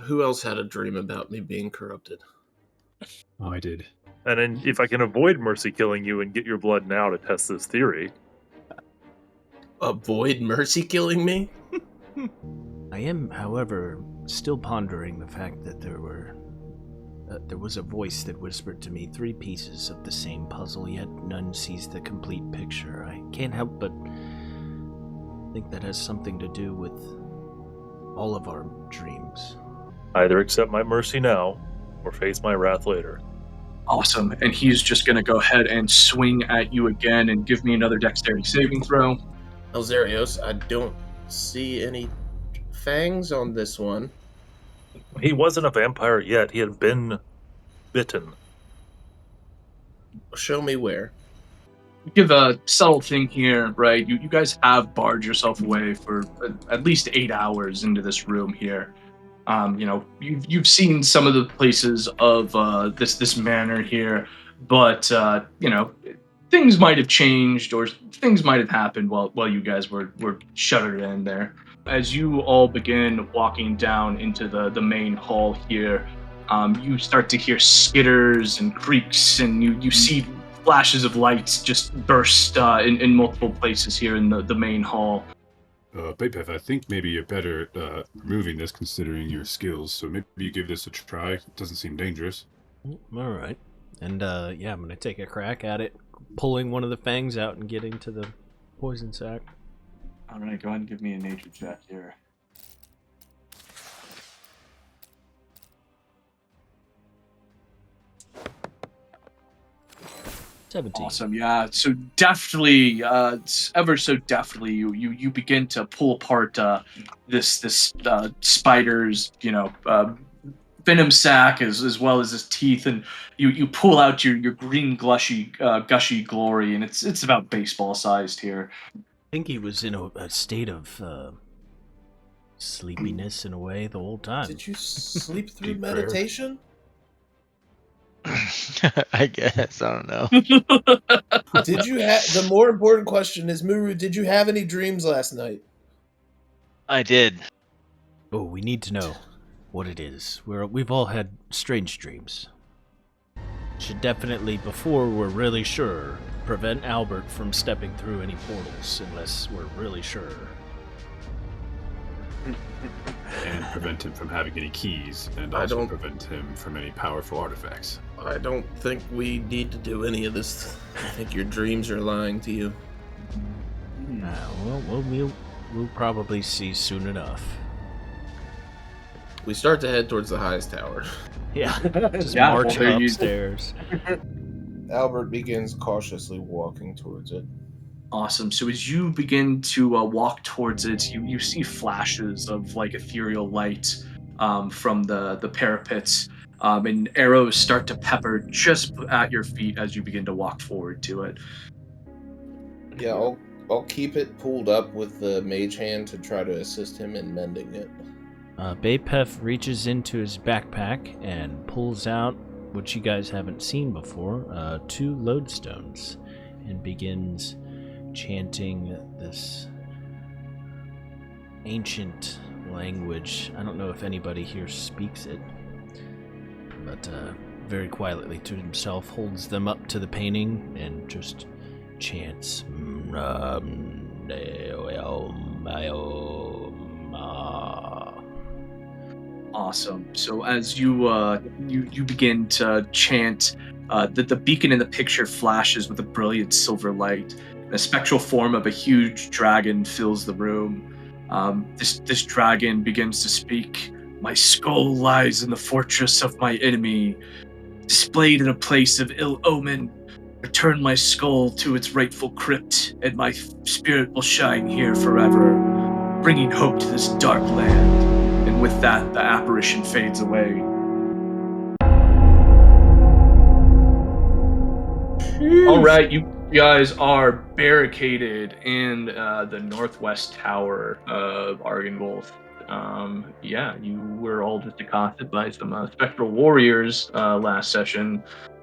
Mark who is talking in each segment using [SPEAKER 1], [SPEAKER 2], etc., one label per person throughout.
[SPEAKER 1] Who else had a dream about me being corrupted?
[SPEAKER 2] Oh, I did.
[SPEAKER 3] And then if I can avoid Mercy killing you and get your blood now to test this theory.
[SPEAKER 1] Avoid Mercy killing me?
[SPEAKER 4] I am, however, still pondering the fact that there was a voice that whispered to me 3 pieces of the same puzzle, yet none sees the complete picture. I can't help but think that has something to do with all of our dreams.
[SPEAKER 3] Either accept my mercy now, or face my wrath later.
[SPEAKER 5] Awesome. And he's just going to go ahead and swing at you again and give me another dexterity saving throw.
[SPEAKER 1] Elzeiros, I don't see any fangs on this one.
[SPEAKER 3] He wasn't a vampire yet. He had been bitten.
[SPEAKER 1] Show me where.
[SPEAKER 5] Give a subtle thing here, right? You guys have barred yourself away for at least 8 hours into this room here. You've seen some of the places of this manor here, but things might have changed or things might have happened while you guys were shuttered in there. As you all begin walking down into the main hall here, you start to hear skitters and creaks, and you see flashes of lights just burst in multiple places here in the main hall.
[SPEAKER 2] Bapef, I think maybe you're better removing this considering your skills, so maybe you give this a try. It doesn't seem dangerous.
[SPEAKER 4] All right. And I'm going to take a crack at it, pulling one of the fangs out and getting to the poison sac.
[SPEAKER 6] All right, go ahead and give me a nature check here.
[SPEAKER 5] Awesome, yeah. So definitely, ever so deftly, you begin to pull apart this spider's venom sac as well as his teeth, and you pull out your green gushy glory, and it's about baseball sized here.
[SPEAKER 4] I think he was in a state of sleepiness in a way the whole time.
[SPEAKER 1] Did you sleep through meditation?
[SPEAKER 7] I guess. I don't know.
[SPEAKER 1] Did you have... The more important question is, Muuru, did you have any dreams last night?
[SPEAKER 7] I did.
[SPEAKER 4] Oh, we need to know what it is. We've all had strange dreams. Should definitely, before we're really sure, prevent Albert from stepping through any portals unless we're really sure.
[SPEAKER 2] And prevent him from having any keys, and also prevent him from any powerful artifacts.
[SPEAKER 1] I don't think we need to do any of this. I think your dreams are lying to you.
[SPEAKER 4] We'll probably see soon enough.
[SPEAKER 1] We start to head towards the highest tower.
[SPEAKER 4] Yeah, just march upstairs.
[SPEAKER 1] Albert begins cautiously walking towards it.
[SPEAKER 5] Awesome. So as you begin to walk towards it, you see flashes of like ethereal light from the parapets, and arrows start to pepper just at your feet as you begin to walk forward to it.
[SPEAKER 1] Yeah, I'll keep it pulled up with the mage hand to try to assist him in mending it.
[SPEAKER 4] Bapef reaches into his backpack and pulls out what you guys haven't seen before, 2 lodestones, and begins chanting this ancient language. I don't know if anybody here speaks it, but very quietly to himself holds them up to the painting and just chants.
[SPEAKER 5] Awesome. So as you begin to chant, the beacon in the picture flashes with a brilliant silver light. A spectral form of a huge dragon fills the room. This dragon begins to speak. My skull lies in the fortress of my enemy. Displayed in a place of ill omen. Return my skull to its rightful crypt, and my spirit will shine here forever, bringing hope to this dark land. And with that, the apparition fades away. All right, you guys are barricaded in the northwest tower of Argansvald. You were all just accosted by some spectral warriors last session,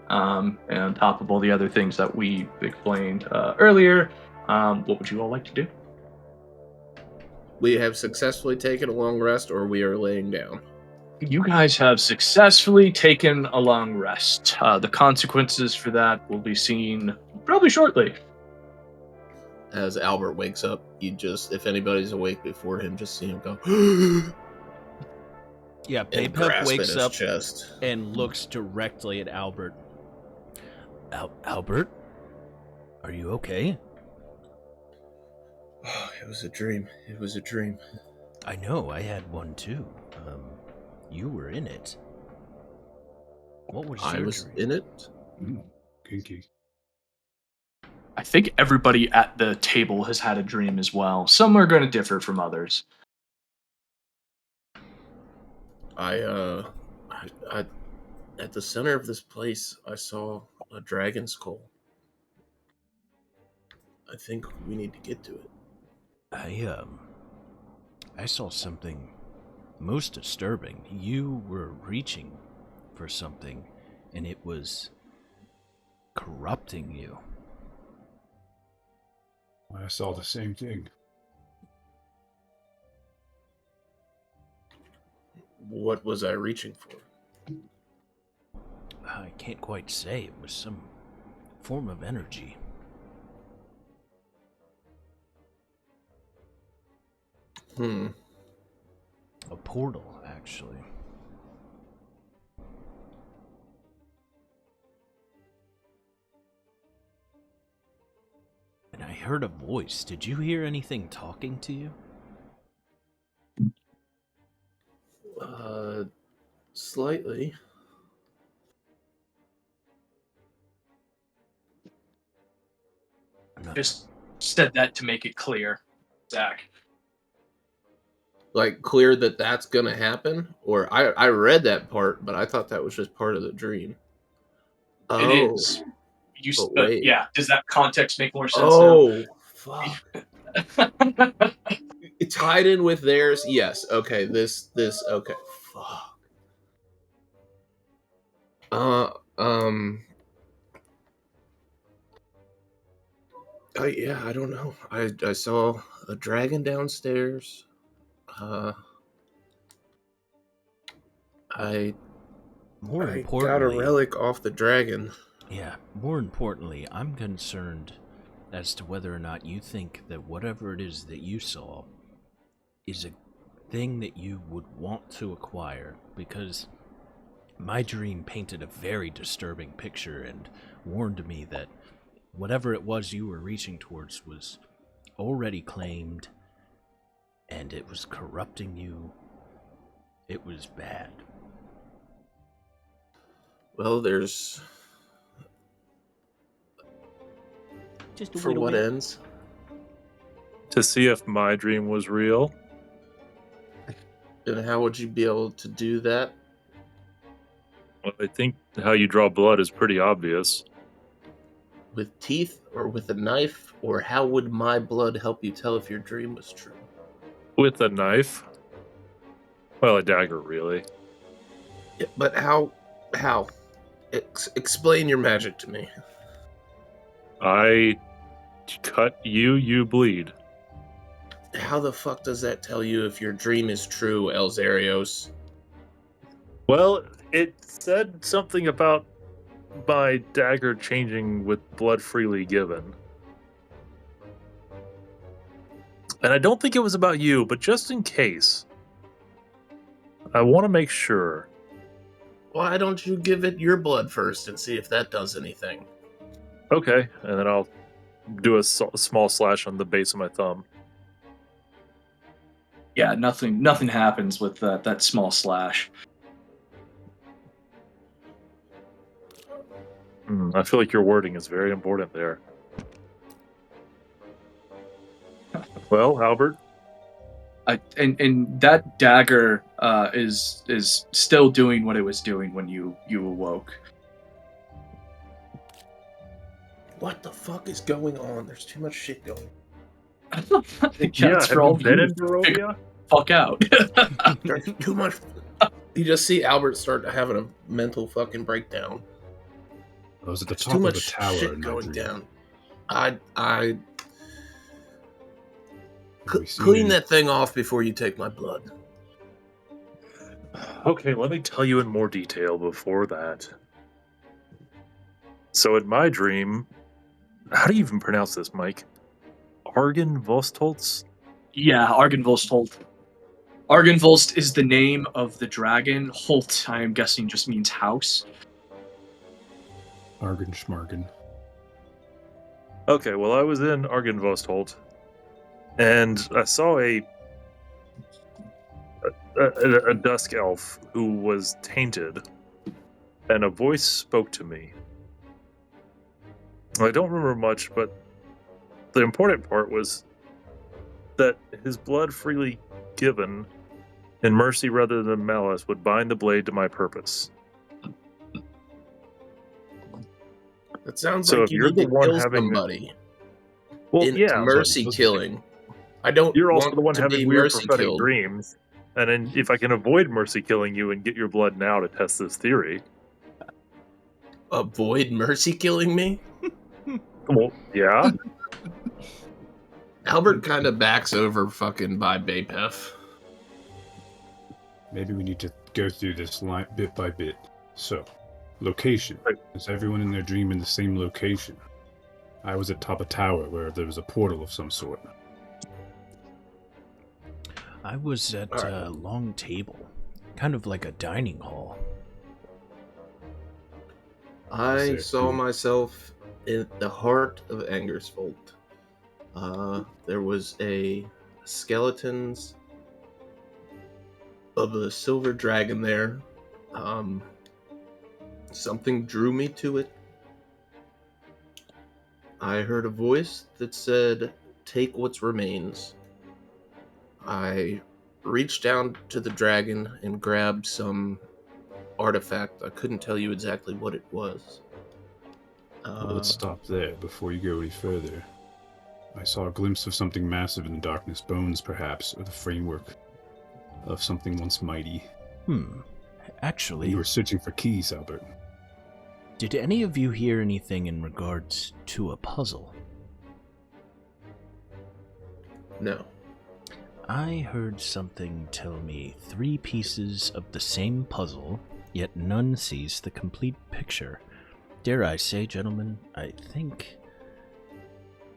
[SPEAKER 5] and on top of all the other things that we explained earlier. What would you all like to do?
[SPEAKER 1] We have successfully taken a long rest, or we are laying down.
[SPEAKER 5] you guys have successfully taken a long rest. The consequences for that will be seen probably shortly.
[SPEAKER 1] As Albert wakes up, you just, if anybody's awake before him, just see him go,
[SPEAKER 4] Yeah,
[SPEAKER 1] and
[SPEAKER 4] Bapef
[SPEAKER 1] grasp at
[SPEAKER 4] wakes
[SPEAKER 1] his
[SPEAKER 4] up
[SPEAKER 1] chest.
[SPEAKER 4] and looks directly at Albert. Albert? Are you okay?
[SPEAKER 1] Oh, it was a dream. It was a dream.
[SPEAKER 4] I know, I had one too. You were in it. What was
[SPEAKER 1] I
[SPEAKER 4] your
[SPEAKER 1] was
[SPEAKER 4] dream?
[SPEAKER 1] in it.
[SPEAKER 2] Kinky.
[SPEAKER 5] I think everybody at the table has had a dream as well. Some are going to differ from others.
[SPEAKER 1] I at the center of this place, I saw a dragon skull. I think we need to get to it.
[SPEAKER 4] I saw something most disturbing. You were reaching for something, and it was corrupting you.
[SPEAKER 2] I saw the same thing.
[SPEAKER 1] What was I reaching for?
[SPEAKER 4] I can't quite say. It was some form of energy. A portal, actually. And I heard a voice. Did you hear anything talking to you?
[SPEAKER 1] Slightly.
[SPEAKER 5] Just said that to make it clear, Zack.
[SPEAKER 1] Like, clear that that's gonna happen? Or I read that part, but I thought that was just part of the dream.
[SPEAKER 5] It is.
[SPEAKER 1] But wait.
[SPEAKER 5] Yeah, does that context make more sense
[SPEAKER 1] Oh, fuck.
[SPEAKER 5] now?
[SPEAKER 1] It tied in with theirs. Yes. Okay. This. Okay. Fuck. Yeah. I don't know. I saw a dragon downstairs. I
[SPEAKER 4] More
[SPEAKER 1] got a
[SPEAKER 4] importantly,
[SPEAKER 1] relic off the dragon.
[SPEAKER 4] yeah, more importantly, I'm concerned as to whether or not you think that whatever it is that you saw is a thing that you would want to acquire, because my dream painted a very disturbing picture and warned me that whatever it was you were reaching towards was already claimed, and it was corrupting you. It was bad.
[SPEAKER 1] Well, there's
[SPEAKER 4] Just a
[SPEAKER 1] for
[SPEAKER 4] little
[SPEAKER 1] what
[SPEAKER 4] bit.
[SPEAKER 1] ends.
[SPEAKER 3] To see if my dream was real.
[SPEAKER 1] And how would you be able to do that?
[SPEAKER 3] Well, I think how you draw blood is pretty obvious.
[SPEAKER 1] With teeth or with a knife? Or how would my blood help you tell if your dream was true?
[SPEAKER 3] With a knife. Well, a dagger, really.
[SPEAKER 1] Yeah, but how? How? Explain your magic to me.
[SPEAKER 3] I cut you, you bleed.
[SPEAKER 1] How the fuck does that tell you if your dream is true, Elzeiros?
[SPEAKER 3] Well, it said something about my dagger changing with blood freely given. And I don't think it was about you, but just in case, I want to make sure.
[SPEAKER 1] Why don't you give it your blood first and see if that does anything?
[SPEAKER 3] Okay, and then I'll do a small slash on the base of my thumb.
[SPEAKER 5] Yeah, nothing happens with that small slash.
[SPEAKER 3] I feel like your wording is very important there. Well, Albert?
[SPEAKER 5] And that dagger is still doing what it was doing when you awoke.
[SPEAKER 1] What the fuck is going on? There's too much shit going on.
[SPEAKER 5] That's for all
[SPEAKER 3] have you been
[SPEAKER 5] you
[SPEAKER 3] in Berovia?
[SPEAKER 5] fuck out.
[SPEAKER 1] There's too much. You just see Albert start having a mental fucking breakdown.
[SPEAKER 2] I was at the
[SPEAKER 1] There's
[SPEAKER 2] top
[SPEAKER 1] too
[SPEAKER 2] of
[SPEAKER 1] much
[SPEAKER 2] the tower
[SPEAKER 1] shit
[SPEAKER 2] in my
[SPEAKER 1] going
[SPEAKER 2] dream.
[SPEAKER 1] down.
[SPEAKER 2] Have we seen
[SPEAKER 1] Clean
[SPEAKER 2] any-
[SPEAKER 1] that thing off before you take my blood.
[SPEAKER 3] Okay, let me tell you in more detail before that. So in my dream, how do you even pronounce this, Mike? Argansvald?
[SPEAKER 5] Yeah, Argansvald. Argansvald is the name of the dragon. Holt, I am guessing, just means house.
[SPEAKER 2] Argan Schmargan.
[SPEAKER 3] Okay, well, I was in Argansvald, and I saw a dusk elf who was tainted, and a voice spoke to me. I don't remember much, but the important part was that his blood freely given in mercy rather than malice would bind the blade to my purpose.
[SPEAKER 1] That sounds
[SPEAKER 3] So
[SPEAKER 1] like
[SPEAKER 3] if
[SPEAKER 1] you
[SPEAKER 3] you're
[SPEAKER 1] need
[SPEAKER 3] the
[SPEAKER 1] to
[SPEAKER 3] one
[SPEAKER 1] kill
[SPEAKER 3] having
[SPEAKER 1] somebody.
[SPEAKER 3] Well,
[SPEAKER 1] It's
[SPEAKER 3] yeah,
[SPEAKER 1] mercy
[SPEAKER 2] supposed to
[SPEAKER 1] killing. I don't
[SPEAKER 3] you're also
[SPEAKER 1] want
[SPEAKER 3] the one
[SPEAKER 1] to
[SPEAKER 3] having
[SPEAKER 1] be
[SPEAKER 3] weird
[SPEAKER 1] mercy
[SPEAKER 3] prophetic
[SPEAKER 1] killed.
[SPEAKER 3] dreams. And then if I can avoid mercy killing you and get your blood now to test this theory,
[SPEAKER 1] Avoid mercy killing me?
[SPEAKER 3] well, yeah.
[SPEAKER 1] Albert kind of backs over fucking by E Bapef.
[SPEAKER 2] Maybe we need to go through this line bit by bit. So, location.
[SPEAKER 3] Right.
[SPEAKER 2] Is everyone in their dream in the same location? I was at top a tower where there was a portal of some sort.
[SPEAKER 4] I was at a long table, kind of like a dining hall.
[SPEAKER 1] I saw myself in the heart of Angersvold. There was a skeletons of a silver dragon there. Something drew me to it. I heard a voice that said, "Take what remains." I reached down to the dragon and grabbed some artifact. I couldn't tell you exactly what it was.
[SPEAKER 2] Well, let's stop there before you go any further. I saw a glimpse of something massive in the darkness, bones perhaps, or the framework of something once mighty.
[SPEAKER 4] Actually,
[SPEAKER 2] You were searching for keys, Albert.
[SPEAKER 4] did any of you hear anything in regards to a puzzle?
[SPEAKER 1] No.
[SPEAKER 4] I heard something tell me 3 pieces of the same puzzle, yet none sees the complete picture. Dare I say, gentlemen, I think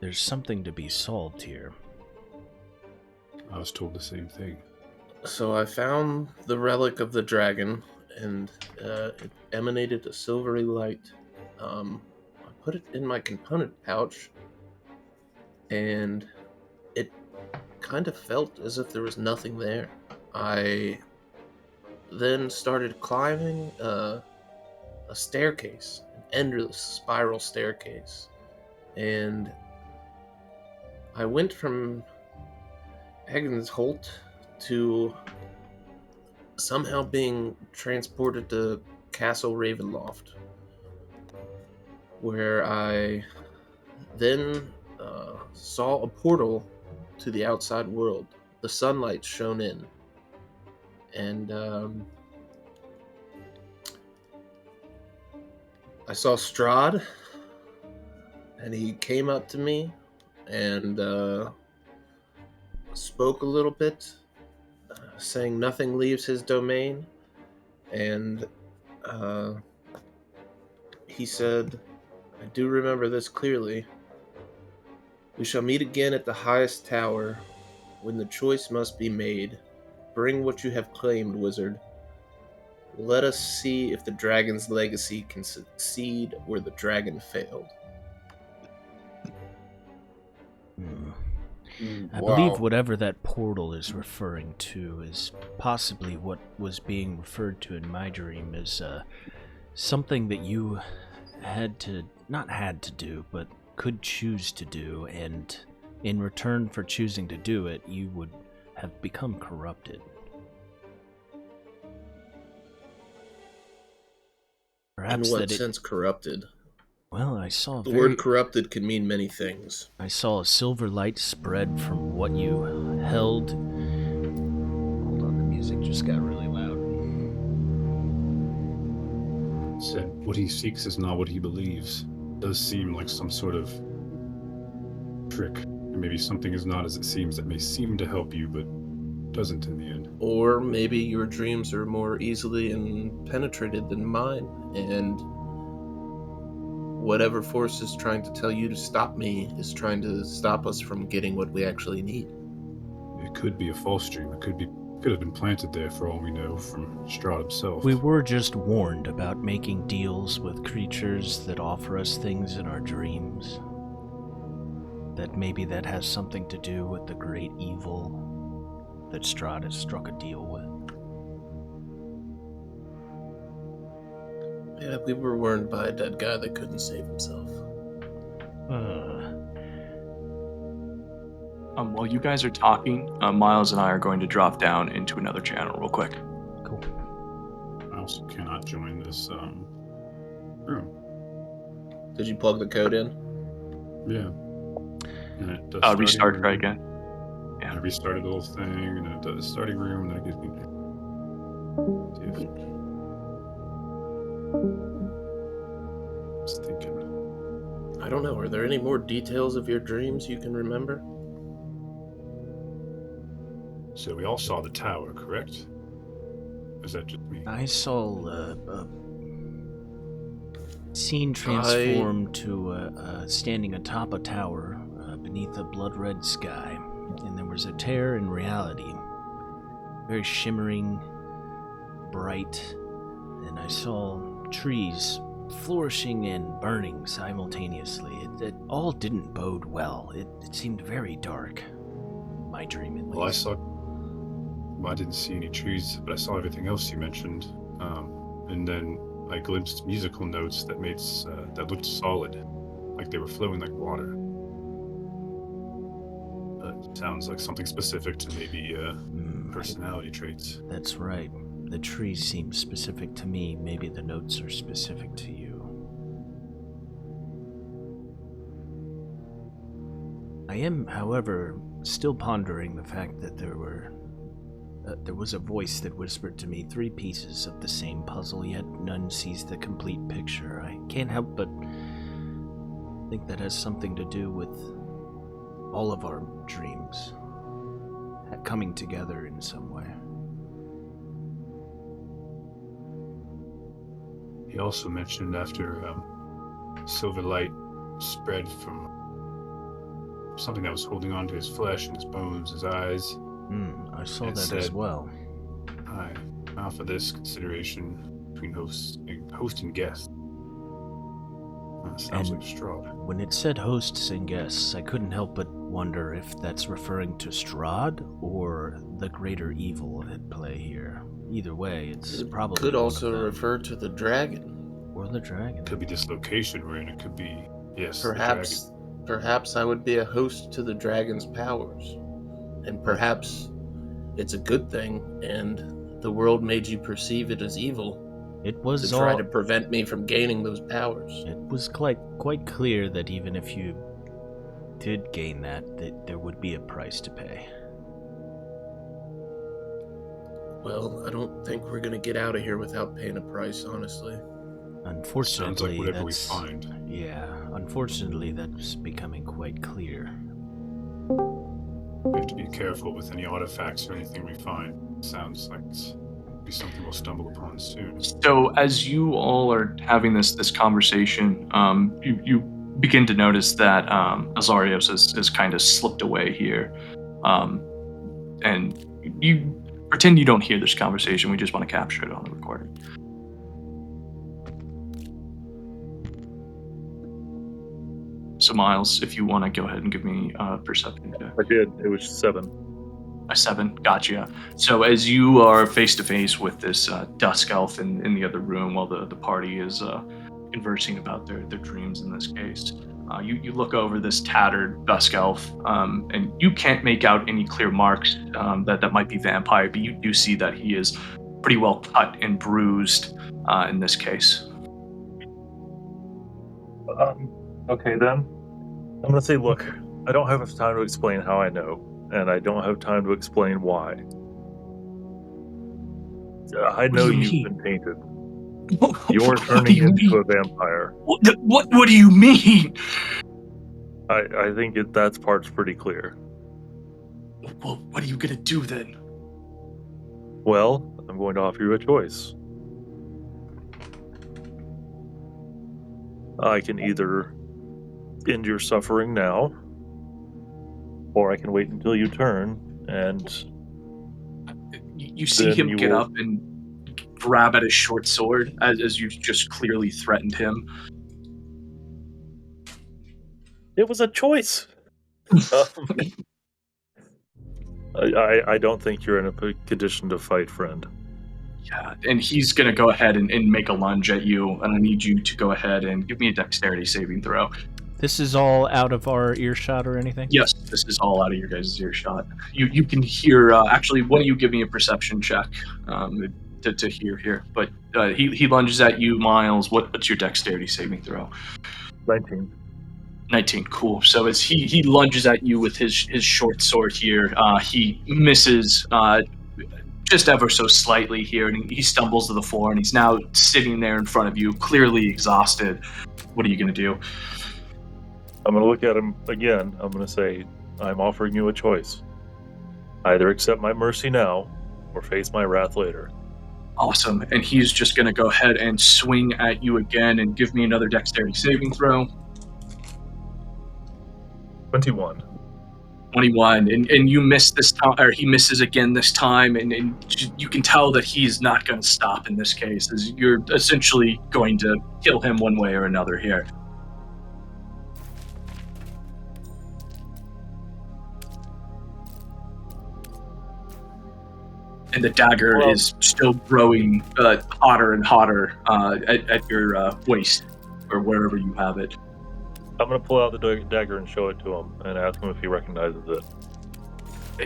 [SPEAKER 4] there's something to be solved here.
[SPEAKER 2] I was told the same thing.
[SPEAKER 1] So I found the relic of the dragon, and it emanated a silvery light. I put it in my component pouch, and it kind of felt as if there was nothing there. I then started climbing a staircase, an endless spiral staircase, and I went from Agensholt to somehow being transported to Castle Ravenloft, where I then saw a portal to the outside world. The sunlight shone in, and I saw Strahd, and he came up to me and spoke a little bit, saying nothing leaves his domain, and he said, "I do remember this clearly. We shall meet again at the highest tower, when the choice must be made. Bring what you have claimed, wizard. Let us see if the dragon's legacy can succeed where the dragon failed."
[SPEAKER 4] I believe whatever that portal is referring to is possibly what was being referred to in my dream as something that you not had to do, but could choose to do, and in return for choosing to do it, you would have become corrupted. Perhaps
[SPEAKER 1] In what sense corrupted?
[SPEAKER 4] Well, I saw
[SPEAKER 1] The word corrupted can mean many things.
[SPEAKER 4] I saw a silver light spread from what you held. Hold on, the music just got really loud.
[SPEAKER 2] Said what he seeks is not what he believes. Does seem like some sort of trick. And maybe something is not as it seems that may seem to help you, but doesn't in the end.
[SPEAKER 1] Or maybe your dreams are more easily penetrated than mine, and whatever force is trying to tell you to stop me is trying to stop us from getting what we actually need.
[SPEAKER 2] It could be a false dream. It could have been planted there for all we know from Strahd himself.
[SPEAKER 4] We were just warned about making deals with creatures that offer us things in our dreams. That maybe that has something to do with the great evil that Strahd has struck a deal with.
[SPEAKER 1] Yeah, we were warned by a dead guy that couldn't save himself.
[SPEAKER 5] While you guys are talking, Miles and I are going to drop down into another channel real quick.
[SPEAKER 4] Cool.
[SPEAKER 2] I also cannot join this room.
[SPEAKER 1] Did you plug the code in?
[SPEAKER 2] Yeah. And it does
[SPEAKER 5] Restart, try again.
[SPEAKER 2] Yeah. I restarted the whole thing, and it does starting room, and that gives me... Just thinking.
[SPEAKER 1] I don't know. Are there any more details of your dreams you can remember?
[SPEAKER 2] So we all saw the tower, correct? Or is that just me?
[SPEAKER 4] I saw a scene transform to standing atop a tower beneath a blood-red sky, and there was a tear in reality, very shimmering, bright, and I saw trees flourishing and burning simultaneously. It all didn't bode well. It seemed very dark. My dream, at least.
[SPEAKER 2] Well, I didn't see any trees, but I saw everything else you mentioned. And then I glimpsed musical notes that that looked solid, like they were flowing like water. Sounds like something specific to maybe personality traits.
[SPEAKER 4] That's right. The trees seem specific to me. Maybe the notes are specific to you. I am, however, still pondering the fact that there was a voice that whispered to me 3 pieces of the same puzzle, yet none sees the complete picture. I can't help but think that has something to do with all of our dreams coming together in some way.
[SPEAKER 2] He also mentioned after silver light spread from something that was holding on to his flesh and his bones, his eyes.
[SPEAKER 4] I saw that as well.
[SPEAKER 2] I offer this consideration between host and guest. Sounds like Strahd.
[SPEAKER 4] When it said hosts and guests, I couldn't help but wonder if that's referring to Strahd or the greater evil at play here. Either way, it's probably
[SPEAKER 1] could also refer to the dragon.
[SPEAKER 4] Or the dragon.
[SPEAKER 2] It could be this location we're in. It could be, yes,
[SPEAKER 1] Perhaps I would be a host to the dragon's powers. And perhaps it's a good thing, and the world made you perceive it as evil.
[SPEAKER 4] It was
[SPEAKER 1] to try to prevent me from gaining those powers.
[SPEAKER 4] It was quite clear that even if you did gain that there would be a price to pay.
[SPEAKER 1] Well, I don't think we're gonna get out of here without paying a price, honestly.
[SPEAKER 4] Unfortunately,
[SPEAKER 2] sounds like whatever we find.
[SPEAKER 4] Yeah, unfortunately, that's becoming quite clear.
[SPEAKER 2] We have to be careful with any artifacts or anything we find. Sounds like it's be something we'll stumble upon soon.
[SPEAKER 5] So as you all are having this conversation, you begin to notice that Elzeiros has kind of slipped away here, and you pretend you don't hear this conversation. We just want to capture it on the recording. So Miles, if you want to go ahead and give me a perception check.
[SPEAKER 3] I did. It was 7.
[SPEAKER 5] A 7, gotcha. So as you are face to face with this dusk elf in the other room while the party is conversing about their dreams in this case, you look over this tattered dusk elf, and you can't make out any clear marks that might be vampire, but you do see that he is pretty well cut and bruised in this case.
[SPEAKER 3] Okay then. I'm gonna say, look, I don't have enough time to explain how I know, and I don't have time to explain why. I know you've been tainted. You're turning into a vampire.
[SPEAKER 5] What do you mean?
[SPEAKER 3] I think that's part's pretty clear.
[SPEAKER 5] Well, what are you gonna do then?
[SPEAKER 3] Well, I'm going to offer you a choice. I can either end your suffering now, or I can wait until you turn, and
[SPEAKER 5] You see
[SPEAKER 3] then
[SPEAKER 5] him
[SPEAKER 3] you
[SPEAKER 5] get
[SPEAKER 3] will...
[SPEAKER 5] up and grab at his short sword as you just clearly threatened him.
[SPEAKER 3] It was a choice. I don't think you're in a condition to fight, friend.
[SPEAKER 5] Yeah, and he's going to go ahead and make a lunge at you, and I need you to go ahead and give me a dexterity saving throw.
[SPEAKER 4] This is all out of our earshot or anything?
[SPEAKER 5] Yes, this is all out of your guys' earshot. You can hear, actually, why don't you give me a perception check to hear here. But he lunges at you, Miles. What's your dexterity saving throw?
[SPEAKER 3] 19.
[SPEAKER 5] 19, cool. So as he lunges at you with his short sword here, he misses just ever so slightly here, and he stumbles to the floor, and he's now sitting there in front of you, clearly exhausted. What are you going to do?
[SPEAKER 3] I'm going to look at him again. I'm going to say, I'm offering you a choice. Either accept my mercy now, or face my wrath later.
[SPEAKER 5] Awesome. And he's just going to go ahead and swing at you again and give me another dexterity saving throw.
[SPEAKER 3] 21.
[SPEAKER 5] 21. And you miss this time, or he misses again this time, and you can tell that he's not going to stop in this case, as you're essentially going to kill him one way or another here. And the dagger is still growing hotter and hotter at your waist, or wherever you have it.
[SPEAKER 3] I'm going to pull out the dagger and show it to him, and ask him if he recognizes it.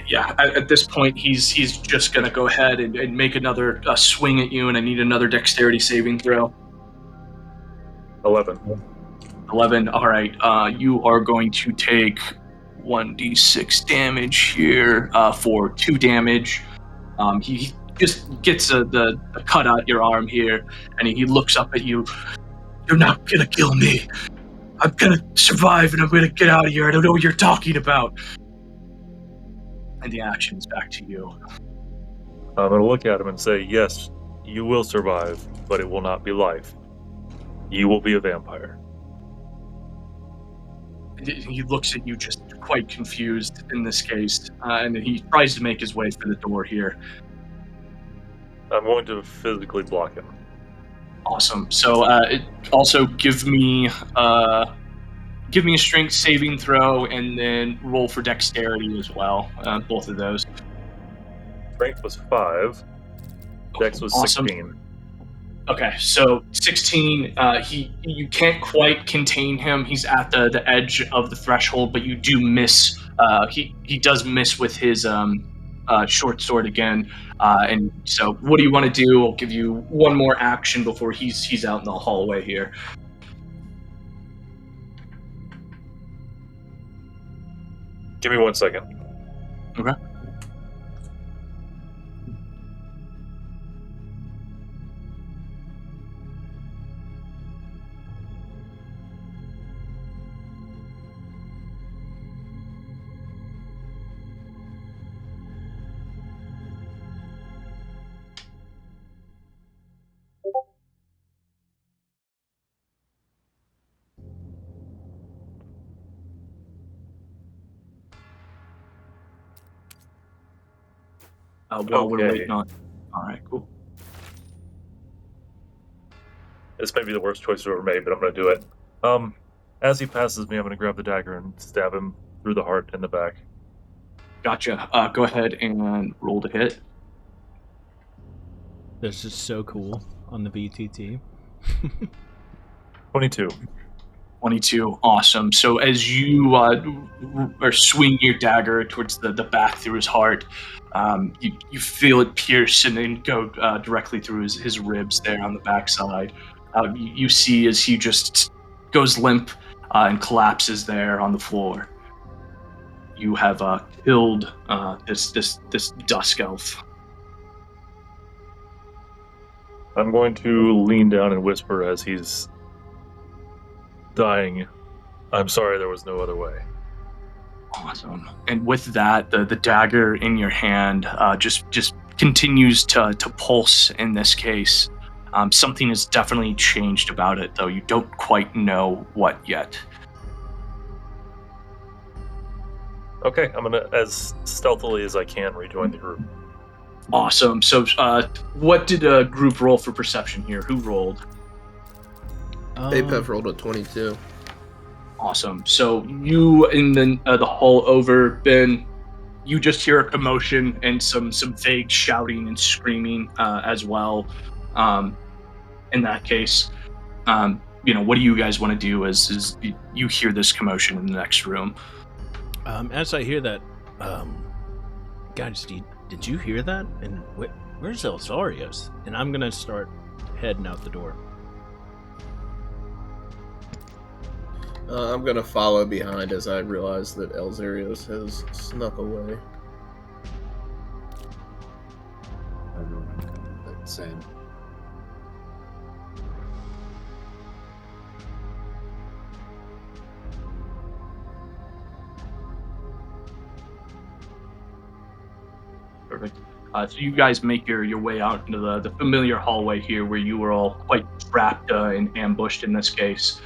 [SPEAKER 5] Yeah, at this point, he's just going to go ahead and make another swing at you, and I need another dexterity saving throw.
[SPEAKER 3] 11.
[SPEAKER 5] 11, all right. You are going to take 1d6 damage here for 2 damage. He just gets the cut out your arm here, and he looks up at you. You're not going to kill me. I'm going to survive, and I'm going to get out of here. I don't know what you're talking about. And the action is back to you.
[SPEAKER 3] I'm going to look at him and say, yes, you will survive, but it will not be life. You will be a vampire.
[SPEAKER 5] He looks at you just quite confused in this case, and he tries to make his way for the door here.
[SPEAKER 3] I'm going to physically block him.
[SPEAKER 5] Awesome. So also give me a strength saving throw, and then roll for dexterity as well. Both of those.
[SPEAKER 3] Strength was 5. Dex was
[SPEAKER 5] awesome.
[SPEAKER 3] 16.
[SPEAKER 5] Okay, so 16. You can't quite contain him. He's at the edge of the threshold, but you do miss. He does miss with his short sword again. And so, what do you want to do? I'll give you one more action before he's out in the hallway here.
[SPEAKER 3] Give me 1 second.
[SPEAKER 5] Okay. While we're waiting on. All right, cool.
[SPEAKER 3] This may be the worst choice I've ever made, but I'm going to do it. As he passes me, I'm going to grab the dagger and stab him through the heart and the back.
[SPEAKER 5] Gotcha. Go ahead and roll to hit.
[SPEAKER 4] This is so cool on the VTT.
[SPEAKER 3] 22.
[SPEAKER 5] 22, awesome. So as you are swinging your dagger towards the back through his heart, you feel it pierce and then go directly through his ribs there on the backside. You see as he just goes limp and collapses there on the floor. You have killed this dusk elf.
[SPEAKER 3] I'm going to lean down and whisper as he's dying, I'm sorry there was no other way.
[SPEAKER 5] Awesome. And with that, the dagger in your hand just continues to pulse in this case. Something has definitely changed about it, though you don't quite know what yet.
[SPEAKER 3] Okay, I'm gonna, as stealthily as I can, rejoin the group.
[SPEAKER 5] Awesome. So, what did a group roll for perception here? Who rolled?
[SPEAKER 1] E Bapef rolled a 22.
[SPEAKER 5] Awesome. So you in the hall over, Ben, you just hear a commotion and some vague shouting and screaming as well. In that case, what do you guys want to do as you hear this commotion in the next room?
[SPEAKER 4] As I hear that, guys, did you hear that? And where's Elzeiros? And I'm gonna start heading out the door.
[SPEAKER 1] I'm gonna follow behind as I realize that Elzeiros has snuck away.
[SPEAKER 8] Same.
[SPEAKER 5] Perfect. So you guys make your way out into the familiar hallway here, where you were all quite trapped and ambushed in this case.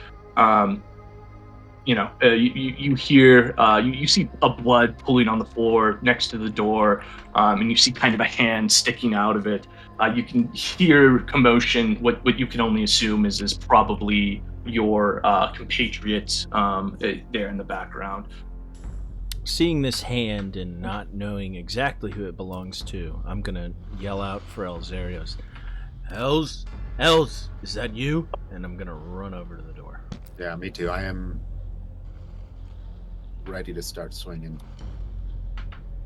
[SPEAKER 5] You hear, you see a blood pooling on the floor next to the door, and you see kind of a hand sticking out of it. You can hear commotion. What you can only assume is probably your compatriots there in the background.
[SPEAKER 4] Seeing this hand and not knowing exactly who it belongs to, I'm gonna yell out for Elzeiros. Els, is that you? And I'm gonna run over to the door.
[SPEAKER 8] Yeah, me too. I am ready to start swinging.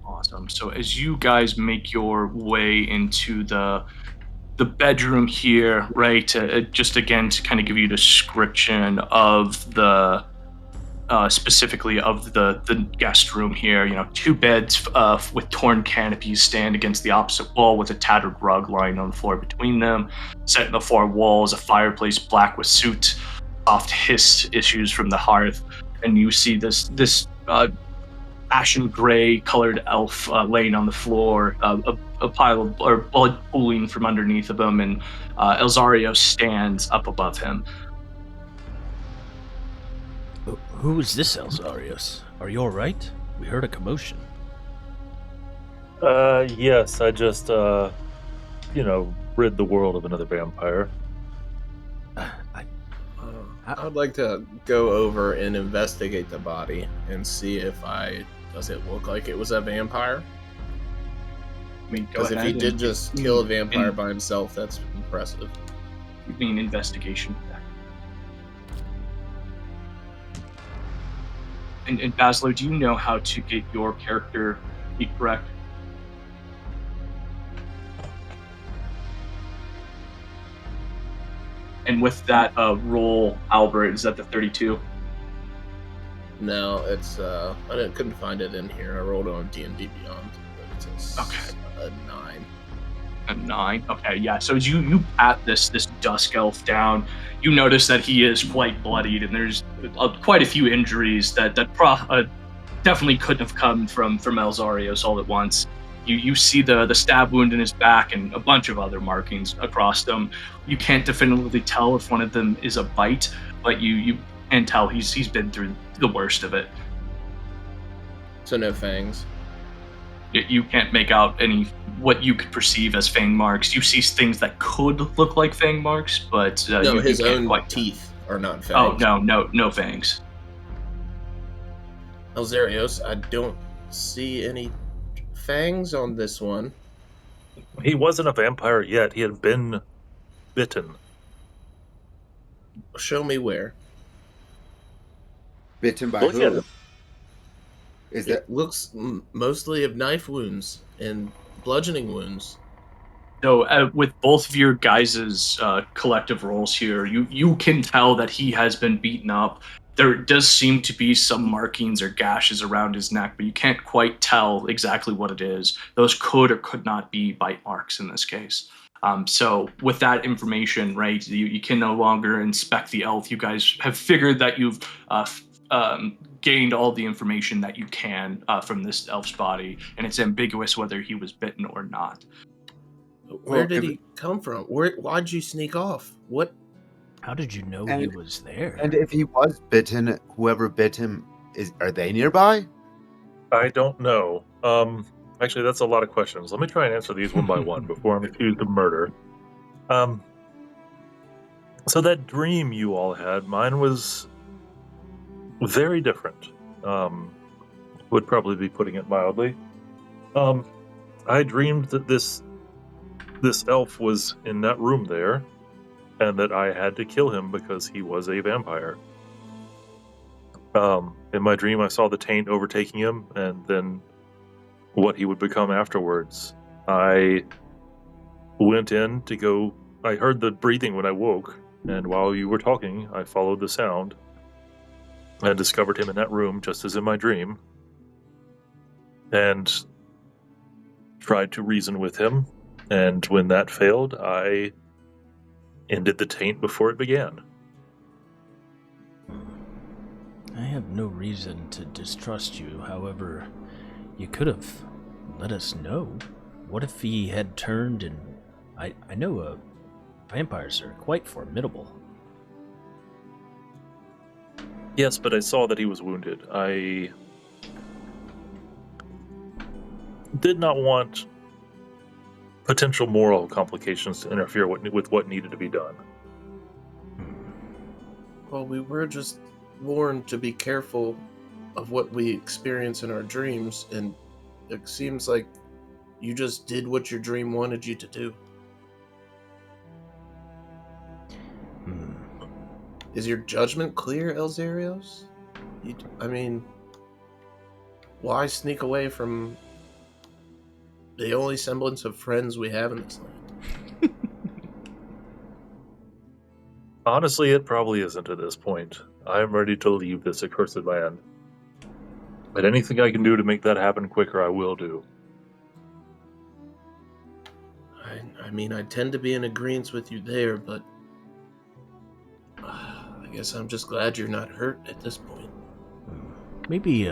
[SPEAKER 5] Awesome. So as you guys make your way into the bedroom here, right? Just again to kind of give you a description of the specifically of the guest room here. 2 beds with torn canopies stand against the opposite wall, with a tattered rug lying on the floor between them. Set in the far wall is a fireplace black with soot. Soft hiss issues from the hearth, and you see this ashen gray colored elf laying on the floor, a pile of blood pooling from underneath of him, and Elzeiros stands up above him.
[SPEAKER 4] Who is this, Elzeiros? Are you alright? We heard a commotion.
[SPEAKER 3] Yes, I just, rid the world of another vampire.
[SPEAKER 1] I'd like to go over and investigate the body and see does it look like it was a vampire?
[SPEAKER 5] I mean, go
[SPEAKER 1] Because if
[SPEAKER 5] ahead.
[SPEAKER 1] he did just kill a vampire by himself, that's impressive.
[SPEAKER 5] You mean investigation? And Bazzlo, do you know how to get your character correct? And with that roll, Albert, is that the 32?
[SPEAKER 1] No, it's couldn't find it in here. I rolled on D&D Beyond, but it's a 9.
[SPEAKER 5] A 9. Okay, yeah. So as you pat this dusk elf down, you notice that he is quite bloodied, and there's quite a few injuries that definitely couldn't have come from Elzeiros all at once. You see the stab wound in his back and a bunch of other markings across them. You can't definitively tell if one of them is a bite, but you can tell he's been through the worst of it.
[SPEAKER 1] So no fangs.
[SPEAKER 5] You can't make out what you could perceive as fang marks. You see things that could look like fang marks, but
[SPEAKER 1] his
[SPEAKER 5] you can't
[SPEAKER 1] own
[SPEAKER 5] quite
[SPEAKER 1] teeth are not fangs.
[SPEAKER 5] Oh no fangs.
[SPEAKER 1] Elzeiros, I don't see any fangs on this one.
[SPEAKER 3] He wasn't a vampire yet. He had been bitten.
[SPEAKER 1] Show me where.
[SPEAKER 8] Bitten by
[SPEAKER 3] Look at
[SPEAKER 8] who?
[SPEAKER 3] him.
[SPEAKER 1] It looks mostly of knife wounds and bludgeoning wounds.
[SPEAKER 5] So with both of your guys' collective rolls here, you can tell that he has been beaten up. There does seem to be some markings or gashes around his neck, but you can't quite tell exactly what it is. Those could or could not be bite marks in this case. So with that information, right, you can no longer inspect the elf. You guys have figured that you've gained all the information that you can from this elf's body, and it's ambiguous whether he was bitten or not.
[SPEAKER 1] Where did he come from? Why'd you sneak off? What?
[SPEAKER 4] How did you know he was there?
[SPEAKER 8] And if he was bitten, whoever bit him, are they nearby?
[SPEAKER 3] I don't know. Actually, that's a lot of questions. Let me try and answer these one by one before I'm accused of murder. So that dream you all had, mine was very different. Would probably be putting it mildly. I dreamed that this elf was in that room there, and that I had to kill him because he was a vampire. In my dream, I saw the taint overtaking him, and then what he would become afterwards. I went in to go. I heard the breathing when I woke, and while you were talking, I followed the sound and discovered him in that room, just as in my dream, and tried to reason with him. And when that failed, I ended the taint before it began.
[SPEAKER 4] I have no reason to distrust you. However, you could have let us know. What if he had turned and... I know vampires are quite formidable.
[SPEAKER 3] Yes, but I saw that he was wounded. I did not want potential moral complications to interfere with what needed to be done.
[SPEAKER 1] Well, we were just warned to be careful of what we experience in our dreams, and it seems like you just did what your dream wanted you to do. Is your judgment clear, Elzeiros? I mean, why sneak away from the only semblance of friends we have in this land?
[SPEAKER 3] Honestly, it probably isn't at this point. I am ready to leave this accursed land. But anything I can do to make that happen quicker, I will do.
[SPEAKER 1] I mean, I tend to be in agreement with you there, but I guess I'm just glad you're not hurt at this point.
[SPEAKER 4] Maybe,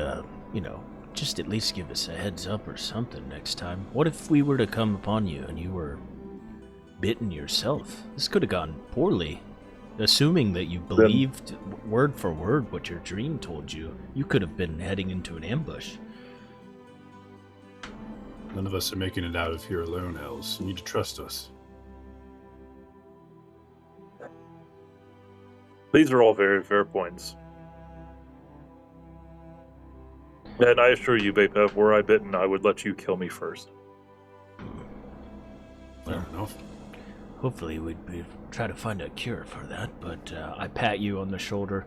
[SPEAKER 4] just at least give us a heads up or something next time. What if we were to come upon you and you were bitten yourself? This could have gone poorly. Assuming that you believed word for word what your dream told you, you could have been heading into an ambush.
[SPEAKER 2] None of us are making it out of here alone, Els. You need to trust us.
[SPEAKER 3] These are all very fair points. And I assure you, Bapef, were I bitten, I would let you kill me first.
[SPEAKER 2] Fair enough.
[SPEAKER 4] Hopefully we'd try to find a cure for that, but I pat you on the shoulder.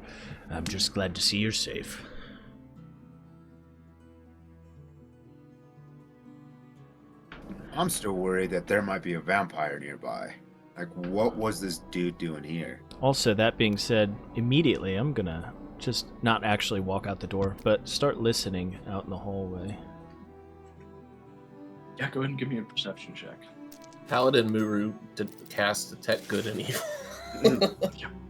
[SPEAKER 4] I'm just glad to see you're safe.
[SPEAKER 8] I'm still worried that there might be a vampire nearby. Like, what was this dude doing here?
[SPEAKER 4] Also, that being said, immediately I'm gonna just not actually walk out the door, but start listening out in the hallway.
[SPEAKER 5] Yeah, go ahead and give me a perception check.
[SPEAKER 1] Paladin Muru to cast Detect Good and Evil.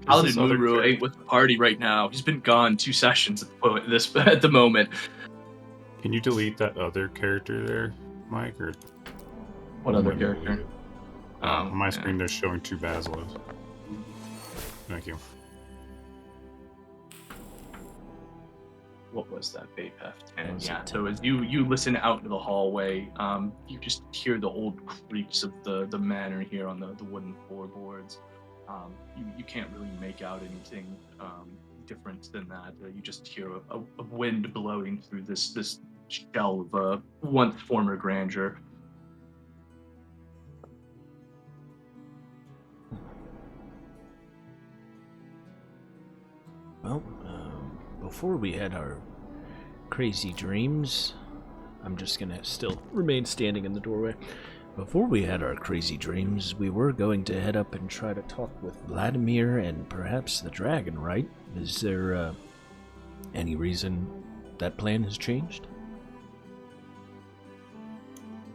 [SPEAKER 5] Paladin Muru ain't with the party right now. He's been gone 2 sessions at the moment.
[SPEAKER 2] Can you delete that other character there, Mike? Or
[SPEAKER 5] What other character?
[SPEAKER 2] On my screen, they're showing 2 Bazzlos. Thank you.
[SPEAKER 5] What was that, Bapef? And yeah, so as you listen out into the hallway, you just hear the old creaks of the manor here on the wooden floorboards. You can't really make out anything different than that. You just hear a wind blowing through this shell of once former grandeur.
[SPEAKER 4] Well, before we had our crazy dreams, I'm just gonna still remain standing in the doorway. Before we had our crazy dreams, we were going to head up and try to talk with Vladimir and perhaps the dragon, right? Is there any reason that plan has changed?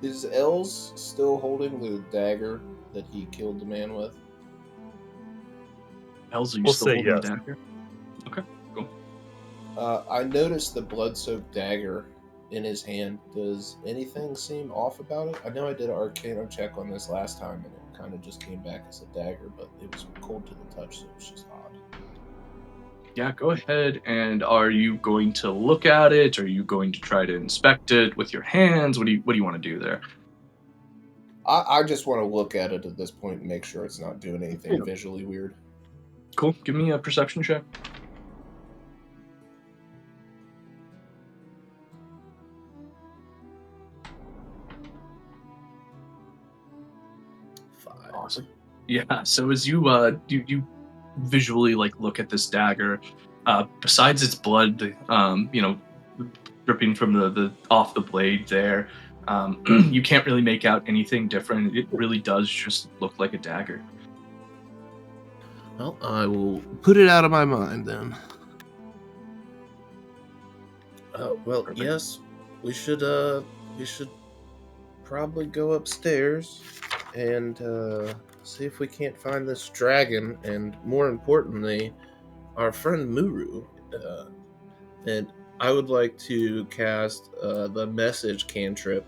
[SPEAKER 1] Is Els still holding the dagger that he killed the man with?
[SPEAKER 5] Els, are you
[SPEAKER 3] We'll
[SPEAKER 5] still
[SPEAKER 3] say
[SPEAKER 5] holding
[SPEAKER 3] yes.
[SPEAKER 5] the dagger? Okay, cool.
[SPEAKER 1] I noticed the blood-soaked dagger in his hand. Does anything seem off about it? I know I did an Arcana check on this last time, and it kind of just came back as a dagger, but it was cold to the touch, so it was just odd.
[SPEAKER 5] Yeah, go ahead. And are you going to look at it? Are you going to try to inspect it with your hands? What do you want to do there?
[SPEAKER 1] I just want to look at it at this point and make sure it's not doing anything visually weird.
[SPEAKER 5] Cool. Give me a perception check.
[SPEAKER 1] 5.
[SPEAKER 5] Awesome. Yeah. So as you you visually like look at this dagger, besides its blood, dripping from the off the blade there, you can't really make out anything different. It really does just look like a dagger.
[SPEAKER 1] Well, I will put it out of my mind then. Well,
[SPEAKER 5] Perfect.
[SPEAKER 1] yes, we should probably go upstairs and see if we can't find this dragon, and more importantly, our friend Muru. And I would like to cast the message cantrip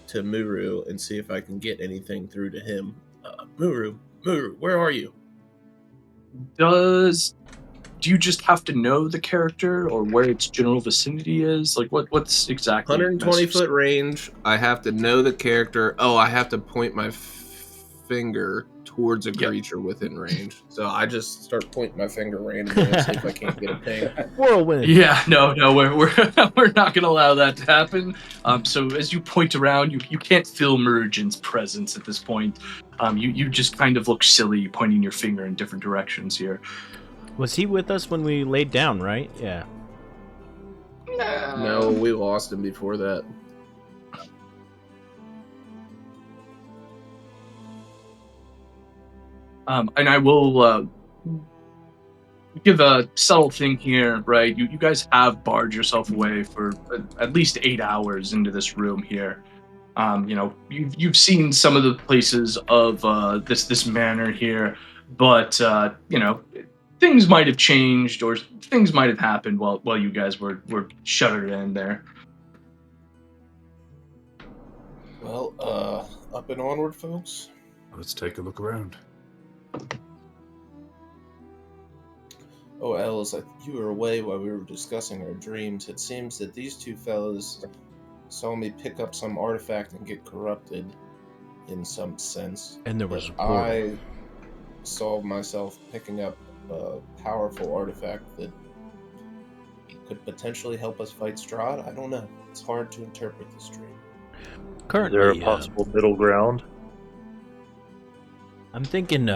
[SPEAKER 1] to Muru and see if I can get anything through to him. Muru, where are you?
[SPEAKER 5] Do you just have to know the character or where its general vicinity is? Like what's exactly
[SPEAKER 1] 120 foot range. I have to know the character. Oh, I have to point my finger towards a creature within range. So I just start pointing my finger randomly and see if I can't get a ping.
[SPEAKER 4] Whirlwind.
[SPEAKER 5] Yeah, no, we're we're not gonna allow that to happen. So as you point around, you can't feel Muurujin's presence at this point. You just kind of look silly pointing your finger in different directions here.
[SPEAKER 4] Was he with us when we laid down, right? Yeah.
[SPEAKER 1] No, we lost him before that.
[SPEAKER 5] And I will give a subtle thing here, right? You guys have barred yourself away for at least 8 hours into this room here. You've seen some of the places of this manor here, but things might have changed or things might have happened while you guys were shuttered in there.
[SPEAKER 1] Well, up and onward, folks.
[SPEAKER 2] Let's take a look around.
[SPEAKER 1] Oh, Els, you were away while we were discussing our dreams. It seems that these two fellows saw me pick up some artifact and get corrupted in some sense.
[SPEAKER 4] And there was a
[SPEAKER 1] portal. I saw myself picking up a powerful artifact that could potentially help us fight Strahd. I don't know. It's hard to interpret this dream.
[SPEAKER 3] Currently, is there a possible middle ground?
[SPEAKER 4] I'm thinking,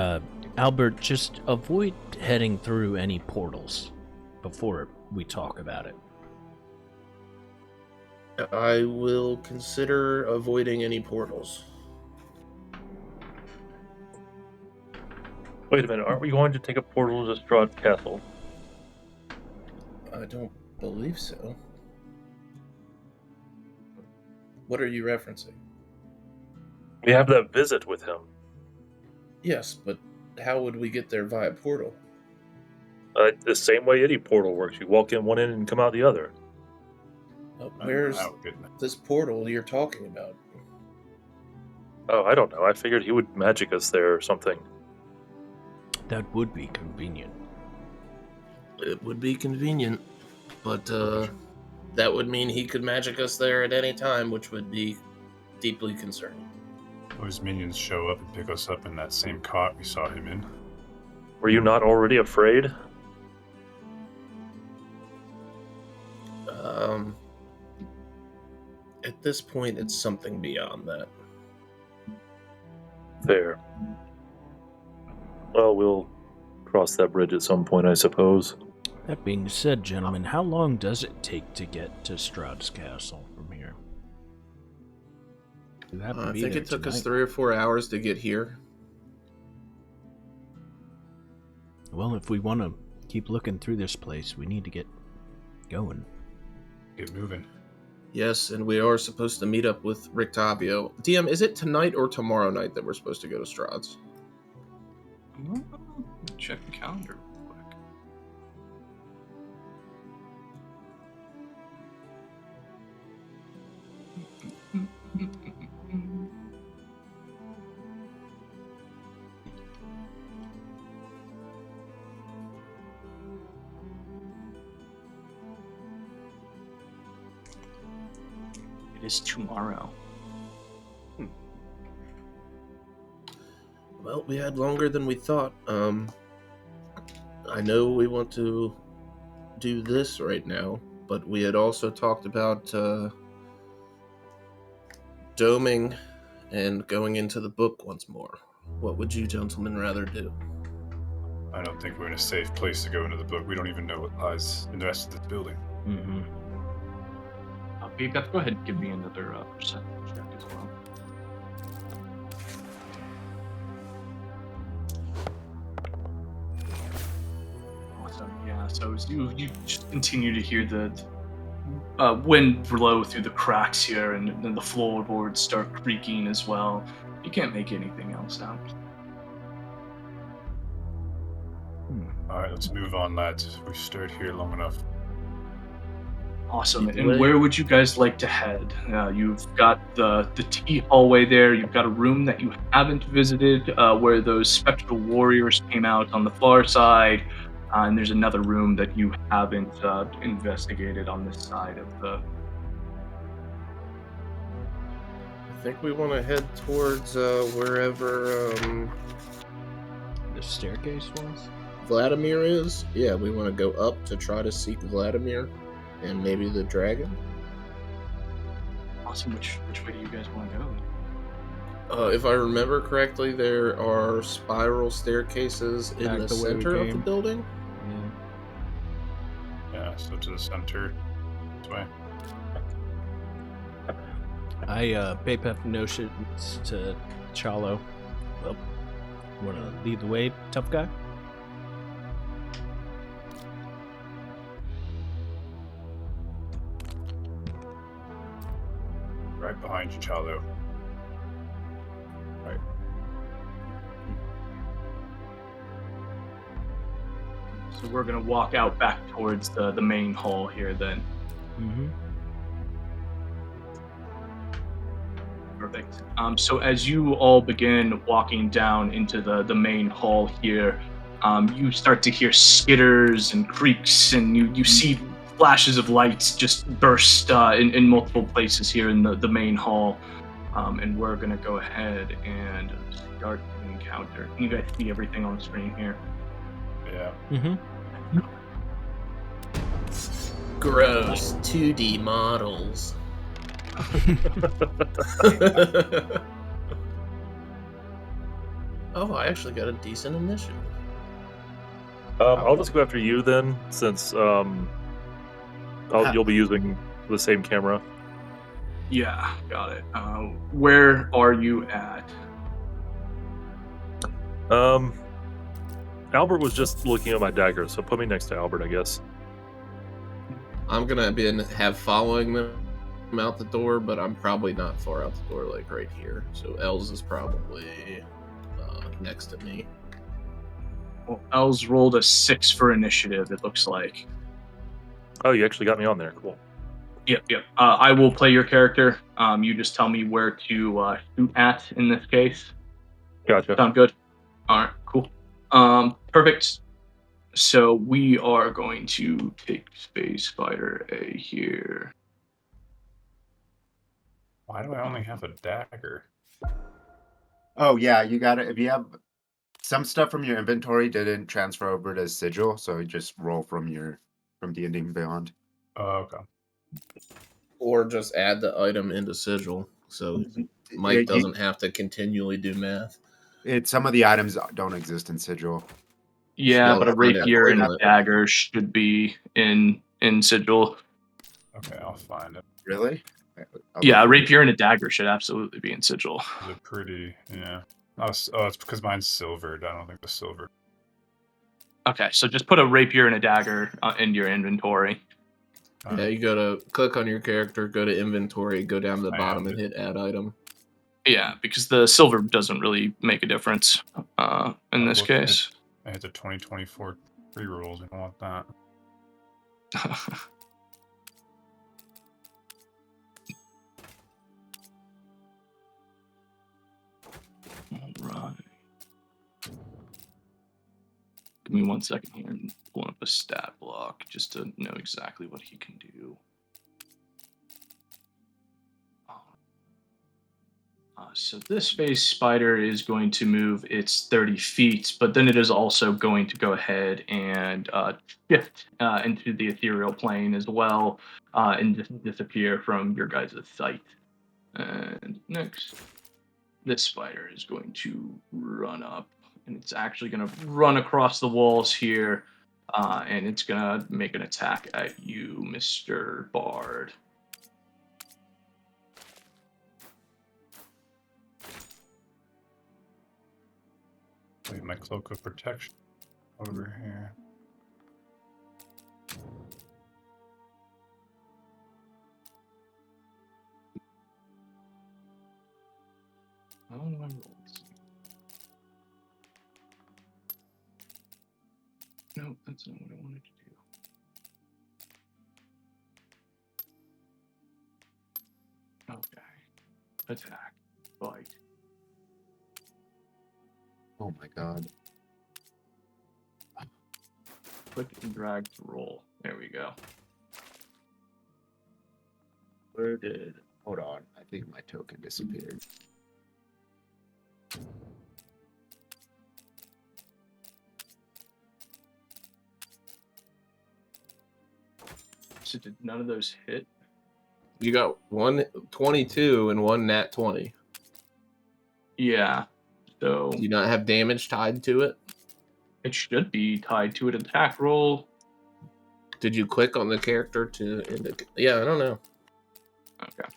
[SPEAKER 4] Albert, just avoid heading through any portals before we talk about it.
[SPEAKER 1] I will consider avoiding any portals.
[SPEAKER 3] Wait a minute, aren't we going to take a portal to Strahd Castle?
[SPEAKER 1] I don't believe so. What are you referencing?
[SPEAKER 3] We have that visit with him.
[SPEAKER 1] Yes, but how would we get there via portal?
[SPEAKER 3] The same way any portal works. You walk in one end and come out the other.
[SPEAKER 1] Where's this portal you're talking about?
[SPEAKER 3] Oh, I don't know. I figured he would magic us there or something.
[SPEAKER 4] That would be convenient.
[SPEAKER 1] It would be convenient, but that would mean he could magic us there at any time, which would be deeply concerning.
[SPEAKER 2] Or his minions show up and pick us up in that same cart we saw him in.
[SPEAKER 3] Were you not already afraid?
[SPEAKER 1] At this point, it's something beyond that.
[SPEAKER 3] Fair. Well, we'll cross that bridge at some point, I suppose.
[SPEAKER 4] That being said, gentlemen, how long does it take to get to Strahd's castle from here?
[SPEAKER 1] I think it took us 3 or 4 hours to get here.
[SPEAKER 4] Well, if we want to keep looking through this place, we need to get going.
[SPEAKER 2] Get moving.
[SPEAKER 1] Yes, and we are supposed to meet up with Rictavio. DM, is it tonight or tomorrow night that we're supposed to go to Strahd's?
[SPEAKER 5] Check the calendar real quick. is tomorrow.
[SPEAKER 1] Well, we had longer than we thought. I know we want to do this right now, but we had also talked about doming and going into the book once more. What would you gentlemen rather do?
[SPEAKER 2] I don't think we're in a safe place to go into the book. We don't even know what lies in the rest of this building.
[SPEAKER 4] Mm-hmm.
[SPEAKER 5] E Bapef, go ahead and give me another perception check as well. Awesome. Yeah. So as you just continue to hear the wind blow through the cracks here, and then the floorboards start creaking as well. You can't make anything else out.
[SPEAKER 2] All right, let's move on, lads. We've stirred here long enough.
[SPEAKER 5] Awesome. And where would you guys like to head? You've got the T hallway there. You've got a room that you haven't visited where those spectral warriors came out on the far side. And there's another room that you haven't investigated on this side of the...
[SPEAKER 1] I think we want to head towards wherever
[SPEAKER 4] The staircase was?
[SPEAKER 1] Vladimir is. Yeah, we want to go up to try to seek Vladimir and maybe the dragon.
[SPEAKER 5] Awesome. Which way do you guys want to go?
[SPEAKER 1] If I remember correctly, there are spiral staircases in
[SPEAKER 4] Back
[SPEAKER 1] the
[SPEAKER 4] the way we
[SPEAKER 1] center of the
[SPEAKER 4] came.
[SPEAKER 1] building.
[SPEAKER 2] Yeah, so to the center. This way.
[SPEAKER 4] Bapef notions to Chalo. Well, want to lead the way, tough guy?
[SPEAKER 2] Right behind you, Chalo. Right.
[SPEAKER 5] So we're going to walk out back towards the main hall here then.
[SPEAKER 4] Mm-hmm.
[SPEAKER 5] Perfect. So as you all begin walking down into the main hall here, you start to hear skitters and creaks, and you see flashes of lights just burst in multiple places here in the main hall. And we're going to go ahead and start the encounter. You guys see everything on the screen here.
[SPEAKER 2] Yeah.
[SPEAKER 4] Mm-hmm.
[SPEAKER 1] Gross 2D models. Oh, I actually got a decent initiative.
[SPEAKER 3] I'll just go after you then, since you'll be using the same camera.
[SPEAKER 5] Yeah, got it. Where are you at?
[SPEAKER 3] Albert was just looking at my dagger, so put me next to Albert, I guess.
[SPEAKER 1] I'm gonna have following them out the door, but I'm probably not far out the door, like right here. So Els is probably next to me.
[SPEAKER 5] Well, Els rolled a 6 for initiative, it looks like.
[SPEAKER 3] Oh, you actually got me on there. Cool.
[SPEAKER 5] Yep. I will play your character. You just tell me where to shoot at in this case.
[SPEAKER 3] Gotcha.
[SPEAKER 5] Sound good? All right, cool. Perfect. So we are going to take Space Fighter A here.
[SPEAKER 2] Why do I only have a dagger?
[SPEAKER 8] Oh yeah, you got it. If you have some stuff from your inventory didn't transfer over to sigil, so you just roll from D&D Beyond.
[SPEAKER 2] Oh, okay.
[SPEAKER 1] Or just add the item into sigil, so Mike doesn't have to continually do math.
[SPEAKER 8] Some of the items don't exist in sigil.
[SPEAKER 5] Yeah, but a rapier and a
[SPEAKER 1] equivalent.
[SPEAKER 5] dagger should be in sigil.
[SPEAKER 2] Okay, I'll find it.
[SPEAKER 8] Really?
[SPEAKER 5] Yeah, a rapier and a dagger should absolutely be in sigil.
[SPEAKER 2] They're pretty, yeah. Oh, it's because mine's silvered. I don't think the silver.
[SPEAKER 5] Okay, so just put a rapier and a dagger into your inventory.
[SPEAKER 1] Yeah, you go to click on your character, go to inventory, go down to the
[SPEAKER 2] I
[SPEAKER 1] bottom
[SPEAKER 2] found
[SPEAKER 1] and hit add item.
[SPEAKER 5] Yeah, because the silver doesn't really make a difference in this case.
[SPEAKER 2] I hit the 2024 pre-rolls. I don't want that.
[SPEAKER 5] Alright. Give me 1 second here and pull up a stat block just to know exactly what he can do. So this space spider is going to move its 30 feet, but then it is also going to go ahead and shift into the ethereal plane as well, and just disappear from your guys' sight. And next, this spider is going to run up, and it's actually going to run across the walls here, and it's going to make an attack at you, Mr. Bard.
[SPEAKER 2] Wait, my cloak of protection over here.
[SPEAKER 5] How do I roll this? No, that's not what I wanted to do. Okay. Attack. Bite.
[SPEAKER 8] Oh my god.
[SPEAKER 5] Click and drag to roll. There we go.
[SPEAKER 8] Where did... Hold on. I think my token disappeared.
[SPEAKER 5] So did none of those hit?
[SPEAKER 1] You got 122 and one nat 20.
[SPEAKER 5] Yeah. So
[SPEAKER 1] Do you not have damage tied to it?
[SPEAKER 5] it should be tied to an attack roll.
[SPEAKER 1] Did you click on the character to indicate? Yeah, I don't know.
[SPEAKER 5] Okay.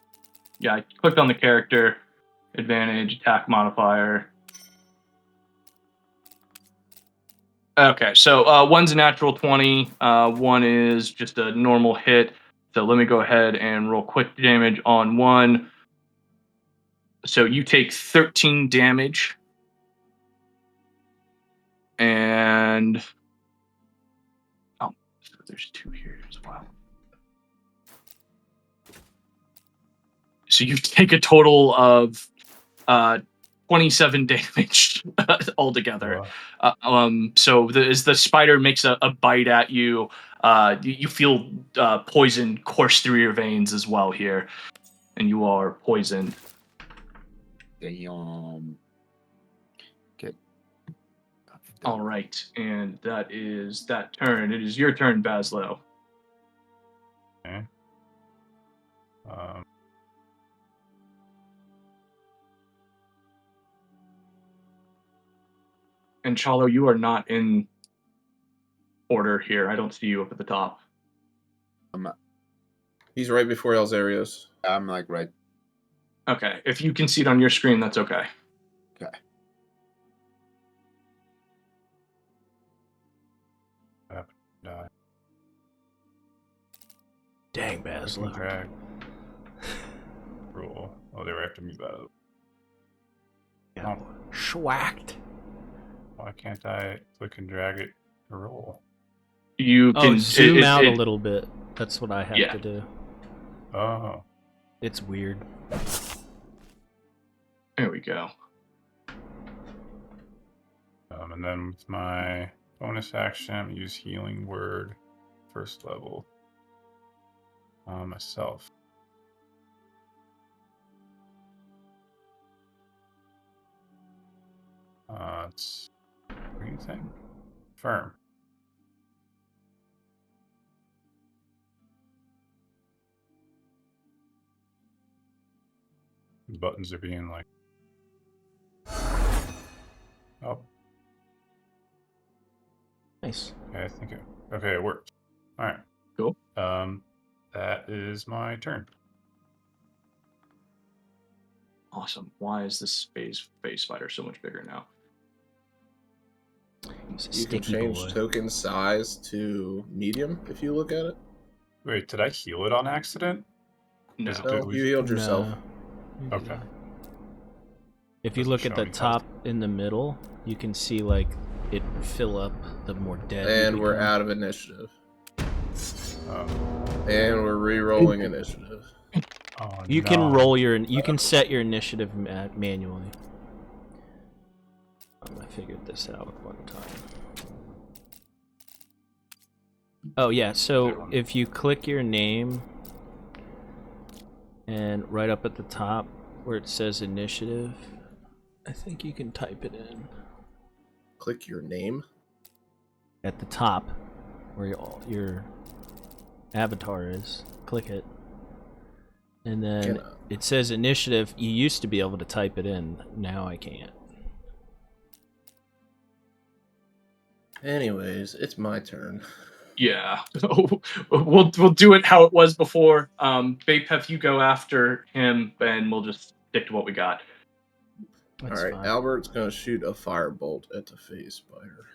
[SPEAKER 5] Yeah, I clicked on the character, advantage, attack modifier. Okay, so one's a natural 20, one is just a normal hit. So let me go ahead and roll quick damage on one. So you take 13 damage. And oh, so there's two here as well. So you take a total of 27 damage altogether. So as the spider makes a bite at you, you feel poison course through your veins as well here, and you are poisoned.
[SPEAKER 8] Damn. Get.
[SPEAKER 5] All right, and that is that turn. It is your turn, Bazzlo.
[SPEAKER 2] Okay.
[SPEAKER 5] And Chalo, you are not in order here. I don't see you up at the top.
[SPEAKER 1] He's right before Elzeiros.
[SPEAKER 8] I'm like right.
[SPEAKER 5] Okay, if you can see it on your screen, that's okay.
[SPEAKER 8] Okay.
[SPEAKER 2] Die.
[SPEAKER 4] Dang, Bazzlo.
[SPEAKER 2] Drag. Roll. Oh, they were after me, by the way.
[SPEAKER 4] Yeah. Schwacked.
[SPEAKER 2] Why can't I click and drag it to roll?
[SPEAKER 5] You can
[SPEAKER 4] zoom out a little bit. That's what I have to do.
[SPEAKER 2] Oh.
[SPEAKER 4] It's weird.
[SPEAKER 5] There we go.
[SPEAKER 2] And then with my bonus action, I'm gonna use Healing Word, first level. Myself. It's green thing. Firm. The buttons are being like. Oh.
[SPEAKER 4] Nice.
[SPEAKER 2] Okay, I think it worked. All right.
[SPEAKER 5] Cool.
[SPEAKER 2] That is my turn.
[SPEAKER 5] Awesome. Why is this space spider so much bigger now?
[SPEAKER 1] You can change token size to medium if you look at it.
[SPEAKER 2] Wait, did I heal it on accident?
[SPEAKER 5] No,
[SPEAKER 1] You healed yourself.
[SPEAKER 4] No.
[SPEAKER 2] Okay.
[SPEAKER 4] If you look at the top in the middle, you can see like it fill up the more dead.
[SPEAKER 1] And we're out of initiative. And we're re-rolling initiative.
[SPEAKER 2] Oh,
[SPEAKER 4] you can roll you can set your initiative manually. I figured this out one time. Oh yeah, so if you click your name and right up at the top, where it says initiative. I think you can type it in.
[SPEAKER 1] Click your name.
[SPEAKER 4] At the top, where your avatar is. Click it. And then it says initiative. You used to be able to type it in. Now I can't.
[SPEAKER 1] Anyways, it's my turn.
[SPEAKER 5] Yeah, we'll do it how it was before. Bapef, you go after him, and we'll just stick to what we got.
[SPEAKER 4] That's
[SPEAKER 1] All right,
[SPEAKER 4] fine.
[SPEAKER 1] Albert's gonna shoot a firebolt at the phase spider.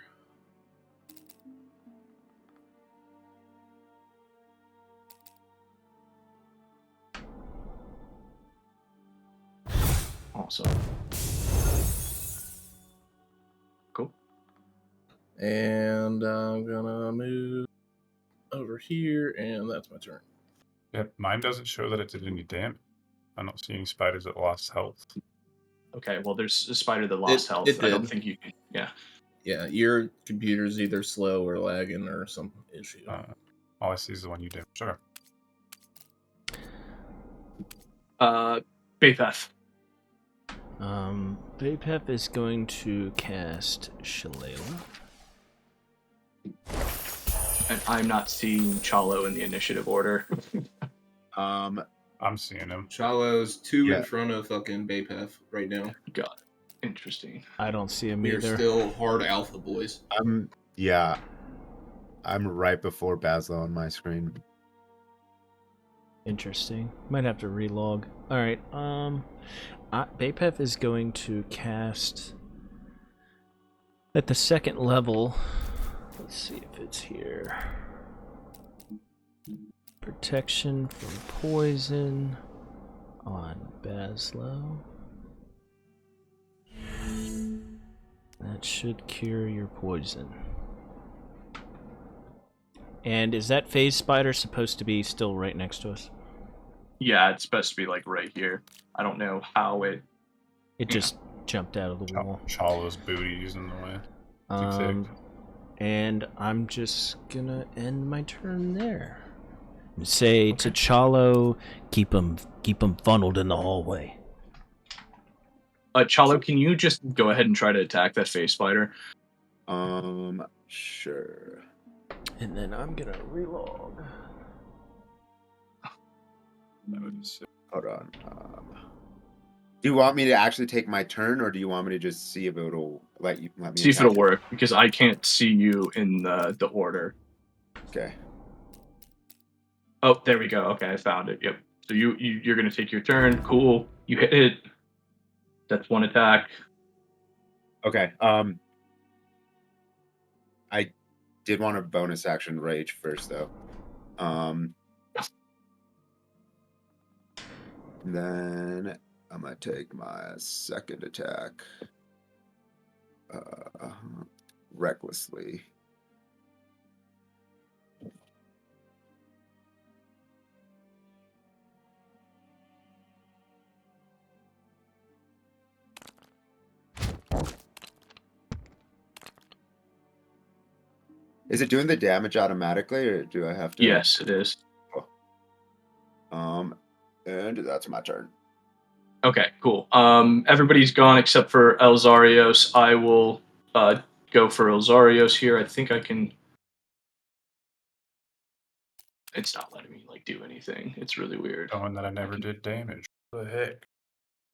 [SPEAKER 5] Awesome. Cool.
[SPEAKER 1] And I'm gonna move over here, and that's my turn.
[SPEAKER 2] Yep, mine doesn't show that it did any damage. I'm not seeing spiders that lost health.
[SPEAKER 5] Okay, well, there's a spider that lost health.
[SPEAKER 1] It
[SPEAKER 5] I don't
[SPEAKER 1] did.
[SPEAKER 5] think you can. Yeah.
[SPEAKER 1] Yeah, your computer's either slow or lagging or some issue.
[SPEAKER 2] All I see is the one you did. Sure.
[SPEAKER 5] Bapef.
[SPEAKER 4] Bapef is going to cast Shillelagh.
[SPEAKER 5] And I'm not seeing Chalo in the initiative order.
[SPEAKER 2] I'm seeing him.
[SPEAKER 1] Chalo's two
[SPEAKER 8] Yeah.
[SPEAKER 1] in front of fucking Bapef right now.
[SPEAKER 5] Got it. Interesting.
[SPEAKER 4] I don't see him
[SPEAKER 1] We're
[SPEAKER 4] either.
[SPEAKER 1] still hard alpha boys.
[SPEAKER 8] I'm right before Bazzlo on my screen.
[SPEAKER 4] Interesting. Might have to relog. Alright, Bapef is going to cast at the second level. Let's see if it's here. Protection from poison on Bazzlo. That should cure your poison. And is that phase spider supposed to be still right next to us?
[SPEAKER 5] Yeah, it's supposed to be like right here. I don't know how it.
[SPEAKER 4] It just jumped out of the wall.
[SPEAKER 2] Chalo's booty is in the way.
[SPEAKER 4] And I'm just gonna end my turn there. And say to Chalo, keep him funneled in the hallway.
[SPEAKER 5] Chalo, can you just go ahead and try to attack that face spider?
[SPEAKER 8] Sure.
[SPEAKER 4] And then I'm gonna relog.
[SPEAKER 8] Hold on. Do you want me to actually take my turn, or do you want me to just see if it'll let me?
[SPEAKER 5] See if it'll work, because I can't see you in the order.
[SPEAKER 8] Okay.
[SPEAKER 5] Oh, there we go. Okay, I found it. Yep. So you're gonna take your turn. Cool. You hit it. That's one attack.
[SPEAKER 8] Okay. I did want a bonus action rage first, though. Then I'm gonna take my second attack. Recklessly. Is it doing the damage automatically, or do I have to?
[SPEAKER 5] Yes, it is.
[SPEAKER 8] And that's my turn.
[SPEAKER 5] Okay, cool. Everybody's gone except for Elzeiros. I will go for Elzeiros here. I think I can. It's not letting me do anything. It's really weird.
[SPEAKER 2] Showing that I never did damage. What the heck?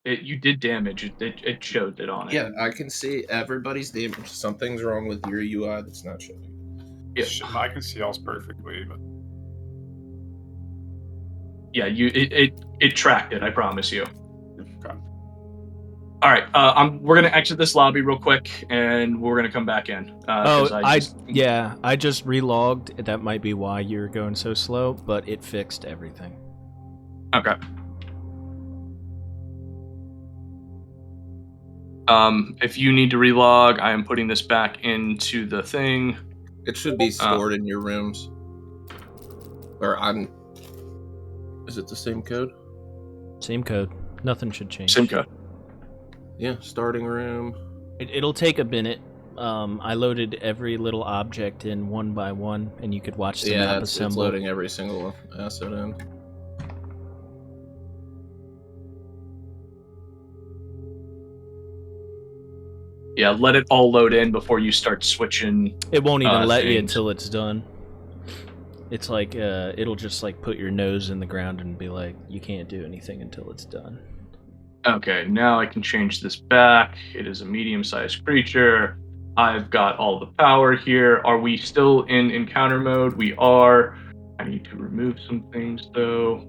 [SPEAKER 5] You did damage. It showed it on it.
[SPEAKER 1] Yeah, I can see everybody's damage. Something's wrong with your UI that's not showing.
[SPEAKER 5] Yeah.
[SPEAKER 2] I can see yours perfectly, but
[SPEAKER 5] Yeah, it tracked it. I promise you.
[SPEAKER 2] okay.
[SPEAKER 5] All right, we're gonna exit this lobby real quick, and we're gonna come back in.
[SPEAKER 4] I just relogged. That might be why you're going so slow, but it fixed everything.
[SPEAKER 5] Okay. If you need to relog, I am putting this back into the thing.
[SPEAKER 1] It should be stored in your rooms. Is it the same code?
[SPEAKER 4] Same code. Nothing should change.
[SPEAKER 5] Same code.
[SPEAKER 1] Yeah, starting room.
[SPEAKER 4] It'll take a minute. I loaded every little object in one by one, and you could watch the map
[SPEAKER 1] it's
[SPEAKER 4] assemble.
[SPEAKER 1] loading every single asset in.
[SPEAKER 5] Yeah, let it all load in before you start switching.
[SPEAKER 4] It won't even let you
[SPEAKER 5] things.
[SPEAKER 4] until it's done. It's like it'll just like put your nose in the ground and be like, you can't do anything until it's done.
[SPEAKER 5] Okay, now I can change this back. It is a medium-sized creature. I've got all the power here. Are we still in encounter mode? We are. I need to remove some things though.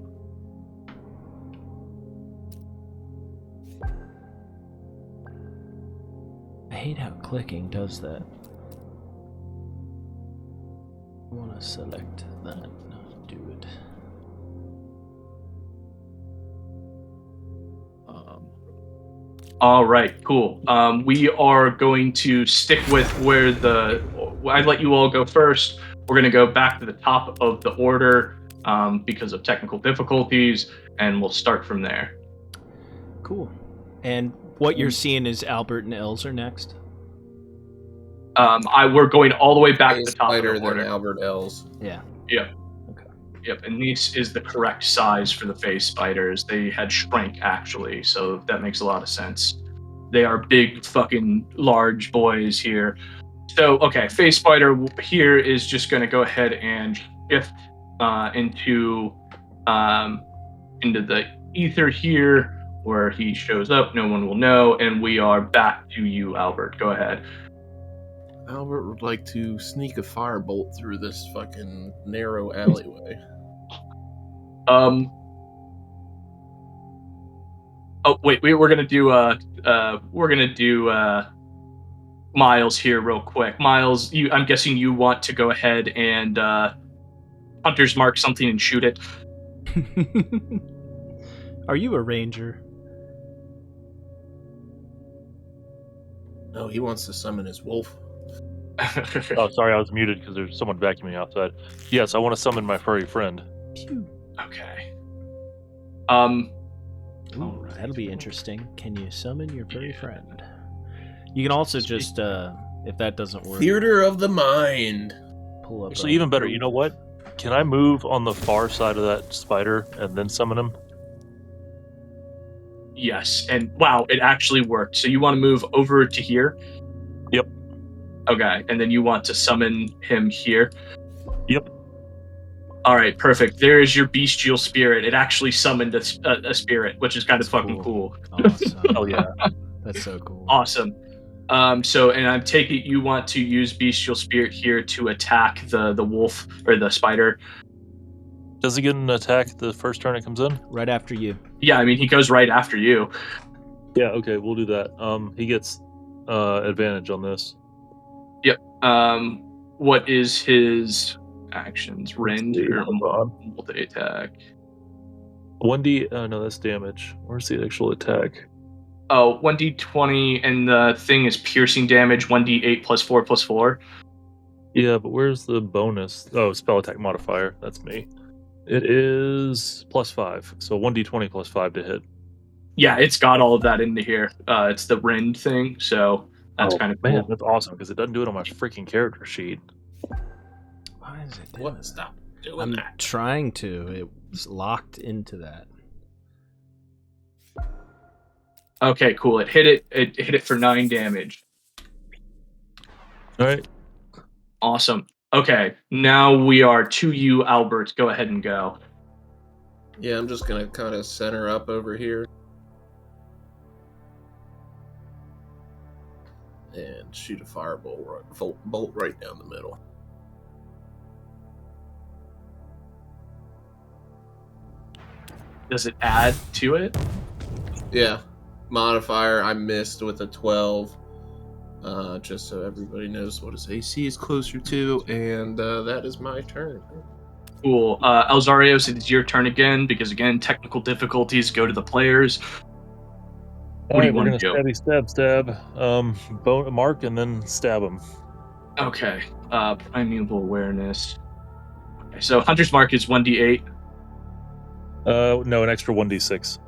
[SPEAKER 4] I hate how clicking does that. I want to select that. Do it.
[SPEAKER 5] All right, cool. We are going to stick with where I let you all go first. We're going to go back to the top of the order because of technical difficulties, and we'll start from there.
[SPEAKER 4] Cool. And what you're seeing is Albert and Els are next?
[SPEAKER 5] We're going all the way back to the top of
[SPEAKER 1] Spider
[SPEAKER 5] the
[SPEAKER 1] than
[SPEAKER 5] order.
[SPEAKER 1] Albert Els.
[SPEAKER 4] Yeah.
[SPEAKER 5] Yep.
[SPEAKER 4] Okay.
[SPEAKER 5] Yep, and this is the correct size for the phase spiders. They had shrank, actually, so that makes a lot of sense. They are big, fucking large boys here. So, okay, phase spider here is just going to go ahead and shift into the ether here, where he shows up. No one will know, and we are back to you, Albert. Go ahead.
[SPEAKER 1] Albert would like to sneak a firebolt through this fucking narrow alleyway.
[SPEAKER 5] Oh wait, we're gonna do Miles here real quick. Miles, I'm guessing you want to go ahead and Hunter's mark something and shoot it.
[SPEAKER 4] Are you a ranger?
[SPEAKER 1] No, he wants to summon his wolf.
[SPEAKER 3] Oh, sorry, I was muted because there's someone vacuuming outside. Yes, I want to summon my furry friend.
[SPEAKER 5] Okay.
[SPEAKER 4] Ooh, that'll be interesting. Can you summon your furry friend? You can also just, if that doesn't work,
[SPEAKER 1] Theater of the mind.
[SPEAKER 4] pull up.
[SPEAKER 3] Actually, even better. You know what? Can I move on the far side of that spider and then summon him?
[SPEAKER 5] Yes, and wow, it actually worked. So you want to move over to here?
[SPEAKER 3] Yep.
[SPEAKER 5] Okay, and then you want to summon him here?
[SPEAKER 3] Yep.
[SPEAKER 5] All right, perfect. There is your bestial spirit. It actually summoned a spirit, which is kind of fucking cool.
[SPEAKER 4] Awesome.
[SPEAKER 3] Oh yeah.
[SPEAKER 4] That's so cool.
[SPEAKER 5] Awesome. So, and I take it you want to use bestial spirit here to attack the wolf or the spider.
[SPEAKER 3] Does he get an attack the first turn it comes in?
[SPEAKER 4] Right after you.
[SPEAKER 5] Yeah, I mean he goes right after you.
[SPEAKER 3] Yeah. Okay, we'll do that. He gets advantage on this.
[SPEAKER 5] Yep. What is his actions? Rend or multi-attack?
[SPEAKER 3] 1d. No, that's damage. Where's the actual attack?
[SPEAKER 5] Oh, 1d20, and the thing is piercing damage, 1d8 plus 4 plus 4.
[SPEAKER 3] Yeah, but where's the bonus? Oh, spell attack modifier. That's me. It is +5, so 1d20 plus 5 to hit.
[SPEAKER 5] Yeah, it's got all of that into here. It's the Rend thing, so that's kind of cool.
[SPEAKER 3] Man, that's awesome because it doesn't do it on my freaking character sheet.
[SPEAKER 4] Why is it doing
[SPEAKER 1] What?
[SPEAKER 4] that?
[SPEAKER 1] Stop doing
[SPEAKER 4] I'm
[SPEAKER 1] that.
[SPEAKER 4] trying to. It's locked into that.
[SPEAKER 5] Okay, cool. It hit it for 9 damage.
[SPEAKER 3] All right.
[SPEAKER 5] Awesome. Okay, now we are to you, Albert. Go ahead and go.
[SPEAKER 1] Yeah, I'm just gonna kind of center up over here. And shoot a firebolt bolt right down the middle.
[SPEAKER 5] Does it add to it?
[SPEAKER 1] Yeah. Modifier, I missed with a 12. Just so everybody knows what his AC is closer to, and that is my turn.
[SPEAKER 5] Cool. Elzeiros, it is your turn again, because again, technical difficulties go to the players. What do you want to do?
[SPEAKER 3] Stab. Bone mark and then stab him.
[SPEAKER 5] Okay. Primeval awareness. Okay, so Hunter's Mark is 1d8.
[SPEAKER 3] No, an extra 1d6.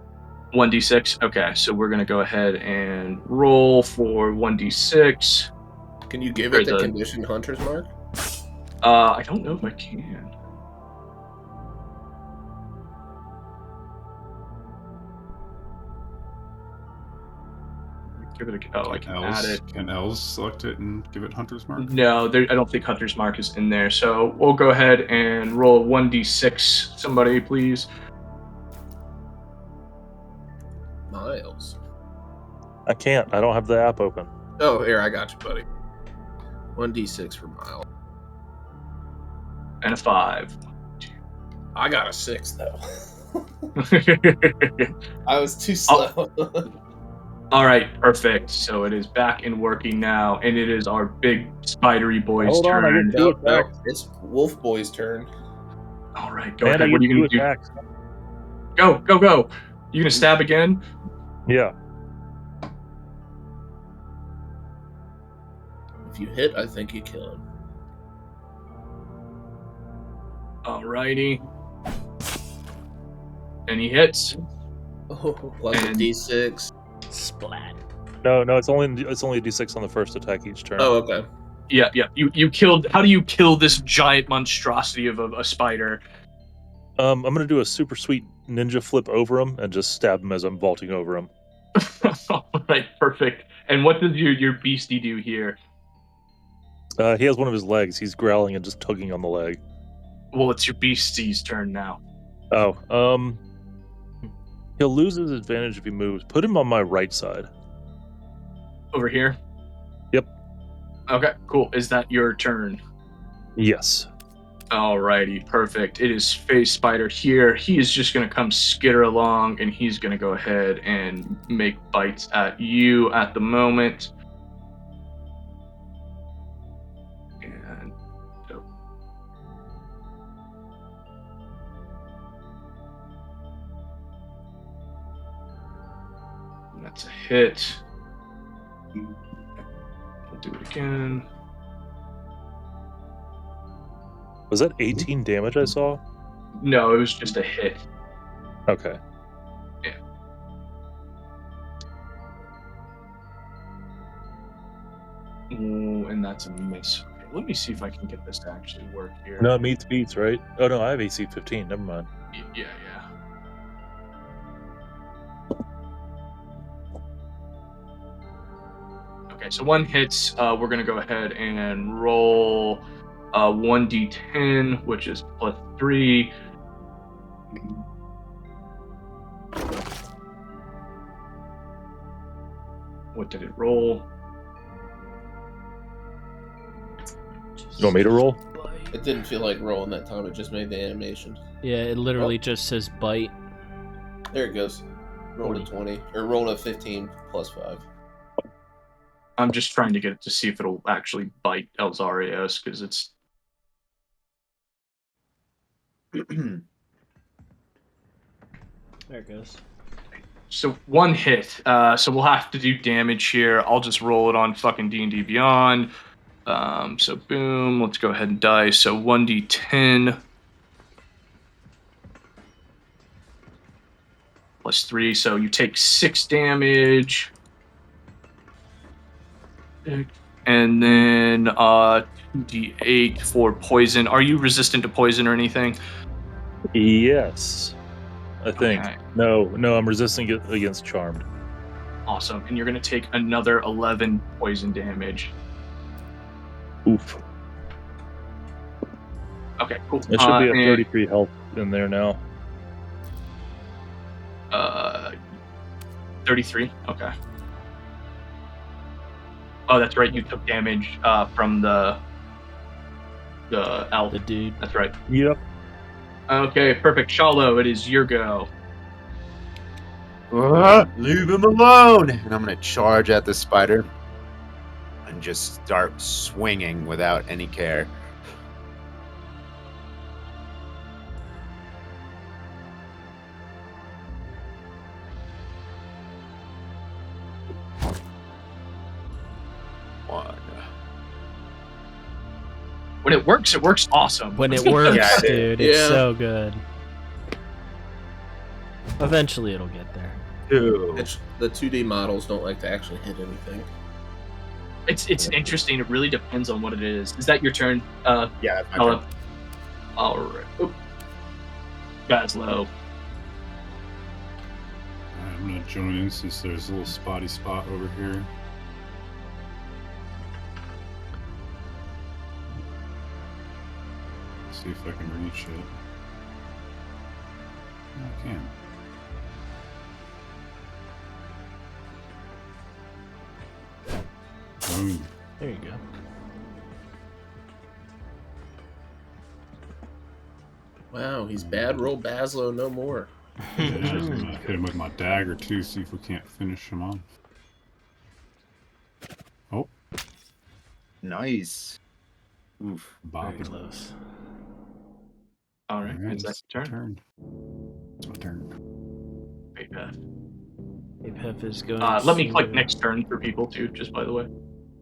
[SPEAKER 5] 1d6. Okay, so we're gonna go ahead and roll for 1d6.
[SPEAKER 1] Can you give it the condition Hunter's Mark?
[SPEAKER 5] I don't know if I can. give it a. Oh, I can add it.
[SPEAKER 2] Can Els select it and give it Hunter's Mark?
[SPEAKER 5] No, I don't think Hunter's Mark is in there. So we'll go ahead and roll 1d6. Somebody, please.
[SPEAKER 1] Miles.
[SPEAKER 3] I can't. I don't have the app open.
[SPEAKER 1] Oh, here, I got you, buddy. 1d6 for Miles.
[SPEAKER 5] And a 5.
[SPEAKER 1] I got a 6, though. I was too slow.
[SPEAKER 5] All right, perfect. So it is back and working now, and it is our big spidery boy's turn.
[SPEAKER 3] I get 2 attacks.
[SPEAKER 1] It's Wolf Boy's turn.
[SPEAKER 5] All right, go
[SPEAKER 3] Man,
[SPEAKER 5] ahead.
[SPEAKER 3] I
[SPEAKER 5] What are
[SPEAKER 3] get
[SPEAKER 5] you going
[SPEAKER 3] 2
[SPEAKER 5] to do?
[SPEAKER 3] attacks.
[SPEAKER 5] Go. You going to stab again?
[SPEAKER 3] Yeah.
[SPEAKER 1] If you hit, I think you kill him.
[SPEAKER 5] All righty. And he hits.
[SPEAKER 1] Oh, plus a d6.
[SPEAKER 4] Splat.
[SPEAKER 3] No, it's only a d6 on the first attack each turn.
[SPEAKER 1] Oh, okay.
[SPEAKER 5] Yeah. You killed. How do you kill this giant monstrosity of a spider?
[SPEAKER 3] I'm gonna do a super sweet ninja flip over him and just stab him as I'm vaulting over him.
[SPEAKER 5] All right, perfect. And what does your beastie do here?
[SPEAKER 3] He has one of his legs. He's growling and just tugging on the leg.
[SPEAKER 5] Well, it's your beastie's turn now.
[SPEAKER 3] Oh, he'll lose his advantage if he moves. Put him on my right side.
[SPEAKER 5] Over here?
[SPEAKER 3] Yep.
[SPEAKER 5] Okay, cool. Is that your turn?
[SPEAKER 3] Yes.
[SPEAKER 5] Alrighty, perfect. It is Phase Spider here. He is just going to come skitter along, and he's going to go ahead and make bites at you at the moment. And that's a hit. We'll do it again.
[SPEAKER 3] Was that 18 damage I saw?
[SPEAKER 5] No, it was just a hit.
[SPEAKER 3] Okay.
[SPEAKER 5] Yeah. Ooh, and that's a miss. Okay, let me see if I can get this to actually work here.
[SPEAKER 3] No, it meets beats, right? Oh no, I have AC 15. Never mind.
[SPEAKER 5] Yeah. Okay, so one hits. We're gonna go ahead and roll 1d10, which is plus 3. What did it roll?
[SPEAKER 3] You want me to roll?
[SPEAKER 1] It didn't feel like rolling that time. It just made the animation.
[SPEAKER 4] Yeah, it literally just says bite.
[SPEAKER 1] There it goes. Roll a 20. Or roll a 15 plus 5.
[SPEAKER 5] I'm just trying to get it to see if it'll actually bite Elzeiros, because it's...
[SPEAKER 4] There it goes.
[SPEAKER 5] So one hit. So we'll have to do damage here. I'll just roll it on fucking D&D Beyond. So boom, let's go ahead and dice. So 1d10 plus 3. So you take 6 damage. And then 2d8 for poison. Are you resistant to poison or anything?
[SPEAKER 3] Yes. I think.
[SPEAKER 5] Okay.
[SPEAKER 3] No, I'm resisting it against Charmed.
[SPEAKER 5] Awesome. And you're going to take another 11 poison damage.
[SPEAKER 3] Oof.
[SPEAKER 5] Okay, cool.
[SPEAKER 3] It should be a 33 health in there now.
[SPEAKER 5] 33? Okay. Oh, that's right. You took damage from the elf.
[SPEAKER 4] The dude.
[SPEAKER 5] That's right.
[SPEAKER 3] Yep.
[SPEAKER 5] Okay, perfect. Chalo, it is your go.
[SPEAKER 8] Leave him alone! And I'm gonna charge at the spider and just start swinging without any care. One.
[SPEAKER 5] When it works awesome.
[SPEAKER 4] When it works,
[SPEAKER 8] Yeah,
[SPEAKER 4] dude, it's
[SPEAKER 1] Yeah.
[SPEAKER 4] so good. Eventually it'll get there.
[SPEAKER 8] Two.
[SPEAKER 1] The 2D models don't like to actually hit anything.
[SPEAKER 5] It's interesting. It really depends on what it is. Is that your turn?
[SPEAKER 8] Yeah, that's my
[SPEAKER 5] Chalo?
[SPEAKER 8] turn.
[SPEAKER 5] All right. Bazzlo.
[SPEAKER 2] I'm gonna join in since there's a little spotty spot over here. See if I can reach it. I can. Boom.
[SPEAKER 4] There you go.
[SPEAKER 1] Wow, he's bad roll Bazzlo no more.
[SPEAKER 2] Yeah, I'm gonna hit him with my dagger too, see if we can't finish him off. Oh.
[SPEAKER 8] Nice. Oof.
[SPEAKER 4] Very
[SPEAKER 2] Bopping.
[SPEAKER 4] close.
[SPEAKER 5] All right,
[SPEAKER 2] Alright,
[SPEAKER 5] it's
[SPEAKER 2] it's
[SPEAKER 5] that
[SPEAKER 2] my
[SPEAKER 5] turn.
[SPEAKER 2] turn. It's my turn.
[SPEAKER 5] Great path.
[SPEAKER 4] E Bapef is going
[SPEAKER 5] Let me
[SPEAKER 4] to-
[SPEAKER 5] click next turn for people too, just by the way.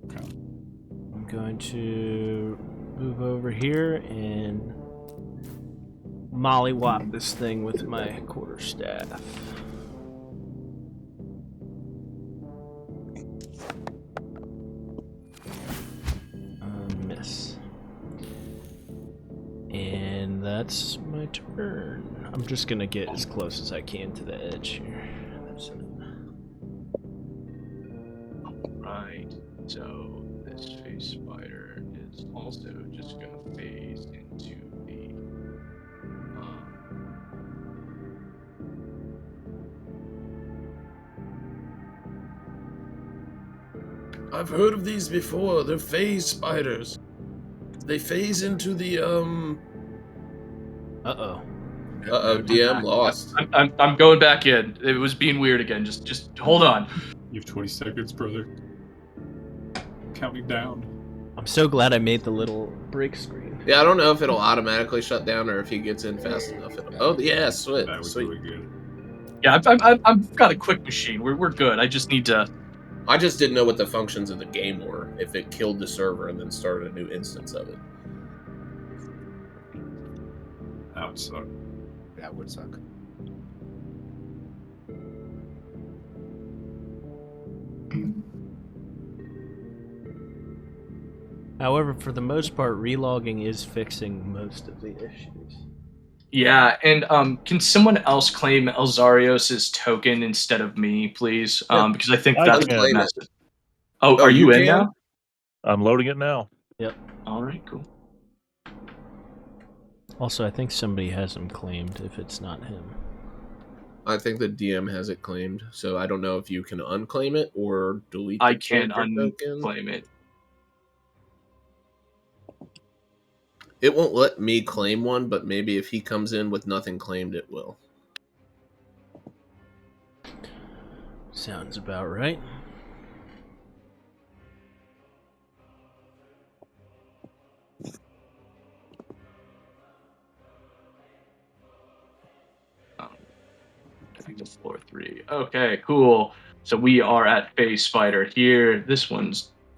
[SPEAKER 2] Okay.
[SPEAKER 4] I'm going to move over here and mollywop this thing with my quarterstaff. Miss. And that's my turn. I'm just gonna get as close as I can to the edge here. That's it.
[SPEAKER 5] Right. So this phase spider is also just gonna phase into the.
[SPEAKER 1] I've heard of these before. They're phase spiders. They phase into the
[SPEAKER 4] Uh-oh.
[SPEAKER 1] DM lost.
[SPEAKER 5] I'm going back in. It was being weird again. Just hold on.
[SPEAKER 2] You have 20 seconds, brother. Counting down.
[SPEAKER 4] I'm so glad I made the little break screen.
[SPEAKER 1] Yeah, I don't know if it'll automatically shut down or if he gets in fast enough. Oh yeah, sweet.
[SPEAKER 2] That was
[SPEAKER 1] Sweet.
[SPEAKER 2] really good.
[SPEAKER 5] Yeah, I've got a quick machine. We're good. I just need to.
[SPEAKER 1] I just didn't know what the functions of the game were. If it killed the server and then started a new instance of it.
[SPEAKER 2] That would suck.
[SPEAKER 8] That would suck.
[SPEAKER 4] However, for the most part, relogging is fixing most of the issues.
[SPEAKER 5] Yeah, and can someone else claim Elzeiros' token instead of me, please?
[SPEAKER 1] Yeah.
[SPEAKER 5] Because I think
[SPEAKER 3] I
[SPEAKER 5] that's
[SPEAKER 1] can.
[SPEAKER 5] massive. Oh,
[SPEAKER 1] Oh,
[SPEAKER 5] are you
[SPEAKER 1] you
[SPEAKER 5] in
[SPEAKER 1] can?
[SPEAKER 5] now?
[SPEAKER 3] I'm loading it now.
[SPEAKER 4] Yep.
[SPEAKER 5] All right, cool.
[SPEAKER 4] Also, I think somebody has him claimed if it's not him.
[SPEAKER 1] I think the DM has it claimed, so I don't know if you can unclaim it or delete the
[SPEAKER 5] I can
[SPEAKER 1] character token.
[SPEAKER 5] unclaim it.
[SPEAKER 1] It won't let me claim one, but maybe if he comes in with nothing claimed, it will.
[SPEAKER 4] Sounds about right.
[SPEAKER 5] I think it's floor 3. Okay, cool. So we are at phase spider here. This one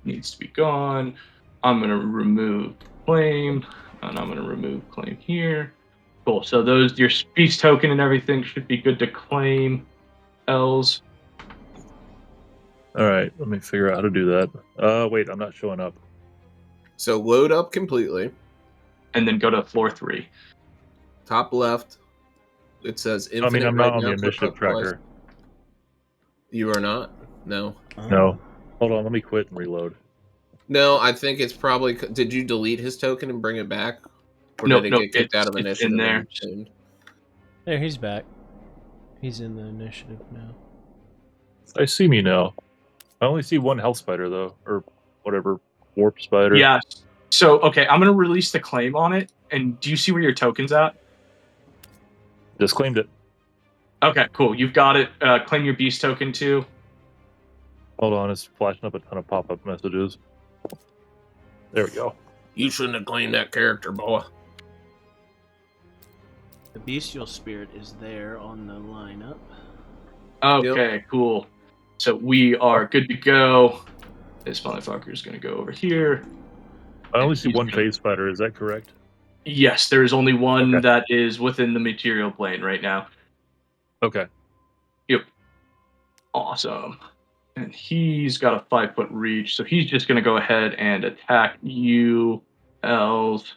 [SPEAKER 5] needs to be gone. I'm gonna remove claim, and I'm gonna remove claim here. Cool. So those your speech token and everything should be good to claim. Els.
[SPEAKER 3] All right, let me figure out how to do that. Wait, I'm not showing up.
[SPEAKER 1] So load up completely.
[SPEAKER 5] And then go to floor 3.
[SPEAKER 1] Top left. It says
[SPEAKER 3] I
[SPEAKER 1] infinite
[SPEAKER 3] mean, I'm
[SPEAKER 1] right
[SPEAKER 3] not on
[SPEAKER 1] now.
[SPEAKER 3] the
[SPEAKER 1] Click
[SPEAKER 3] initiative
[SPEAKER 1] up twice.
[SPEAKER 3] tracker.
[SPEAKER 1] You are not? No.
[SPEAKER 3] No. Hold on, let me quit and reload.
[SPEAKER 1] No, I think it's probably... Did you delete his token and bring it back? Or
[SPEAKER 5] Nope,
[SPEAKER 1] did it
[SPEAKER 5] nope,
[SPEAKER 1] get kicked out of
[SPEAKER 5] it's
[SPEAKER 1] initiative?
[SPEAKER 5] in there.
[SPEAKER 1] and consumed?
[SPEAKER 4] There, he's back. He's in the initiative now.
[SPEAKER 3] I see me now. I only see one health spider though, or whatever, warp spider.
[SPEAKER 5] Yeah. So okay, I'm gonna release the claim on it. And do you see where your token's at?
[SPEAKER 3] Just claimed it.
[SPEAKER 5] Okay, cool. You've got it. Claim your beast token too.
[SPEAKER 3] Hold on, it's flashing up a ton of pop-up messages. There we go.
[SPEAKER 1] You shouldn't have claimed that character, boy.
[SPEAKER 4] The bestial spirit is there on the lineup.
[SPEAKER 5] Okay, cool. So we are good to go. This motherfucker is gonna go over here.
[SPEAKER 3] I only see
[SPEAKER 5] He's
[SPEAKER 3] one
[SPEAKER 5] gonna-
[SPEAKER 3] phase spider, is that correct?
[SPEAKER 5] Yes, there is only one
[SPEAKER 3] Okay.
[SPEAKER 5] that is within the material plane right now.
[SPEAKER 3] Okay.
[SPEAKER 5] Yep. Awesome. And he's got a 5-foot reach, so he's just gonna go ahead and attack you, Els.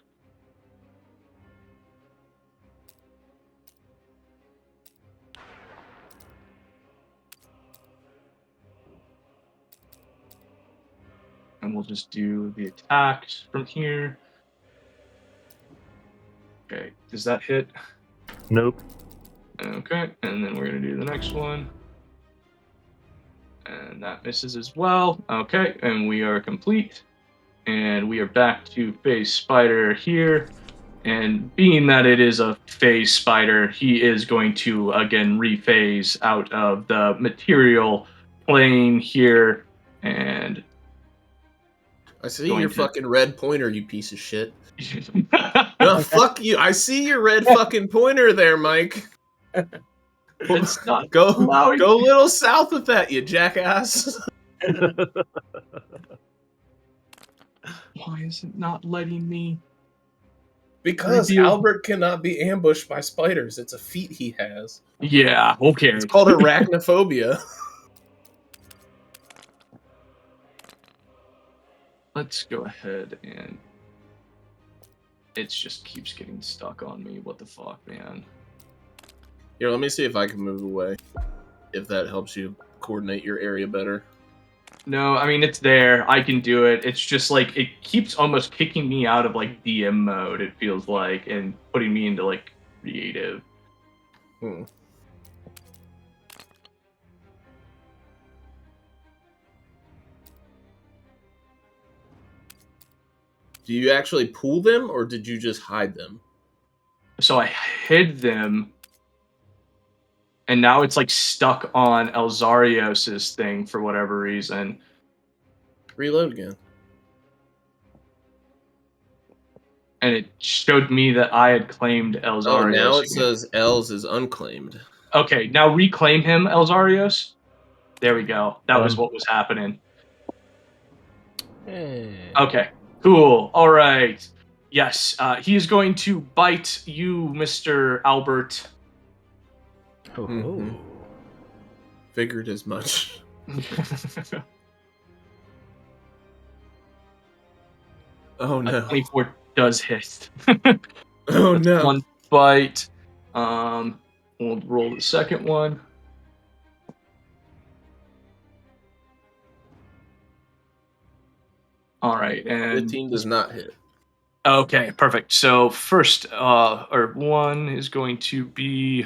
[SPEAKER 5] And we'll just do the attacks from here. Okay, does that hit?
[SPEAKER 3] Nope.
[SPEAKER 5] Okay, and then we're going to do the next one. And that misses as well. Okay, and we are complete. And we are back to phase spider here. And being that it is a phase spider, he is going to again rephase out of the material plane here. And
[SPEAKER 1] I see your fucking red pointer, you piece of shit. No, fuck you. I see your red fucking pointer there, Mike.
[SPEAKER 5] It's not
[SPEAKER 1] go
[SPEAKER 5] allowing
[SPEAKER 1] a little south with that, you jackass.
[SPEAKER 5] Why is it not letting me?
[SPEAKER 1] Because
[SPEAKER 5] Reveal.
[SPEAKER 1] Albert cannot be ambushed by spiders. It's a feat he has.
[SPEAKER 5] Yeah, okay.
[SPEAKER 1] It's called arachnophobia.
[SPEAKER 5] Let's go ahead and it just keeps getting stuck on me. What the fuck, man?
[SPEAKER 1] Here, let me see if I can move away. If that helps you coordinate your area better.
[SPEAKER 5] No, I mean, it's there. I can do it. It's just like it keeps almost kicking me out of like DM mode, it feels like, and putting me into like creative.
[SPEAKER 1] Do you actually pull them, or did you just hide them?
[SPEAKER 5] So I hid them, and now it's like stuck on Elzeiros' thing for whatever reason.
[SPEAKER 1] Reload again.
[SPEAKER 5] And it showed me that I had claimed Elzeiros.
[SPEAKER 1] Oh, now it says Els is unclaimed.
[SPEAKER 5] Okay, now reclaim him, Elzeiros. There we go. That was what was happening.
[SPEAKER 4] Hey.
[SPEAKER 5] Okay, cool. All right. Yes, he is going to bite you, Mr. Albert.
[SPEAKER 4] Oh.
[SPEAKER 1] Figured as much. Oh no.
[SPEAKER 5] 24 does hit.
[SPEAKER 1] Oh no.
[SPEAKER 5] One bite. We'll roll the second one. All right, and
[SPEAKER 1] 15 does not hit.
[SPEAKER 5] Okay, perfect. So first, or one is going to be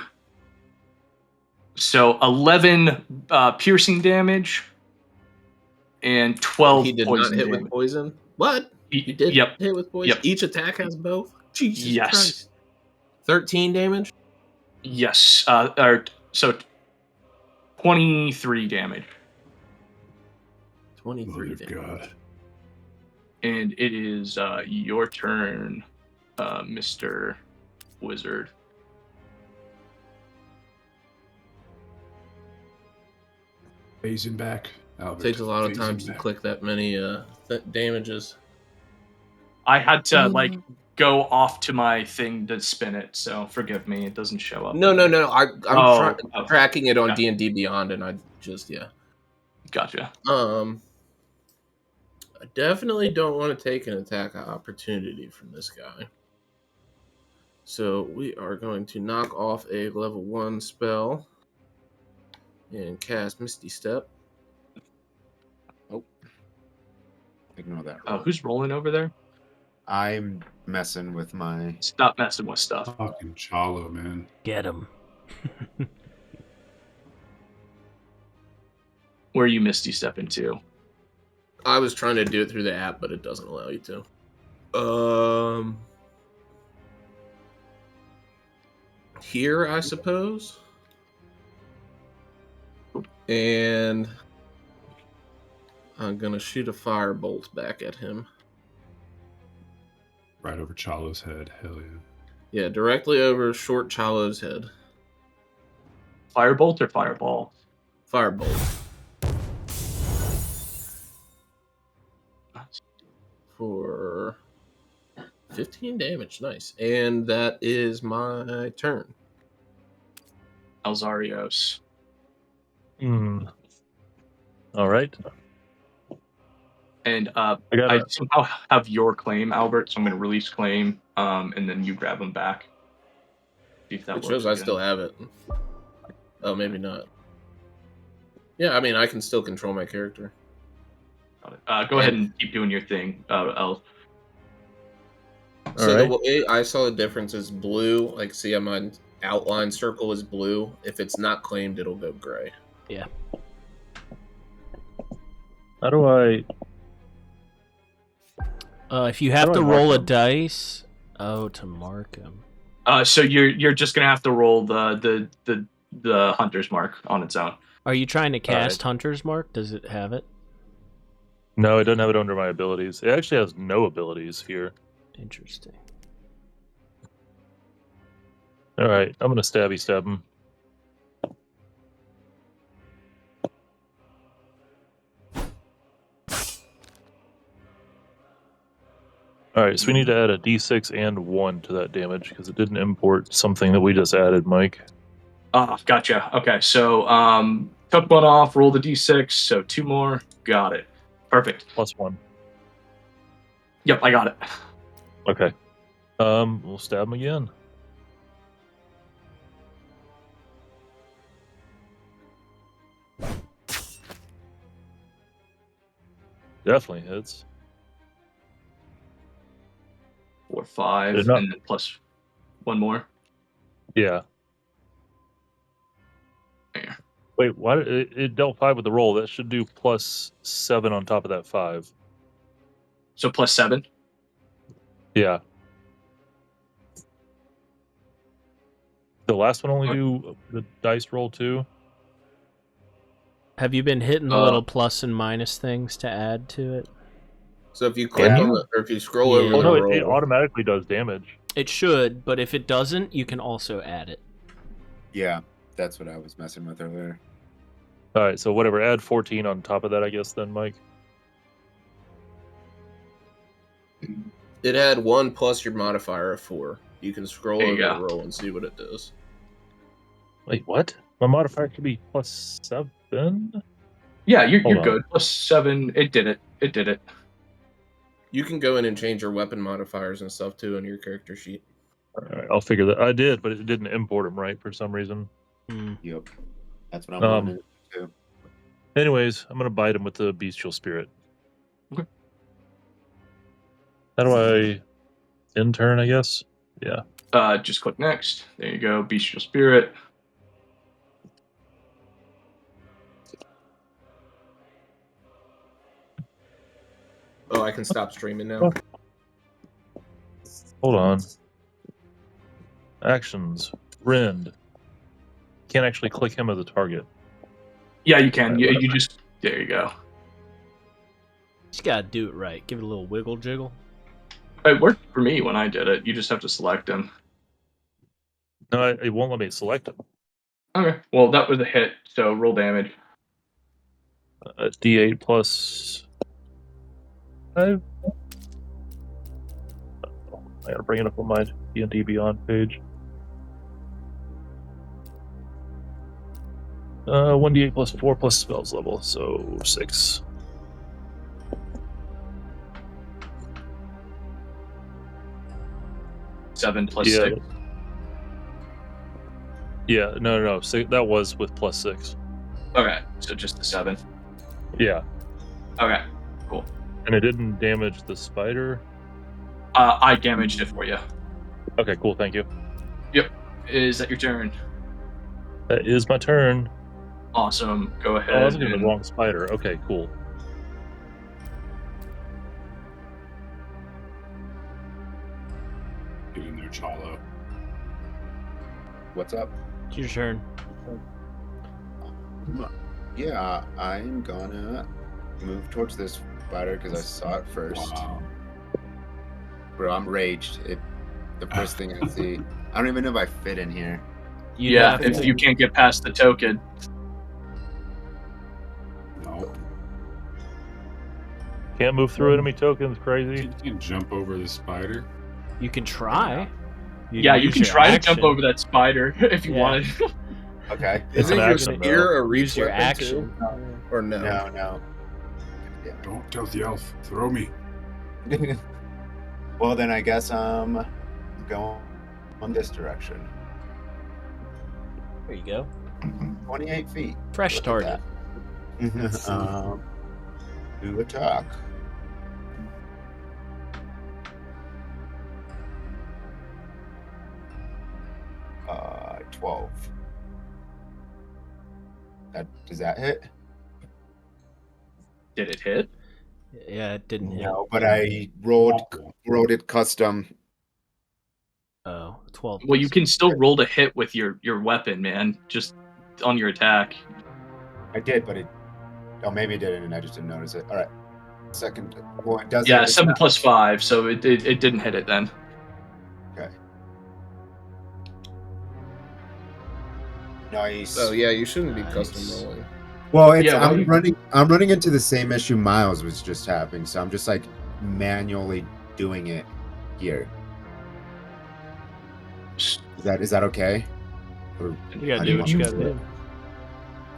[SPEAKER 5] 11 piercing damage and 12
[SPEAKER 1] He did
[SPEAKER 5] poison
[SPEAKER 1] not hit
[SPEAKER 5] damage.
[SPEAKER 1] with poison. What? He did hit with poison.
[SPEAKER 5] Yep.
[SPEAKER 1] Each attack has both. Jesus
[SPEAKER 5] Yes.
[SPEAKER 1] Christ. 13 damage.
[SPEAKER 5] Yes. So 23 damage.
[SPEAKER 1] 23 damage.
[SPEAKER 2] God.
[SPEAKER 5] And it is your turn, Mr. Wizard.
[SPEAKER 2] Phasing back. Albert,
[SPEAKER 1] Takes a lot of
[SPEAKER 2] phasing
[SPEAKER 1] time to
[SPEAKER 2] back.
[SPEAKER 1] click that many damages.
[SPEAKER 5] I had to go off to my thing to spin it, so forgive me. It doesn't show up.
[SPEAKER 1] No. I'm tracking it on
[SPEAKER 5] Gotcha.
[SPEAKER 1] D&D Beyond, and I just
[SPEAKER 5] Gotcha.
[SPEAKER 1] I definitely don't want to take an attack of opportunity from this guy. So we are going to knock off a level 1 spell and cast Misty Step.
[SPEAKER 8] Oh. Ignore that.
[SPEAKER 5] Oh, who's rolling over there?
[SPEAKER 8] I'm messing with my...
[SPEAKER 5] Stop messing with stuff.
[SPEAKER 2] Fucking Chalo, man.
[SPEAKER 4] Get him.
[SPEAKER 5] Where are you Misty stepping to?
[SPEAKER 1] I was trying to do it through the app, but it doesn't allow you to. Here, I suppose. And I'm gonna shoot a firebolt back at him.
[SPEAKER 2] Right over Chalo's head. Hell yeah.
[SPEAKER 1] Yeah, directly over Short Chalo's head.
[SPEAKER 5] Firebolt or fireball?
[SPEAKER 1] Firebolt. For 15 damage. Nice. And that is my turn.
[SPEAKER 5] Elzeiros.
[SPEAKER 3] All right.
[SPEAKER 5] And I somehow have your claim, Albert, so I'm going to release claim, and then you grab them back. See if that
[SPEAKER 1] It
[SPEAKER 5] works.
[SPEAKER 1] shows I still have it. Oh, maybe not. Yeah, I mean, I can still control my character.
[SPEAKER 5] Go ahead and keep doing your thing, El.
[SPEAKER 1] So
[SPEAKER 3] Alright.
[SPEAKER 1] the way I saw the difference is blue. Like, see, my outline circle is blue. If it's not claimed, it'll go gray.
[SPEAKER 4] Yeah.
[SPEAKER 3] How do I...
[SPEAKER 4] If you have
[SPEAKER 3] How do
[SPEAKER 4] to
[SPEAKER 3] I mark
[SPEAKER 4] roll a
[SPEAKER 3] them?
[SPEAKER 4] dice, to mark them.
[SPEAKER 5] So you're just gonna have to roll the hunter's mark on its own.
[SPEAKER 4] Are you trying to
[SPEAKER 3] Alright.
[SPEAKER 4] cast Hunter's Mark? Does it have it?
[SPEAKER 3] No, it doesn't have it under my abilities. It actually has no abilities here.
[SPEAKER 4] Interesting.
[SPEAKER 3] Alright, I'm gonna stab him. Alright, so we need to add a d6 and 1 to that damage, because it didn't import something that we just added, Mike.
[SPEAKER 5] Gotcha. Okay, so took one off, roll the d6, so 2 more. Got it. Perfect.
[SPEAKER 3] +1.
[SPEAKER 5] Yep, I got it.
[SPEAKER 3] Okay. We'll stab him again. Definitely hits.
[SPEAKER 5] 4, 5,
[SPEAKER 3] Did not-
[SPEAKER 5] and then plus 1 more.
[SPEAKER 3] Yeah.
[SPEAKER 5] There.
[SPEAKER 3] Wait, why did it dealt 5 with the roll? That should do +7 on top of that 5.
[SPEAKER 5] So plus 7.
[SPEAKER 3] Yeah. The last one only do the dice roll too?
[SPEAKER 4] Have you been hitting the little plus and minus things to add to it?
[SPEAKER 1] So if you click
[SPEAKER 8] Yeah.
[SPEAKER 1] on the, or if you scroll
[SPEAKER 4] Yeah.
[SPEAKER 1] over
[SPEAKER 3] Oh
[SPEAKER 1] the
[SPEAKER 3] no,
[SPEAKER 1] roll,
[SPEAKER 3] it automatically does damage.
[SPEAKER 4] It should, but if it doesn't, you can also add it.
[SPEAKER 8] Yeah, that's what I was messing with earlier.
[SPEAKER 3] Alright, so whatever, add 14 on top of that, I guess, then, Mike.
[SPEAKER 1] it had 1 plus your modifier of 4. You can scroll
[SPEAKER 5] There
[SPEAKER 1] over
[SPEAKER 5] you
[SPEAKER 1] the
[SPEAKER 5] go.
[SPEAKER 1] roll and see what it does.
[SPEAKER 3] Wait, what? My modifier should be +7?
[SPEAKER 5] Yeah, you're
[SPEAKER 3] Hold on.
[SPEAKER 5] good. Plus 7. It did it. It did it.
[SPEAKER 1] You can go in and change your weapon modifiers and stuff too on your character sheet.
[SPEAKER 3] Alright, I'll figure that. I did, but it didn't import them right for some reason.
[SPEAKER 8] Yep. That's what I'm
[SPEAKER 3] Um,
[SPEAKER 8] wanting to do.
[SPEAKER 3] Anyways, I'm gonna bite him with the bestial spirit.
[SPEAKER 5] Okay.
[SPEAKER 3] How do I end turn, I guess? Yeah.
[SPEAKER 5] Just click next. There you go. Bestial Spirit.
[SPEAKER 1] Oh, I can stop streaming now.
[SPEAKER 3] Hold on. Actions. Rend. Can't actually click him as a target.
[SPEAKER 5] Yeah, you can.
[SPEAKER 3] Right,
[SPEAKER 5] You
[SPEAKER 3] whatever.
[SPEAKER 5] just there you go.
[SPEAKER 4] Just gotta do it right. Give it a little wiggle jiggle.
[SPEAKER 5] It worked for me when I did it. You just have to select him.
[SPEAKER 3] No, it won't let me select him.
[SPEAKER 5] Okay. Well, that was a hit. So roll damage.
[SPEAKER 3] D8 plus 5. I gotta bring it up on my D&D Beyond page. 1d8 plus 4 plus spells level, so 6.
[SPEAKER 5] Seven plus
[SPEAKER 3] Yeah.
[SPEAKER 5] 6.
[SPEAKER 3] Yeah, no. So that was with plus 6.
[SPEAKER 5] Okay. So just the 7.
[SPEAKER 3] Yeah.
[SPEAKER 5] Okay.
[SPEAKER 3] And it didn't damage the spider?
[SPEAKER 5] I damaged it for you.
[SPEAKER 3] Okay, cool, thank you.
[SPEAKER 5] Is that your turn?
[SPEAKER 3] That is my turn.
[SPEAKER 5] Awesome. Go ahead.
[SPEAKER 3] Oh, I was looking at
[SPEAKER 5] and-
[SPEAKER 3] the wrong spider. Okay, cool.
[SPEAKER 2] Get in there, Chalo.
[SPEAKER 8] What's up?
[SPEAKER 4] It's your turn.
[SPEAKER 8] Yeah, I'm gonna move towards this spider because I saw it first.
[SPEAKER 2] Wow.
[SPEAKER 8] Bro, I'm raged. The first thing I see. I don't even know if I fit in here.
[SPEAKER 4] You'd
[SPEAKER 5] Yeah,
[SPEAKER 4] have
[SPEAKER 5] if
[SPEAKER 4] to-
[SPEAKER 5] you can't get past the token.
[SPEAKER 2] No.
[SPEAKER 3] Can't move through enemy tokens, crazy.
[SPEAKER 2] You can jump over the spider.
[SPEAKER 4] you can try. You
[SPEAKER 5] Yeah, you
[SPEAKER 4] use
[SPEAKER 5] can
[SPEAKER 4] your
[SPEAKER 5] try to
[SPEAKER 4] action.
[SPEAKER 5] jump over that spider if you
[SPEAKER 4] Yeah.
[SPEAKER 5] wanted.
[SPEAKER 8] Okay.
[SPEAKER 3] It's
[SPEAKER 1] Isn't
[SPEAKER 3] an
[SPEAKER 1] your
[SPEAKER 3] action,
[SPEAKER 1] spear a reach
[SPEAKER 4] Use your
[SPEAKER 1] weapon
[SPEAKER 4] action.
[SPEAKER 1] too? Or no?
[SPEAKER 8] No.
[SPEAKER 2] Don't tell the elf. Throw me.
[SPEAKER 8] Well, then I guess I'm going on this direction.
[SPEAKER 4] There you go.
[SPEAKER 8] 28 feet.
[SPEAKER 4] Fresh
[SPEAKER 8] Look at
[SPEAKER 4] target.
[SPEAKER 8] that. To attack. Uh, 12. Does that hit?
[SPEAKER 5] Did it hit?
[SPEAKER 4] Yeah, it didn't hit.
[SPEAKER 8] No, but I rolled it custom.
[SPEAKER 4] Oh, 12.
[SPEAKER 5] Well, you can still roll to hit with your weapon, man. Just on your attack.
[SPEAKER 8] I did, but maybe it didn't, and I just didn't notice it. All right, second. Well, it does.
[SPEAKER 5] Yeah,
[SPEAKER 8] hit
[SPEAKER 5] 7 plus 5, so it didn't hit it then.
[SPEAKER 8] Okay. Nice.
[SPEAKER 1] So yeah, you shouldn't be
[SPEAKER 4] Nice.
[SPEAKER 1] custom rolling.
[SPEAKER 8] Well,
[SPEAKER 5] Yeah,
[SPEAKER 8] I'm running into the same issue Miles was just having, so I'm just like manually doing it here. Is that okay? Or
[SPEAKER 4] You gotta
[SPEAKER 8] how
[SPEAKER 4] do
[SPEAKER 8] you
[SPEAKER 4] what
[SPEAKER 8] want
[SPEAKER 4] you
[SPEAKER 8] me
[SPEAKER 4] gotta
[SPEAKER 8] to
[SPEAKER 4] do.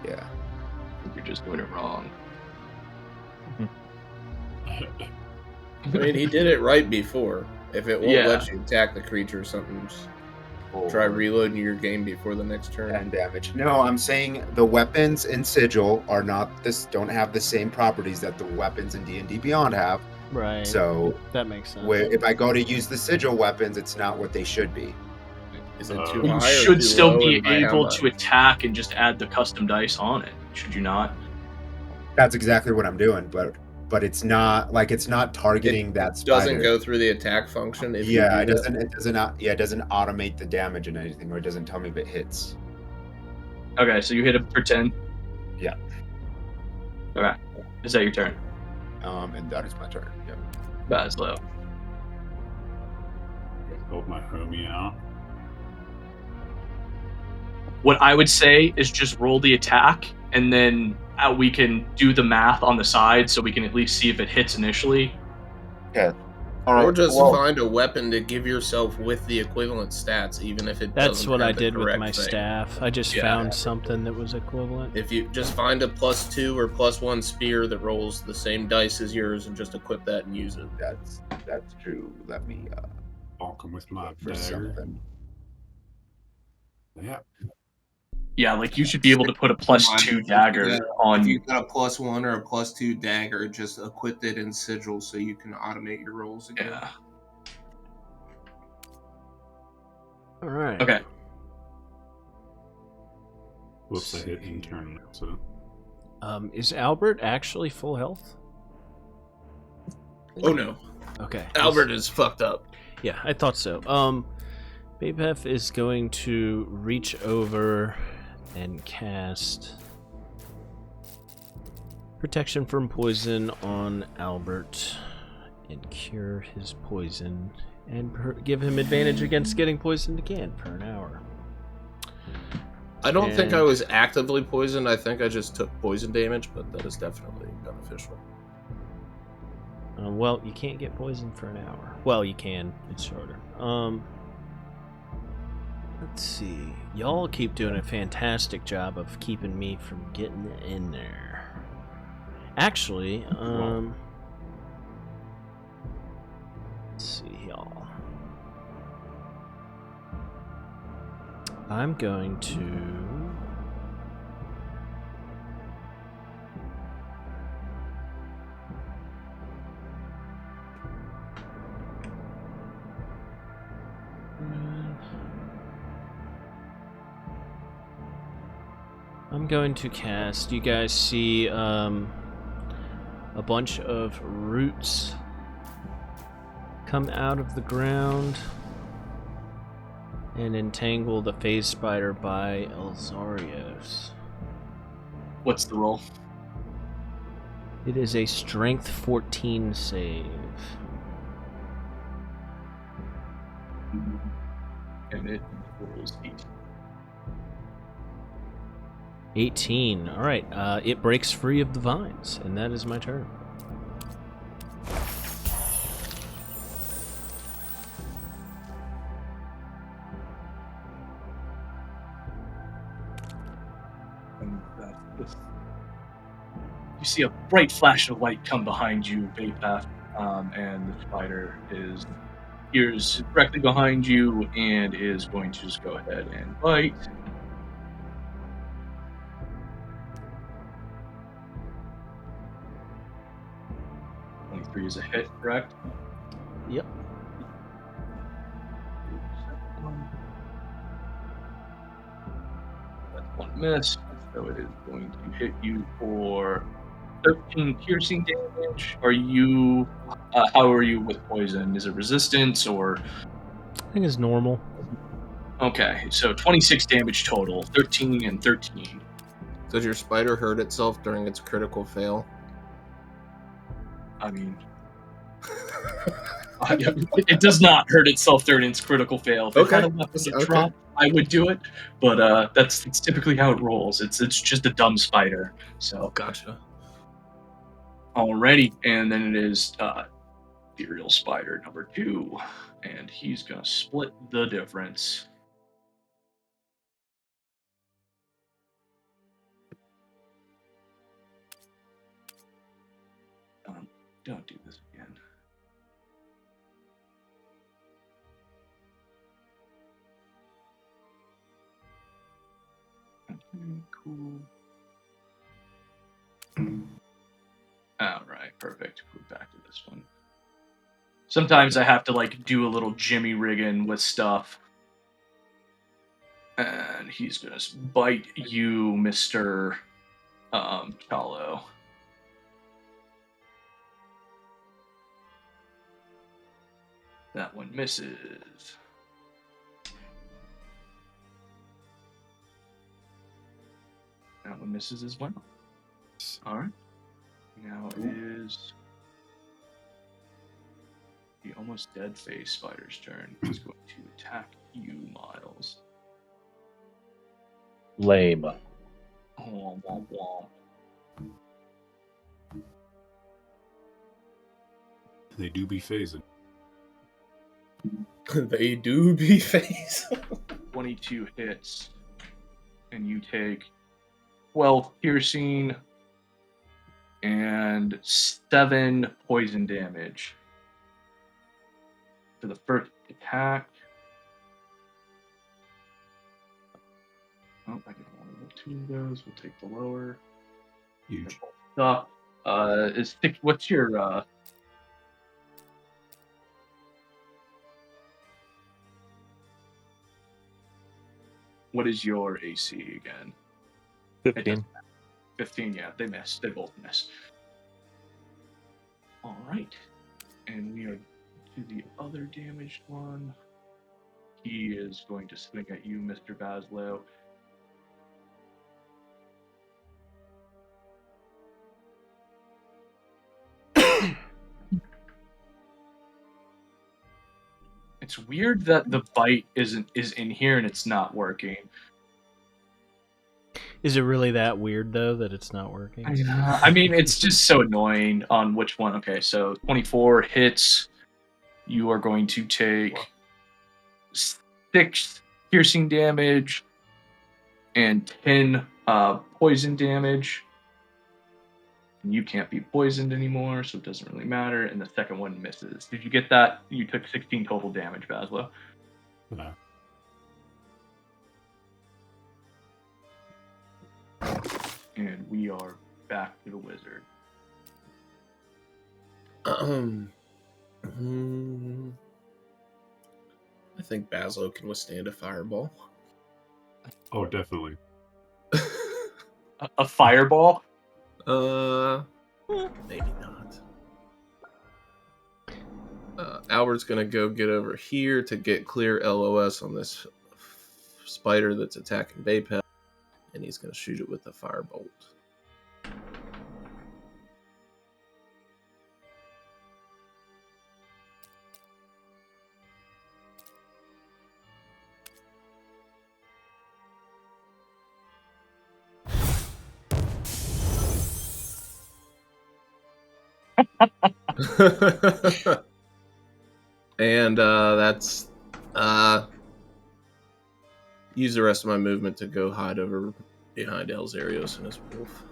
[SPEAKER 8] Yeah.
[SPEAKER 5] I think you're just doing it wrong.
[SPEAKER 1] I mean, he did it right before. If it won't
[SPEAKER 5] Yeah.
[SPEAKER 1] let you attack the creature or something, just try reloading your game before the next turn.
[SPEAKER 8] 10 damage. No, I'm saying the weapons in Sigil are don't have the same properties that the weapons in D&D Beyond have.
[SPEAKER 4] Right.
[SPEAKER 8] So
[SPEAKER 4] that makes sense.
[SPEAKER 8] if I go to use the Sigil weapons, it's not what they should be.
[SPEAKER 1] Is it too
[SPEAKER 5] You
[SPEAKER 1] high or
[SPEAKER 5] should
[SPEAKER 1] too
[SPEAKER 5] still
[SPEAKER 1] low,
[SPEAKER 5] be
[SPEAKER 1] and by how
[SPEAKER 5] able
[SPEAKER 1] much?
[SPEAKER 5] to attack and just add the custom dice on it. Should you not?
[SPEAKER 8] That's exactly what I'm doing, but it's not targeting that spider.
[SPEAKER 1] Doesn't go through the attack function. If
[SPEAKER 8] Yeah,
[SPEAKER 1] you
[SPEAKER 8] it
[SPEAKER 1] do
[SPEAKER 8] doesn't.
[SPEAKER 1] that.
[SPEAKER 8] It doesn't automate the damage and anything, or it doesn't tell me if it hits.
[SPEAKER 5] Okay, so you hit it for 10.
[SPEAKER 8] Yeah.
[SPEAKER 5] Okay. Is that your turn?
[SPEAKER 8] And that is my turn. Yeah.
[SPEAKER 5] Bazzlo.
[SPEAKER 2] Help my homie out.
[SPEAKER 5] What I would say is just roll the attack, and then we can do the math on the side so we can at least see if it hits initially.
[SPEAKER 8] Okay. All right.
[SPEAKER 1] Or just find a weapon to give yourself with the equivalent stats, even if it
[SPEAKER 4] That's
[SPEAKER 1] doesn't
[SPEAKER 4] what
[SPEAKER 1] have
[SPEAKER 4] I
[SPEAKER 1] the
[SPEAKER 4] did with
[SPEAKER 1] correct
[SPEAKER 4] my
[SPEAKER 1] thing.
[SPEAKER 4] staff. I just found something that was equivalent.
[SPEAKER 1] If you just find a +2 or +1 spear that rolls the same dice as yours and just equip that and use it.
[SPEAKER 8] That's true. Let me
[SPEAKER 2] Bonk him with my
[SPEAKER 8] for
[SPEAKER 2] dagger.
[SPEAKER 8] something.
[SPEAKER 2] Yeah.
[SPEAKER 5] Yeah, like you should be able to put a +2 dagger on.
[SPEAKER 1] If you've got a +1 or a +2 dagger, just equip it in Sigil so you can automate your rolls again.
[SPEAKER 5] Yeah.
[SPEAKER 4] All right.
[SPEAKER 5] Okay.
[SPEAKER 2] Whoops, I hit in turn. So.
[SPEAKER 4] Is Albert actually full health?
[SPEAKER 1] Oh no.
[SPEAKER 4] Okay.
[SPEAKER 1] Albert is fucked up.
[SPEAKER 4] Yeah, I thought so. E Bapef is going to reach over and cast Protection from Poison on Albert and cure his poison and give him advantage against getting poisoned again for an hour.
[SPEAKER 1] I don't think I was actively poisoned. I think I just took poison damage, but that is definitely beneficial.
[SPEAKER 4] Well, you can't get poisoned for an hour. Well, you can. It's shorter. Let's see. Y'all keep doing a fantastic job of keeping me from getting in there. Actually, let's see, y'all. I'm going to... I'm going to cast. You guys see a bunch of roots come out of the ground and entangle the phase spider by Elzeiros.
[SPEAKER 5] What's the roll?
[SPEAKER 4] It is a strength 14 save.
[SPEAKER 5] And it rolls 18.
[SPEAKER 4] 18. Alright, it breaks free of the vines, and that is my turn.
[SPEAKER 5] You see a bright flash of light come behind you, E Bapef, and the spider appears directly behind you and is going to just go ahead and bite. 3 is a hit, correct?
[SPEAKER 4] Yep.
[SPEAKER 5] That's one miss, so it is going to hit you for 13 piercing damage. Are you? How are you with poison? Is it resistance or?
[SPEAKER 4] I think it's normal.
[SPEAKER 5] Okay, so 26 damage total, 13 and 13.
[SPEAKER 1] Does your spider hurt itself during its critical fail?
[SPEAKER 5] I mean, it does not hurt itself during its critical fail. If it had a weapon to drop, I would do it, but that's typically how it rolls. It's just a dumb spider. So
[SPEAKER 1] Gotcha.
[SPEAKER 5] alrighty, and then it is Ethereal Spider number 2, and he's gonna split the difference. Don't do this again. Okay, cool. All right, perfect. Move back to this one. Sometimes I have to like do a little jimmy rigging with stuff. And he's gonna bite you, Mr. Chalo. That one misses. That one misses as well. Alright. Now it is the almost dead face spider's turn. He's going to attack you, Miles.
[SPEAKER 3] Lame.
[SPEAKER 5] Oh, womp womp.
[SPEAKER 2] They do be phasing.
[SPEAKER 1] They do be face.
[SPEAKER 5] 22 hits. And you take 12 piercing and 7 poison damage. For the first attack. Oh, I didn't want to roll 2 of those. We'll take the lower.
[SPEAKER 2] Huge.
[SPEAKER 5] What's your what is your AC again?
[SPEAKER 3] 15.
[SPEAKER 5] 15, yeah, they miss. They both miss. All right. And we are to the other damaged one. He is going to swing at you, Mr. Bazzlo. It's weird that the bite is in here and it's not working.
[SPEAKER 4] Is it really that weird though that it's not working?
[SPEAKER 5] I mean, it's just so annoying on which one. Okay, so 24 hits. You are going to take 6 piercing damage and 10 poison damage. And you can't be poisoned anymore, so it doesn't really matter. And the second one misses. Did you get that? You took 16 total damage, Bazzlo.
[SPEAKER 2] No.
[SPEAKER 5] And we are back to the wizard.
[SPEAKER 1] I think Bazzlo can withstand a fireball.
[SPEAKER 2] Oh, definitely.
[SPEAKER 5] A fireball?
[SPEAKER 1] Maybe not. Albert's gonna go get over here to get clear LOS on this spider that's attacking E Bapef, and he's gonna shoot it with a firebolt. And that's use the rest of my movement to go hide over behind Elzeiros and his wolf.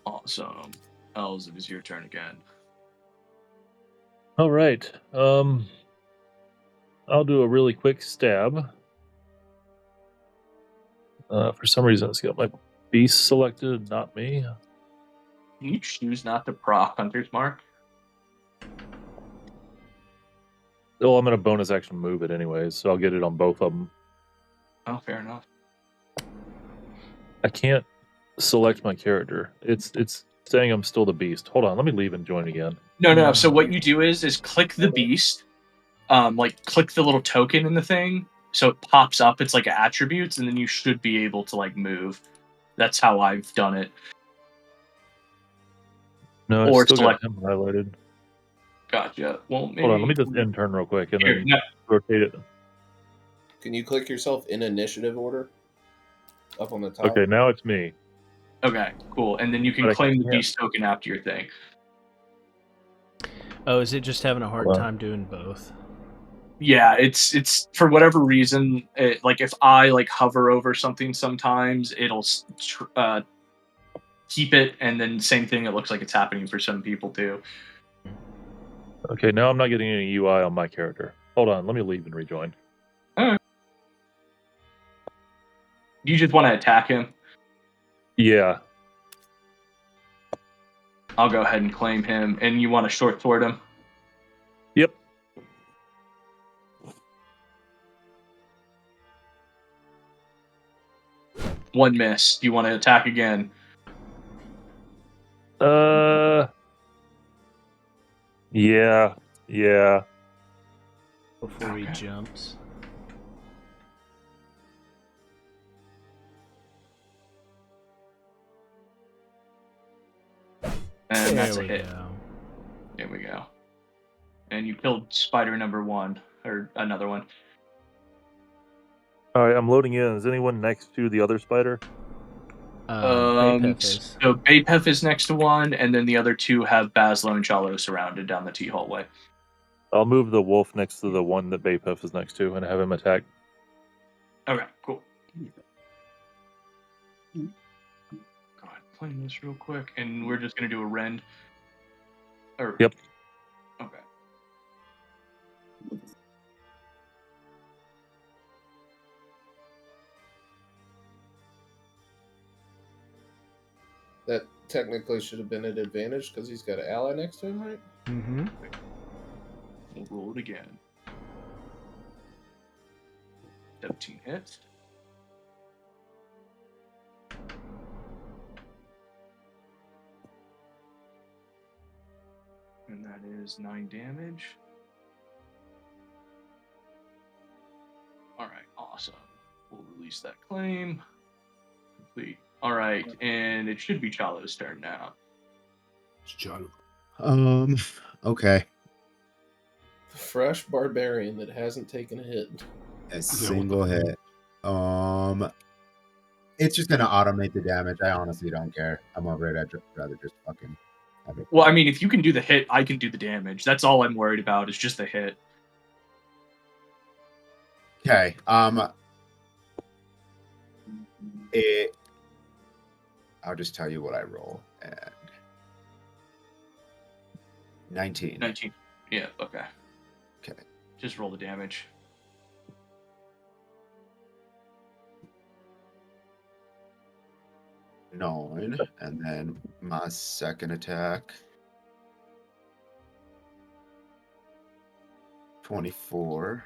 [SPEAKER 5] Awesome. Els, it is your turn again.
[SPEAKER 3] All right. I'll do a really quick stab. For some reason, it's got my beast selected, not me.
[SPEAKER 5] Can you choose not to proc Hunter's Mark?
[SPEAKER 3] Well, I'm going to bonus action move it anyways, so I'll get it on both of them.
[SPEAKER 5] Oh, fair enough.
[SPEAKER 3] I can't select my character. It's saying I'm still the beast. Hold on, let me leave and join again.
[SPEAKER 5] No. So what you do is click the beast, like click the little token in the thing, so it pops up. It's like attributes, and then you should be able to like move. That's how I've done it.
[SPEAKER 3] No, it's
[SPEAKER 5] Or
[SPEAKER 3] still
[SPEAKER 5] select.
[SPEAKER 3] got him highlighted.
[SPEAKER 5] Gotcha. Well, maybe...
[SPEAKER 3] Hold on, let me just end turn real quick and
[SPEAKER 5] Here,
[SPEAKER 3] then
[SPEAKER 5] no.
[SPEAKER 3] rotate it.
[SPEAKER 1] Can you click yourself in initiative order? Up on the top.
[SPEAKER 3] Okay, now it's me.
[SPEAKER 5] Okay, cool. And then you can
[SPEAKER 3] But I
[SPEAKER 5] claim the
[SPEAKER 3] can't-
[SPEAKER 5] beast token after your thing.
[SPEAKER 4] Oh, is it just having a hard
[SPEAKER 3] Hello?
[SPEAKER 4] time doing both?
[SPEAKER 5] Yeah, it's for whatever reason. Like if I like hover over something, sometimes it'll keep it, and then same thing. It looks like it's happening for some people too.
[SPEAKER 3] Okay, now I'm not getting any UI on my character. Hold on, let me leave and rejoin.
[SPEAKER 5] You just want to attack him.
[SPEAKER 3] Yeah.
[SPEAKER 5] I'll go ahead and claim him, and you want to short sword him.
[SPEAKER 3] Yep.
[SPEAKER 5] One miss. Do you want to attack again?
[SPEAKER 3] Yeah.
[SPEAKER 4] Before he jumps.
[SPEAKER 5] And that's a
[SPEAKER 4] we
[SPEAKER 5] hit.
[SPEAKER 4] go.
[SPEAKER 5] There we go. And you killed spider number 1, or another one.
[SPEAKER 3] All right, I'm loading in. Is anyone next to the other spider?
[SPEAKER 4] Bapef is.
[SPEAKER 5] So Bapef is next to one, and then the other two have Bazzlo and Chalo surrounded down the T hallway.
[SPEAKER 3] I'll move the wolf next to the one that Bapef is next to and have him attack.
[SPEAKER 5] Okay, cool. Go ahead, claim this real quick, and we're just gonna do a rend.
[SPEAKER 3] Yep.
[SPEAKER 5] Okay.
[SPEAKER 1] That technically should have been an advantage because he's got an ally next to him, right?
[SPEAKER 4] Mm-hmm.
[SPEAKER 5] We'll roll it again. 17 hits. And that is 9 damage. Alright, awesome. We'll release that claim. Complete. Alright, and it should be Chalo's turn now.
[SPEAKER 2] It's Chalo.
[SPEAKER 8] Okay.
[SPEAKER 1] The fresh barbarian that hasn't taken a hit.
[SPEAKER 8] A single hit. It's just gonna automate the damage. I honestly don't care. I'm over it. I'd rather just fucking have it.
[SPEAKER 5] Well, I mean, if you can do the hit, I can do the damage. That's all I'm worried about, is just the hit.
[SPEAKER 8] Okay. I'll just tell you what I roll. And 19.
[SPEAKER 5] 19. Yeah, okay.
[SPEAKER 8] Okay.
[SPEAKER 5] Just roll the damage.
[SPEAKER 8] Nine, and then my second attack. 24.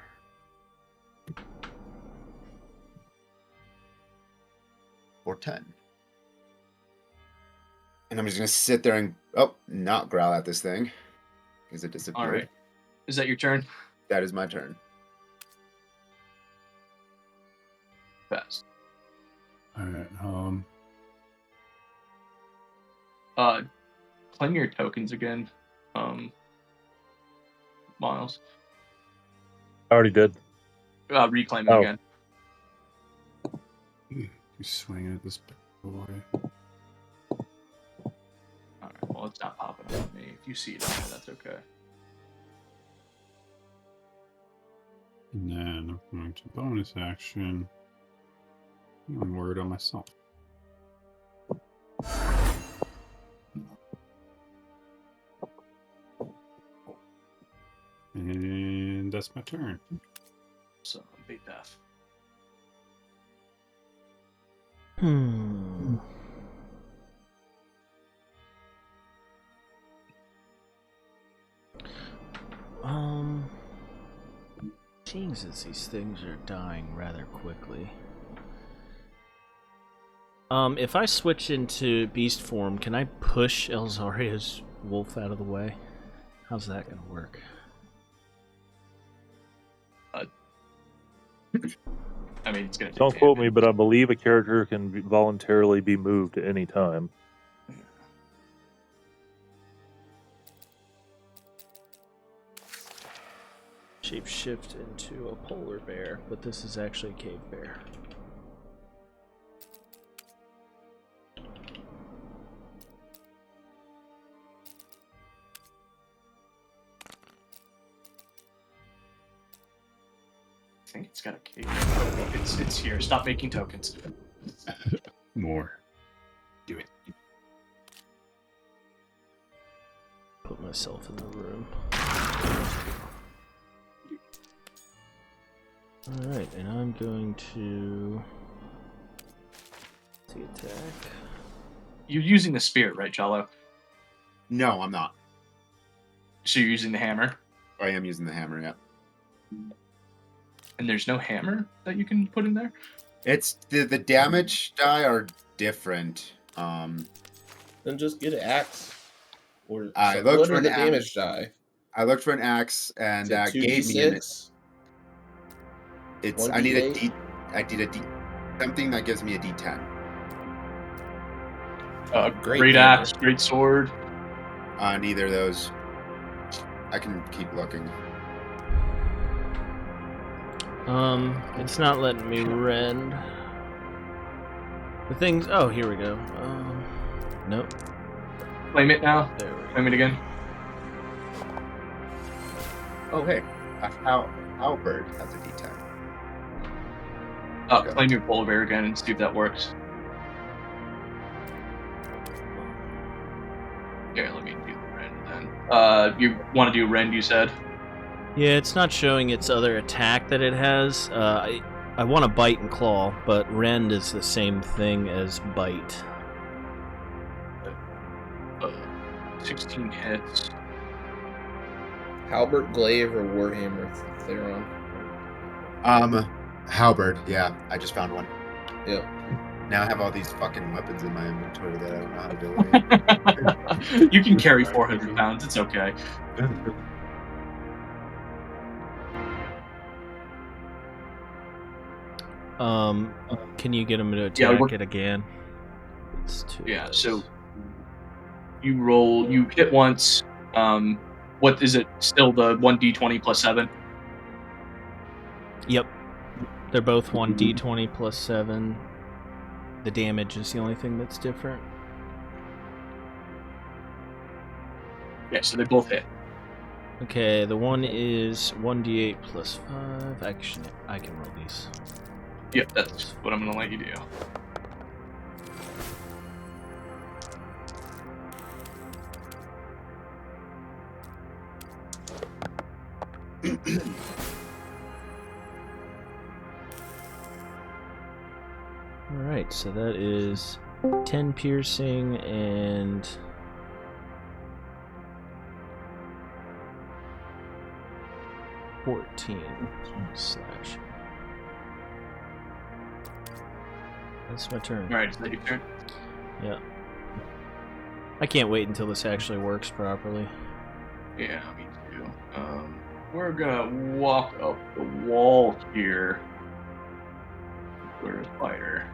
[SPEAKER 8] Or 10. And I'm just gonna sit there and not growl at this thing because it disappeared.
[SPEAKER 5] All right. Is that your turn?
[SPEAKER 8] That is my turn.
[SPEAKER 5] Fast.
[SPEAKER 2] All right.
[SPEAKER 5] Claim your tokens again, Miles.
[SPEAKER 3] I already did.
[SPEAKER 5] Reclaim them
[SPEAKER 3] Oh.
[SPEAKER 5] again.
[SPEAKER 2] You're swinging at this boy.
[SPEAKER 5] All right. Well, it's not popping up on me. If you see it on there, that's okay.
[SPEAKER 2] And then I'm going to bonus action. I'm worried on myself. And that's my turn.
[SPEAKER 5] So, big death.
[SPEAKER 4] Jesus, these things are dying rather quickly. If I switch into beast form, can I push Elzeiros' wolf out of the way? How's that gonna work?
[SPEAKER 6] I mean, it's gonna.
[SPEAKER 3] Don't quote me, but I believe a character can voluntarily be moved at any time.
[SPEAKER 4] Shapeshift into a polar bear, but this is actually a cave bear.
[SPEAKER 6] I think it's got a cave. It's here. Stop making tokens.
[SPEAKER 2] More.
[SPEAKER 6] Do it.
[SPEAKER 4] Put myself in the room. Alright, and I'm going to attack.
[SPEAKER 5] You're using the spear, right, Chalo?
[SPEAKER 8] No, I'm not.
[SPEAKER 5] So you're using the hammer?
[SPEAKER 8] I am using the hammer, yeah.
[SPEAKER 5] And there's no hammer that you can put in there?
[SPEAKER 8] It's the damage die are different.
[SPEAKER 1] Then just get an axe. Or
[SPEAKER 8] I
[SPEAKER 1] so
[SPEAKER 8] looked
[SPEAKER 1] what
[SPEAKER 8] for
[SPEAKER 1] are
[SPEAKER 8] an
[SPEAKER 1] the
[SPEAKER 8] axe.
[SPEAKER 1] damage die?
[SPEAKER 8] I looked for an axe and
[SPEAKER 1] Is it
[SPEAKER 8] that gave me an
[SPEAKER 1] 2d6?
[SPEAKER 8] it's
[SPEAKER 1] 1d8?
[SPEAKER 8] I need a D something that gives me a D10.
[SPEAKER 5] Great
[SPEAKER 1] hammer.
[SPEAKER 5] axe, great sword.
[SPEAKER 8] Neither of those. I can keep looking.
[SPEAKER 4] It's not letting me rend. The things. Oh, here we go. Nope.
[SPEAKER 5] Claim it now.
[SPEAKER 4] There we go.
[SPEAKER 5] Claim it again.
[SPEAKER 8] Oh hey, a halberd has a D10. Okay.
[SPEAKER 5] Claim your polar bear again and see if that works. Here, let me do the rend then. You want to do rend, you said?
[SPEAKER 4] Yeah, it's not showing its other attack that it has. I want to bite and claw, but rend is the same thing as bite.
[SPEAKER 5] 16 hits.
[SPEAKER 1] Halbert, glaive, or warhammer theron?
[SPEAKER 8] Halberd, yeah. I just found one.
[SPEAKER 1] Yep.
[SPEAKER 8] Now I have all these fucking weapons in my inventory that I don't know how to do.
[SPEAKER 5] You can carry 400 pounds, it's okay.
[SPEAKER 4] Can you get him to attack it again? It's 2
[SPEAKER 5] Yeah,
[SPEAKER 4] dice.
[SPEAKER 5] so you hit once. What is it? Still the 1d20 plus 7?
[SPEAKER 4] Yep. They're both 1d20 plus 7. The damage is the only thing that's different.
[SPEAKER 5] Yeah, so they both hit.
[SPEAKER 4] Okay, the one is 1d8 plus 5. Actually, I can roll these.
[SPEAKER 5] Yep, that's what I'm going to let you do.
[SPEAKER 4] Alright, so that is 10 piercing and 14 slash. That's my turn.
[SPEAKER 5] Alright, is that your turn?
[SPEAKER 4] Yeah. I can't wait until this actually works properly.
[SPEAKER 5] Yeah, me too. We're gonna walk up the wall here. Where's Spider?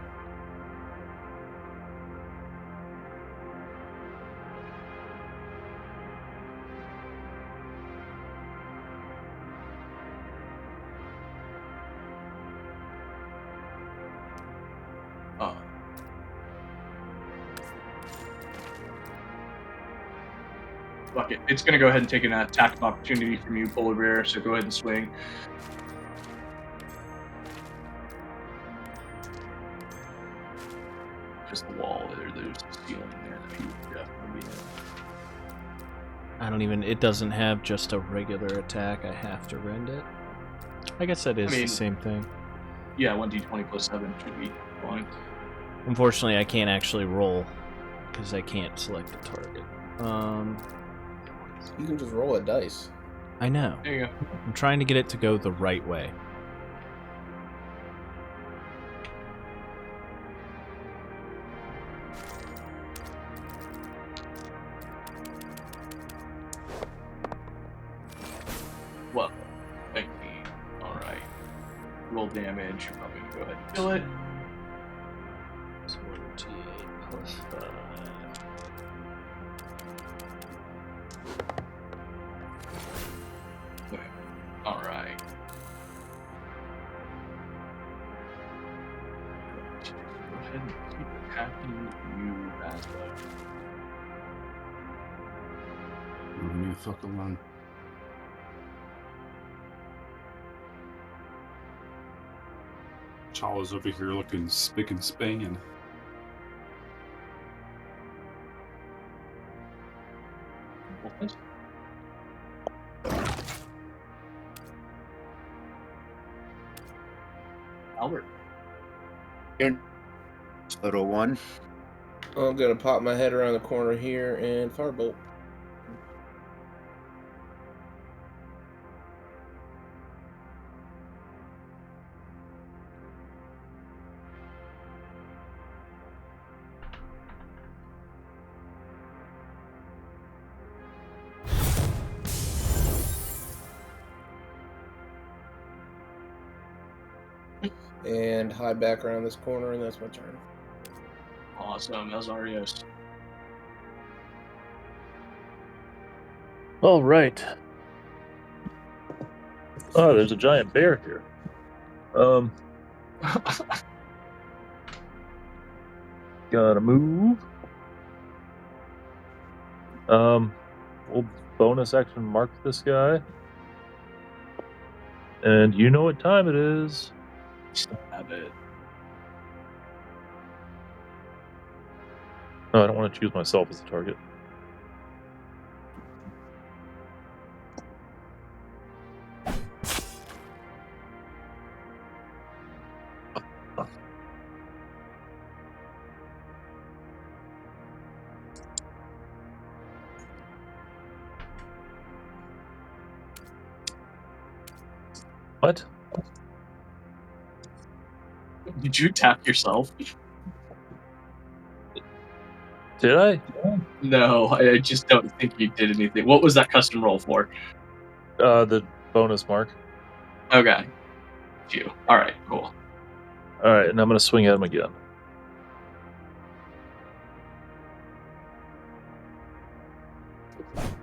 [SPEAKER 5] Fuck it. It's gonna go ahead and take an attack of opportunity from you, Polar Bear, so go ahead and swing. Just the wall there, there's the ceiling there that you would definitely be in.
[SPEAKER 4] I don't even. It doesn't have just a regular attack. I have to rend it. I guess that is the same thing.
[SPEAKER 5] Yeah, 1d20 plus 7 should be fine.
[SPEAKER 4] Unfortunately, I can't actually roll because I can't select a target.
[SPEAKER 1] You can just roll a dice.
[SPEAKER 4] I know.
[SPEAKER 5] There you go.
[SPEAKER 4] I'm trying to get it to go the right way.
[SPEAKER 5] Well, thank you. Alright. Roll damage. You're probably gonna go ahead and kill it.
[SPEAKER 4] So 1d8 plus 5.
[SPEAKER 5] Okay. Alright. Go ahead and keep attacking you, Bazzlo.
[SPEAKER 2] Leave me the fuck alone. Chalo's over here looking spick and span.
[SPEAKER 5] Albert.
[SPEAKER 8] Here. Little one.
[SPEAKER 1] I'm gonna pop my head around the corner here and firebolt. And hide back around this corner, and that's my turn.
[SPEAKER 5] Awesome, Elzeiros.
[SPEAKER 3] All right. Oh, there's a giant bear here. Gotta move. We'll bonus action mark this guy. And you know what time it is.
[SPEAKER 5] Stab it.
[SPEAKER 3] No, I don't want to choose myself as a target. What?
[SPEAKER 5] Did you tap yourself?
[SPEAKER 3] Did I?
[SPEAKER 5] No, I just don't think you did anything. What was that custom roll for?
[SPEAKER 3] The bonus mark.
[SPEAKER 5] Okay. You. Alright, cool.
[SPEAKER 3] Alright, and I'm going to swing at him again.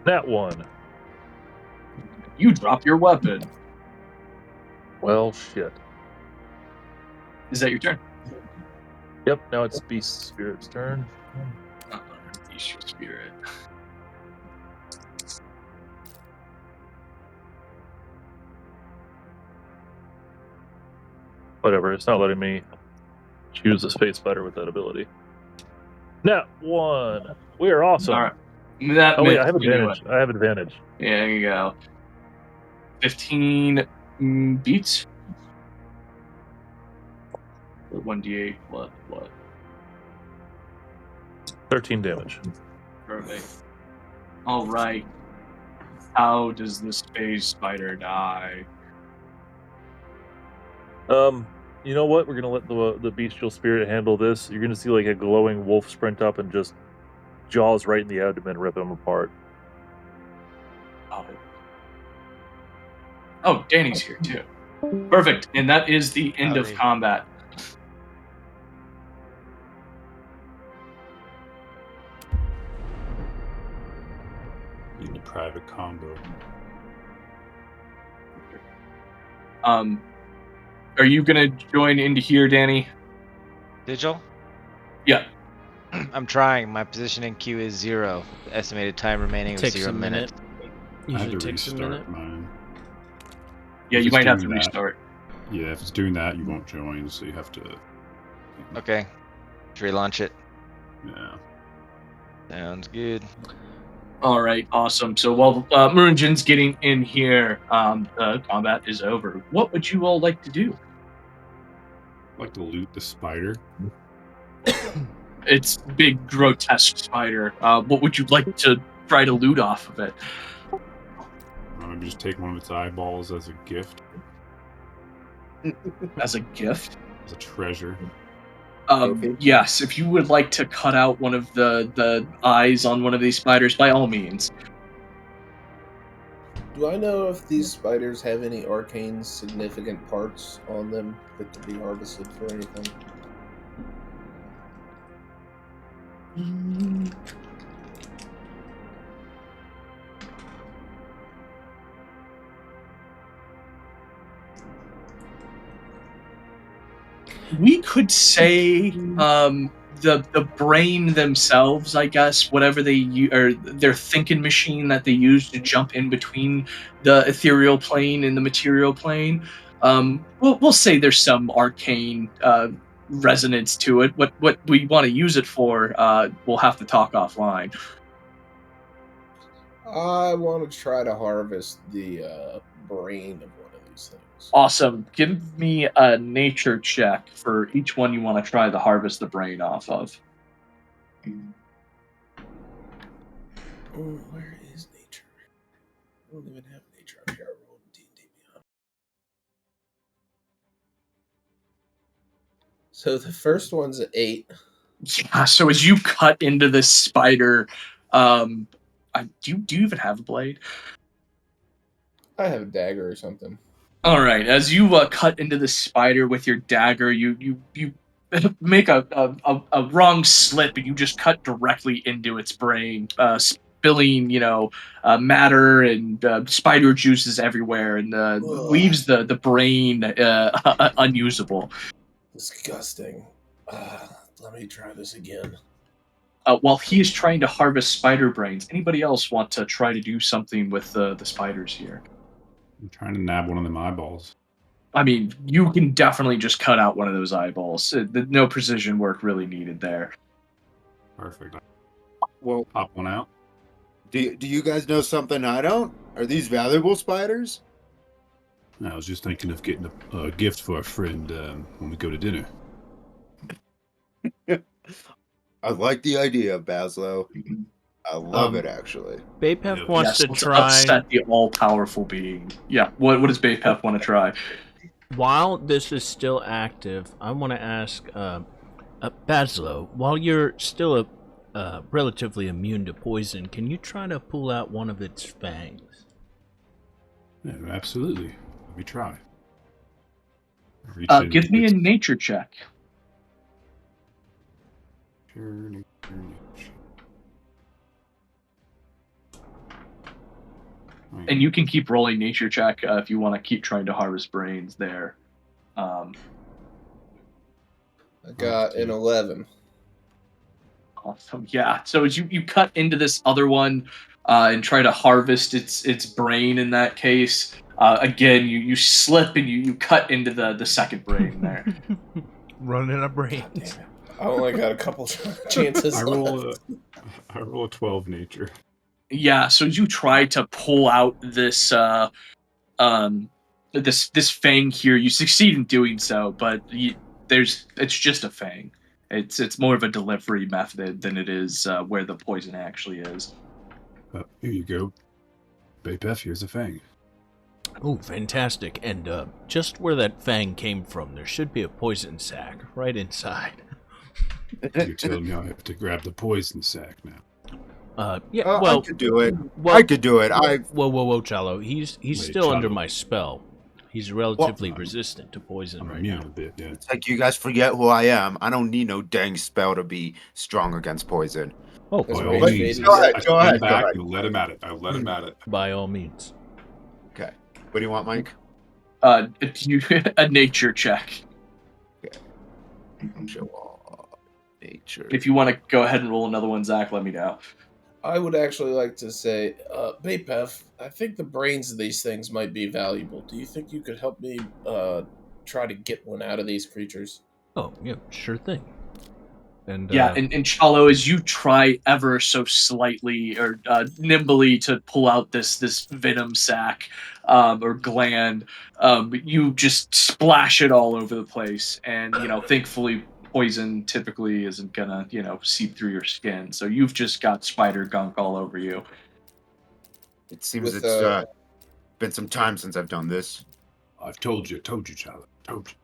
[SPEAKER 3] That one.
[SPEAKER 5] You drop your weapon.
[SPEAKER 3] Well, shit.
[SPEAKER 5] Is that your turn?
[SPEAKER 3] Yep, now it's Beast Spirit's turn.
[SPEAKER 5] Beast Spirit.
[SPEAKER 3] Whatever, it's not letting me choose a space fighter with that ability. Nat 1. We are awesome.
[SPEAKER 5] Alright. That
[SPEAKER 3] Oh wait, I
[SPEAKER 5] missed
[SPEAKER 3] have advantage.
[SPEAKER 5] anyway.
[SPEAKER 3] I have advantage.
[SPEAKER 5] Yeah, there you go. 15 beats. 1d8 plus what?
[SPEAKER 3] 13 damage.
[SPEAKER 5] Perfect. Alright. How does the space spider die?
[SPEAKER 3] You know what? We're gonna let the bestial spirit handle this. You're gonna see like a glowing wolf sprint up and just jaws right in the abdomen, rip him apart.
[SPEAKER 5] Oh, Danny's here too. Perfect. And that is the end of
[SPEAKER 7] Howdy.
[SPEAKER 5] combat.
[SPEAKER 2] In the private combo.
[SPEAKER 5] Are you gonna join into here, Danny?
[SPEAKER 7] Digil?
[SPEAKER 5] Yeah.
[SPEAKER 7] I'm trying. My position in queue is 0. The estimated time remaining of
[SPEAKER 4] Takes
[SPEAKER 7] 0
[SPEAKER 4] a minute.
[SPEAKER 7] minutes.
[SPEAKER 2] I had
[SPEAKER 4] Usually
[SPEAKER 2] to
[SPEAKER 4] takes a minute.
[SPEAKER 2] restart mine.
[SPEAKER 5] Yeah,
[SPEAKER 2] If
[SPEAKER 5] you
[SPEAKER 2] it's
[SPEAKER 5] might have to
[SPEAKER 2] doing that-
[SPEAKER 5] restart.
[SPEAKER 2] Yeah, if it's doing that, you won't join, so you have to.
[SPEAKER 7] Okay. Should relaunch it?
[SPEAKER 2] Yeah.
[SPEAKER 7] Sounds good.
[SPEAKER 5] All right, awesome. So while Muurujin's getting in here, combat is over. What would you all like to do?
[SPEAKER 2] I'd like to loot the spider.
[SPEAKER 5] It's big, grotesque spider. What would you like to try to loot off of it?
[SPEAKER 2] Maybe just take one of its eyeballs as a gift,
[SPEAKER 5] As a gift.
[SPEAKER 2] as a treasure.
[SPEAKER 8] Trophy?
[SPEAKER 5] Yes, if you would like to cut out one of the eyes on one of these spiders, by all means.
[SPEAKER 1] Do I know if these spiders have any arcane significant parts on them that can be harvested for anything?
[SPEAKER 5] We could say the brain themselves, I guess, whatever they or their thinking machine that they use to jump in between the ethereal plane and the material plane. We'll say there's some arcane resonance to it. What we want to use it for, we'll have to talk offline.
[SPEAKER 1] I want to try to harvest the brain of one of these things.
[SPEAKER 5] Awesome. Give me a nature check for each one you want to try to harvest the brain off of.
[SPEAKER 1] Where is nature? I don't even have nature up here. I rolled D&D Beyond. So the first one's an 8.
[SPEAKER 5] Yeah, so as you cut into this spider, do you even have a blade?
[SPEAKER 1] I have a dagger or something.
[SPEAKER 5] All right, as you cut into the spider with your dagger, you make a wrong slip and you just cut directly into its brain, spilling matter and spider juices everywhere, and leaves the brain unusable.
[SPEAKER 1] Disgusting. Let me try this again.
[SPEAKER 5] While he is trying to harvest spider brains, anybody else want to try to do something with the spiders here?
[SPEAKER 2] I'm trying to nab one of them eyeballs.
[SPEAKER 5] I mean, you can definitely just cut out one of those eyeballs. No precision work really needed there.
[SPEAKER 2] Perfect.
[SPEAKER 8] Well,
[SPEAKER 2] Pop one out.
[SPEAKER 8] do you guys know something I don't? Are these valuable spiders?
[SPEAKER 2] I was just thinking of getting a gift for a friend when we go to dinner.
[SPEAKER 8] I like the idea of Bazzlo. I love it, actually.
[SPEAKER 4] Bapef
[SPEAKER 2] Yeah.
[SPEAKER 4] wants
[SPEAKER 5] Yes,
[SPEAKER 4] to
[SPEAKER 5] let's
[SPEAKER 4] try.
[SPEAKER 5] upset the all-powerful being. Yeah, what does Bapef want to try?
[SPEAKER 4] While this is still active, I want to ask Bazzlo, while you're still relatively immune to poison, can you try to pull out one of its fangs?
[SPEAKER 2] Yeah, absolutely. Let me try.
[SPEAKER 5] Give me a nature check. And you can keep rolling nature check if you want to keep trying to harvest brains there.
[SPEAKER 1] I got an 11.
[SPEAKER 5] Awesome. Yeah. So as you cut into this other one and try to harvest its brain in that case, again you slip and you cut into the second brain there.
[SPEAKER 4] Running out of brains.
[SPEAKER 1] Damn it. I only got a couple chances.
[SPEAKER 2] I roll a 12 nature.
[SPEAKER 5] Yeah. So as you try to pull out this this fang here, you succeed in doing so, but it's just a fang. It's more of a delivery method than it is where the poison actually is.
[SPEAKER 2] Here you go. Bapef, here's a fang.
[SPEAKER 4] Oh, fantastic. And just where that fang came from, there should be a poison sac right inside.
[SPEAKER 2] You're telling me I have to grab the poison sack now.
[SPEAKER 4] Yeah,
[SPEAKER 8] I could do it.
[SPEAKER 4] Well,
[SPEAKER 8] I could do it.
[SPEAKER 4] Whoa, Chalo. He's
[SPEAKER 2] Wait,
[SPEAKER 4] still under
[SPEAKER 2] Chalo.
[SPEAKER 4] my spell. He's relatively resistant to poison
[SPEAKER 2] I'm
[SPEAKER 4] right
[SPEAKER 2] immune
[SPEAKER 4] now.
[SPEAKER 2] a bit, yeah.
[SPEAKER 8] It's like you guys forget who I am. I don't need no dang spell to be strong against poison.
[SPEAKER 4] Oh,
[SPEAKER 1] That's
[SPEAKER 2] By
[SPEAKER 1] right.
[SPEAKER 2] all
[SPEAKER 1] Shady.
[SPEAKER 2] means,
[SPEAKER 8] Go ahead,
[SPEAKER 2] I
[SPEAKER 8] go
[SPEAKER 2] stand
[SPEAKER 8] ahead, go
[SPEAKER 2] back
[SPEAKER 8] ahead.
[SPEAKER 2] and let him at it. I let him at it.
[SPEAKER 4] by all means.
[SPEAKER 8] Okay. What do you want, Mike?
[SPEAKER 5] A nature check.
[SPEAKER 8] Nature.
[SPEAKER 5] If you want to go ahead and roll another one, Zach, let me know.
[SPEAKER 1] I would actually like to say, Bapef, I think the brains of these things might be valuable. Do you think you could help me try to get one out of these creatures?
[SPEAKER 4] Oh, yeah, sure thing. And
[SPEAKER 5] Yeah, and Chalo, as you try ever so slightly or nimbly to pull out this venom sac or gland, you just splash it all over the place, and thankfully poison typically isn't gonna seep through your skin, so you've just got spider gunk all over you.
[SPEAKER 8] It seems
[SPEAKER 1] With,
[SPEAKER 8] it's Been some time since I've done this.
[SPEAKER 2] I've told you, Chalo. Told you.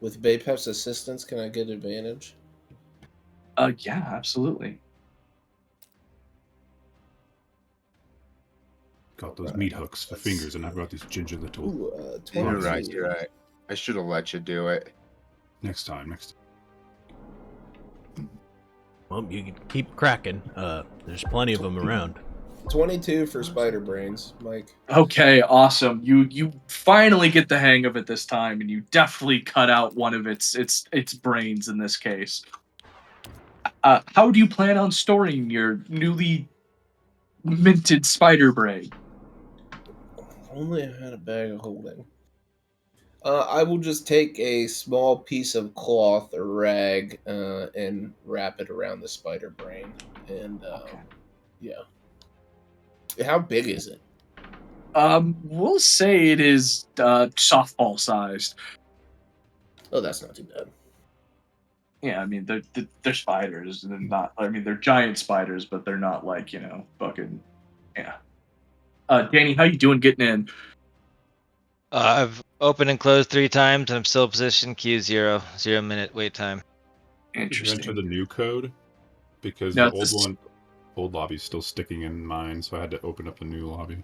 [SPEAKER 1] With Bapef's assistance, can I get advantage?
[SPEAKER 5] Yeah, absolutely.
[SPEAKER 2] Got those meat hooks for fingers, and I've got these ginger little.
[SPEAKER 1] Ooh,
[SPEAKER 8] You're
[SPEAKER 1] 22.
[SPEAKER 8] right. You're right. I should have let you do it.
[SPEAKER 2] Next time.
[SPEAKER 4] Well, you can keep cracking. There's plenty of them around.
[SPEAKER 1] 22 for spider brains, Mike.
[SPEAKER 5] Okay, awesome. You finally get the hang of it this time, and you definitely cut out one of its brains in this case. How do you plan on storing your newly minted spider brain?
[SPEAKER 1] Only I had a bag of holding. I will just take a small piece of cloth or rag and wrap it around the spider brain. And
[SPEAKER 5] Okay.
[SPEAKER 1] yeah. How big is it?
[SPEAKER 5] We'll say it is softball sized.
[SPEAKER 1] Oh, that's not too bad.
[SPEAKER 5] Yeah, I mean they're spiders. They're not. I mean they're giant spiders, but they're not like fucking. Yeah. Danny, how you doing getting in?
[SPEAKER 7] I've opened and closed 3 times. I'm still positioned. Q 0 minute wait time.
[SPEAKER 2] Did you enter
[SPEAKER 5] Interesting.
[SPEAKER 2] the new code? Because
[SPEAKER 5] No,
[SPEAKER 2] the old lobby's still sticking in mine, so I had to open up the new lobby.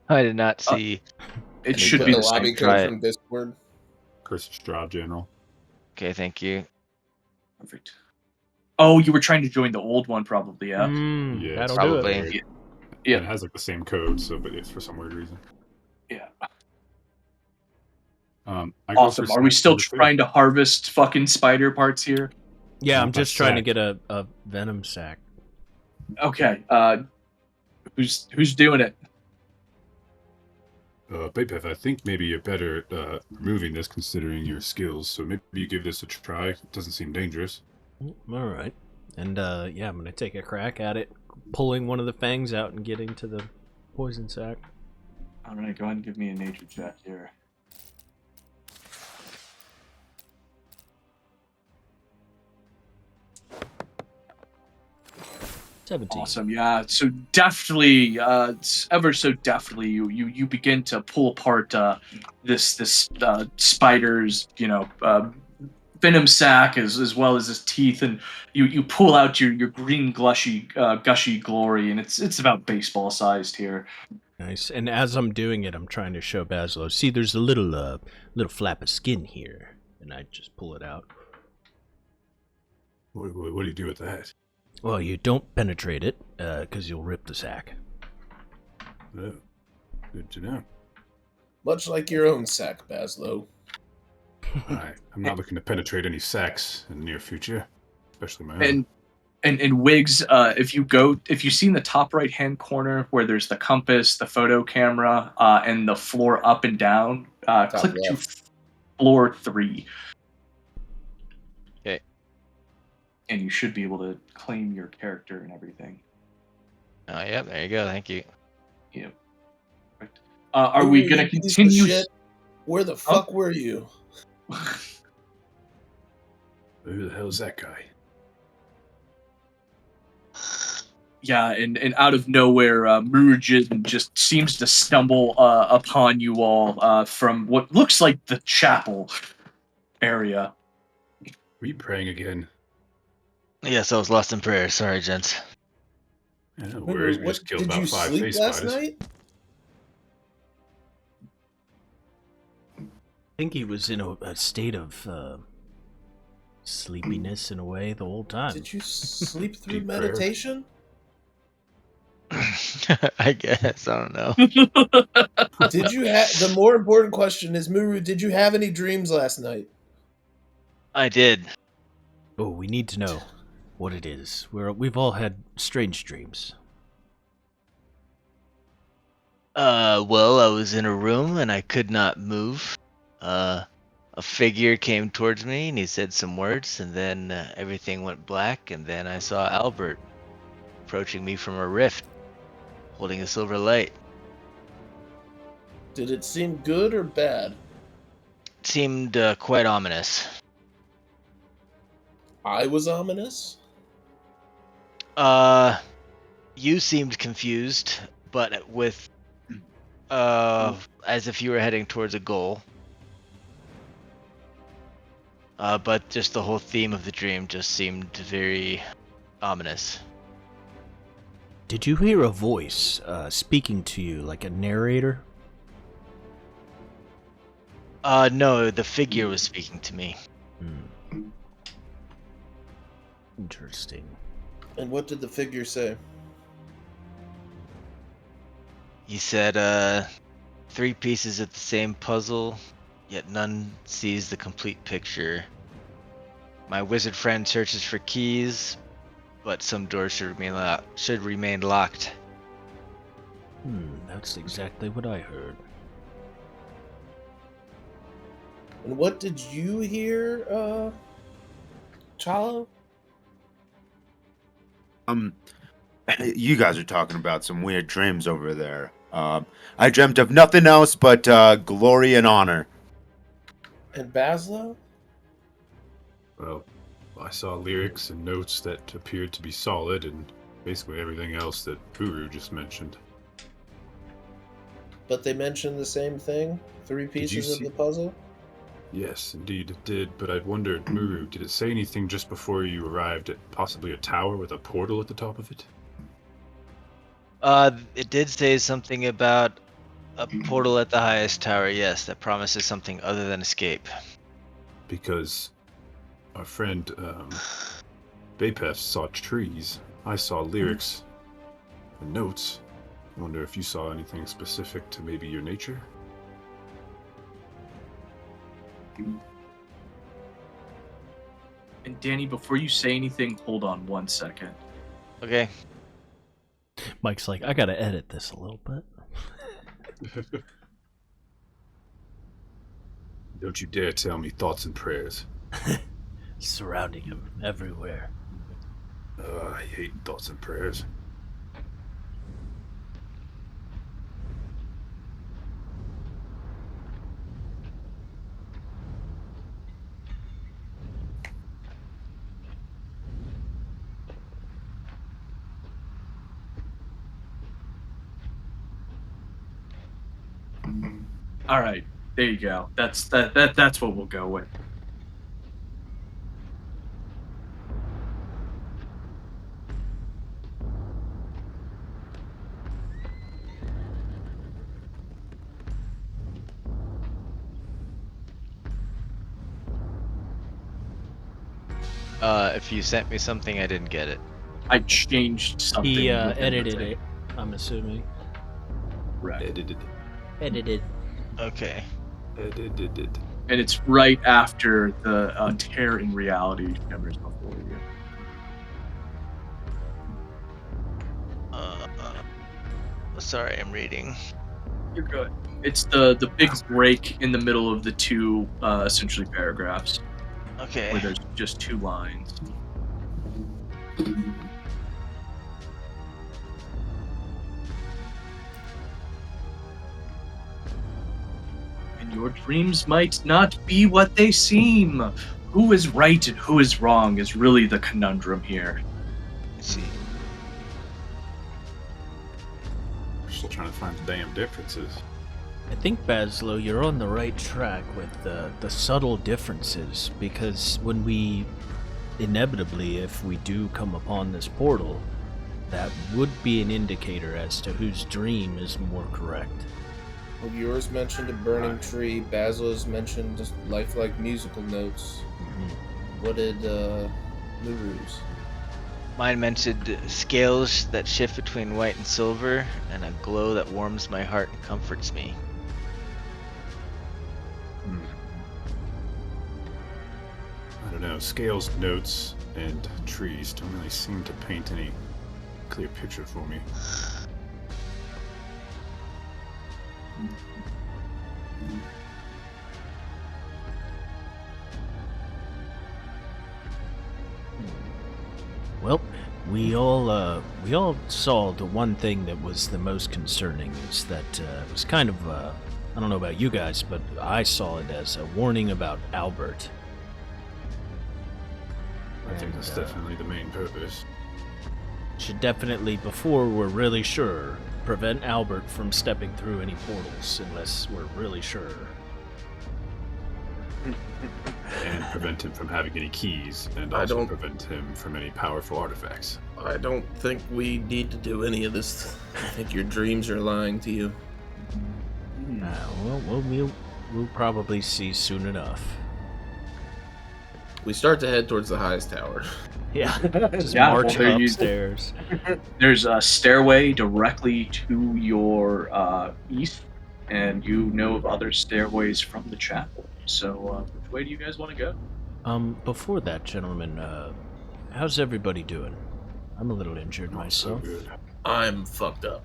[SPEAKER 7] I did not see.
[SPEAKER 5] It
[SPEAKER 7] I
[SPEAKER 5] should
[SPEAKER 7] need
[SPEAKER 5] be
[SPEAKER 7] to
[SPEAKER 5] the same.
[SPEAKER 1] lobby
[SPEAKER 7] try
[SPEAKER 1] code
[SPEAKER 7] it.
[SPEAKER 1] from Discord.
[SPEAKER 2] Cursed Strahd General.
[SPEAKER 7] Okay, thank you.
[SPEAKER 5] Perfect. Oh, you were trying to join the old one, probably. Yeah.
[SPEAKER 2] Yeah,
[SPEAKER 4] That'll
[SPEAKER 2] it's
[SPEAKER 4] do it.
[SPEAKER 7] Probably.
[SPEAKER 2] weird.
[SPEAKER 5] Yeah.
[SPEAKER 2] And it has like the same code, so but it's for some weird reason.
[SPEAKER 5] Yeah.
[SPEAKER 2] I go
[SPEAKER 5] Awesome.
[SPEAKER 2] for
[SPEAKER 5] Are we
[SPEAKER 2] snack
[SPEAKER 5] still
[SPEAKER 2] number 2.
[SPEAKER 5] trying to harvest fucking spider parts here?
[SPEAKER 4] Yeah, I'm
[SPEAKER 2] Want that
[SPEAKER 4] just trying to
[SPEAKER 2] sack.
[SPEAKER 4] get a venom sac.
[SPEAKER 5] Okay. Who's doing it?
[SPEAKER 2] Bapef, I think maybe you're better removing this considering your skills, so maybe you give this a try. It doesn't seem dangerous.
[SPEAKER 4] All right. And yeah, I'm gonna take a crack at it, pulling one of the fangs out and getting to the poison sac.
[SPEAKER 5] All right, go ahead and give me a nature check here. Awesome, yeah. So definitely, ever so deftly, you begin to pull apart this spider's venom sac as well as his teeth, and you pull out your green gushy glory, and it's about baseball sized here.
[SPEAKER 4] Nice. And as I'm doing it, I'm trying to show Bazzlo. See, there's a little flap of skin here, and I just pull it out.
[SPEAKER 2] What do you do with that?
[SPEAKER 4] Well, you don't penetrate it, because you'll rip the sack.
[SPEAKER 2] Oh, good to know.
[SPEAKER 1] Much like your own sack, Bazzlo.
[SPEAKER 2] I'm not looking to penetrate any sacks in the near future, especially my own.
[SPEAKER 5] And Wiggs, if you see in the top right hand corner where there's the compass, the photo camera, and the floor up and down, click to floor 3.
[SPEAKER 7] Okay.
[SPEAKER 5] And you should be able to claim your character and everything.
[SPEAKER 7] Oh, yeah, there you go. Thank you.
[SPEAKER 5] Yep. Perfect. Are we going to
[SPEAKER 1] Piece of
[SPEAKER 5] continue?
[SPEAKER 1] shit. Where the fuck were you?
[SPEAKER 2] Who the hell is that guy?
[SPEAKER 5] Yeah, and out of nowhere, Muurujin just seems to stumble upon you all from what looks like the chapel area.
[SPEAKER 2] Were you praying again?
[SPEAKER 7] Yes, I was lost in prayer. Sorry, gents.
[SPEAKER 2] Yeah, no worries. We just killed about 5 face spiders.
[SPEAKER 1] Night?
[SPEAKER 4] I think he was in a state of sleepiness in a way the whole time.
[SPEAKER 1] Did you sleep through
[SPEAKER 2] Deep prayer.
[SPEAKER 1] meditation?
[SPEAKER 7] I guess. I don't know.
[SPEAKER 1] Did you have the more important question is, Muru, did you have any dreams last night?
[SPEAKER 7] I did.
[SPEAKER 4] Oh, we need to know what it is. We've all had strange dreams.
[SPEAKER 7] Well, I was in a room and I could not move. A figure came towards me and he said some words, and then everything went black, and then I saw Albert approaching me from a rift, holding a silver light.
[SPEAKER 1] Did it seem good or bad?
[SPEAKER 7] It seemed quite ominous.
[SPEAKER 1] I was ominous?
[SPEAKER 7] You seemed confused, but with as if you were heading towards a goal. But just the whole theme of the dream just seemed very ominous.
[SPEAKER 4] Did you hear a voice speaking to you like a narrator?
[SPEAKER 7] No, the figure was speaking to me.
[SPEAKER 4] Interesting.
[SPEAKER 1] And what did the figure say?
[SPEAKER 7] He said, 3 pieces of the same puzzle, yet none sees the complete picture. My wizard friend searches for keys, but some doors should remain locked.
[SPEAKER 4] That's exactly what I heard.
[SPEAKER 1] And what did you hear, Chalo?
[SPEAKER 8] You guys are talking about some weird dreams over there. I dreamt of nothing else but glory and honor.
[SPEAKER 1] And Bazzlo?
[SPEAKER 2] Well, I saw lyrics and notes that appeared to be solid, and basically everything else that Uru just mentioned.
[SPEAKER 1] But they mentioned the same thing? 3 pieces of the puzzle?
[SPEAKER 2] Yes, indeed it did, but I'd wondered, Muru, did it say anything just before you arrived at possibly a tower with a portal at the top of it?
[SPEAKER 7] It did say something about a portal at the highest tower, yes, that promises something other than escape.
[SPEAKER 2] Because our friend, Bapef saw trees. I saw lyrics and notes. I wonder if you saw anything specific to maybe your nature?
[SPEAKER 5] And Danny, before you say anything, hold on 1 second.
[SPEAKER 7] Okay.
[SPEAKER 4] Mike's like, I gotta edit this a little bit.
[SPEAKER 2] Don't you dare tell me thoughts and prayers.
[SPEAKER 4] Surrounding him everywhere.
[SPEAKER 2] I hate thoughts and prayers.
[SPEAKER 5] All right, there you go. That's what we'll go with.
[SPEAKER 7] If you sent me something, I didn't get it.
[SPEAKER 5] I changed something.
[SPEAKER 4] He
[SPEAKER 5] within the
[SPEAKER 4] edited
[SPEAKER 5] thing.
[SPEAKER 4] it, I'm assuming.
[SPEAKER 5] Right.
[SPEAKER 4] Edited.
[SPEAKER 7] Okay.
[SPEAKER 2] Edited.
[SPEAKER 5] And it's right after the tear in reality shimmers before you.
[SPEAKER 7] Sorry, I'm reading.
[SPEAKER 5] You're good. It's the big break in the middle of the 2 essentially paragraphs
[SPEAKER 7] Okay.
[SPEAKER 5] where there's just 2 lines. And your dreams might not be what they seem. Who is right and who is wrong is really the conundrum here.
[SPEAKER 7] Let's see.
[SPEAKER 2] We're still trying to find the damn differences.
[SPEAKER 4] I think, Bazzlo, you're on the right track with the subtle differences, because when we, inevitably, if we do come upon this portal, that would be an indicator as to whose dream is more correct.
[SPEAKER 1] Well, yours mentioned a burning tree. Bazzlo's mentioned lifelike musical notes. What did Muru's?
[SPEAKER 7] Mine mentioned scales that shift between white and silver, and a glow that warms my heart and comforts me.
[SPEAKER 2] I don't know, scales, notes, and trees don't really seem to paint any clear picture for me.
[SPEAKER 4] Well, we all saw the one thing that was the most concerning, is that it was kind of, I don't know about you guys, but I saw it as a warning about Albert.
[SPEAKER 2] I think that's definitely the main purpose.
[SPEAKER 4] Should definitely, before we're really sure, prevent Albert from stepping through any portals unless we're really sure.
[SPEAKER 2] And prevent him from having any keys, and
[SPEAKER 1] I
[SPEAKER 2] also
[SPEAKER 1] don't-
[SPEAKER 2] prevent him from any powerful artifacts.
[SPEAKER 1] I don't think we need to do any of this. I think your dreams are lying to you.
[SPEAKER 4] We'll probably see soon enough.
[SPEAKER 1] We start to head towards the highest tower.
[SPEAKER 4] Yeah, just
[SPEAKER 5] Yeah,
[SPEAKER 4] march
[SPEAKER 5] well, there you-
[SPEAKER 4] upstairs.
[SPEAKER 5] There's a stairway directly to your east, and you know of other stairways from the chapel. So, which way do you guys want to go?
[SPEAKER 4] Before that, gentlemen, how's everybody doing? I'm a little injured
[SPEAKER 2] Not so
[SPEAKER 4] myself.
[SPEAKER 2] good.
[SPEAKER 1] I'm fucked up.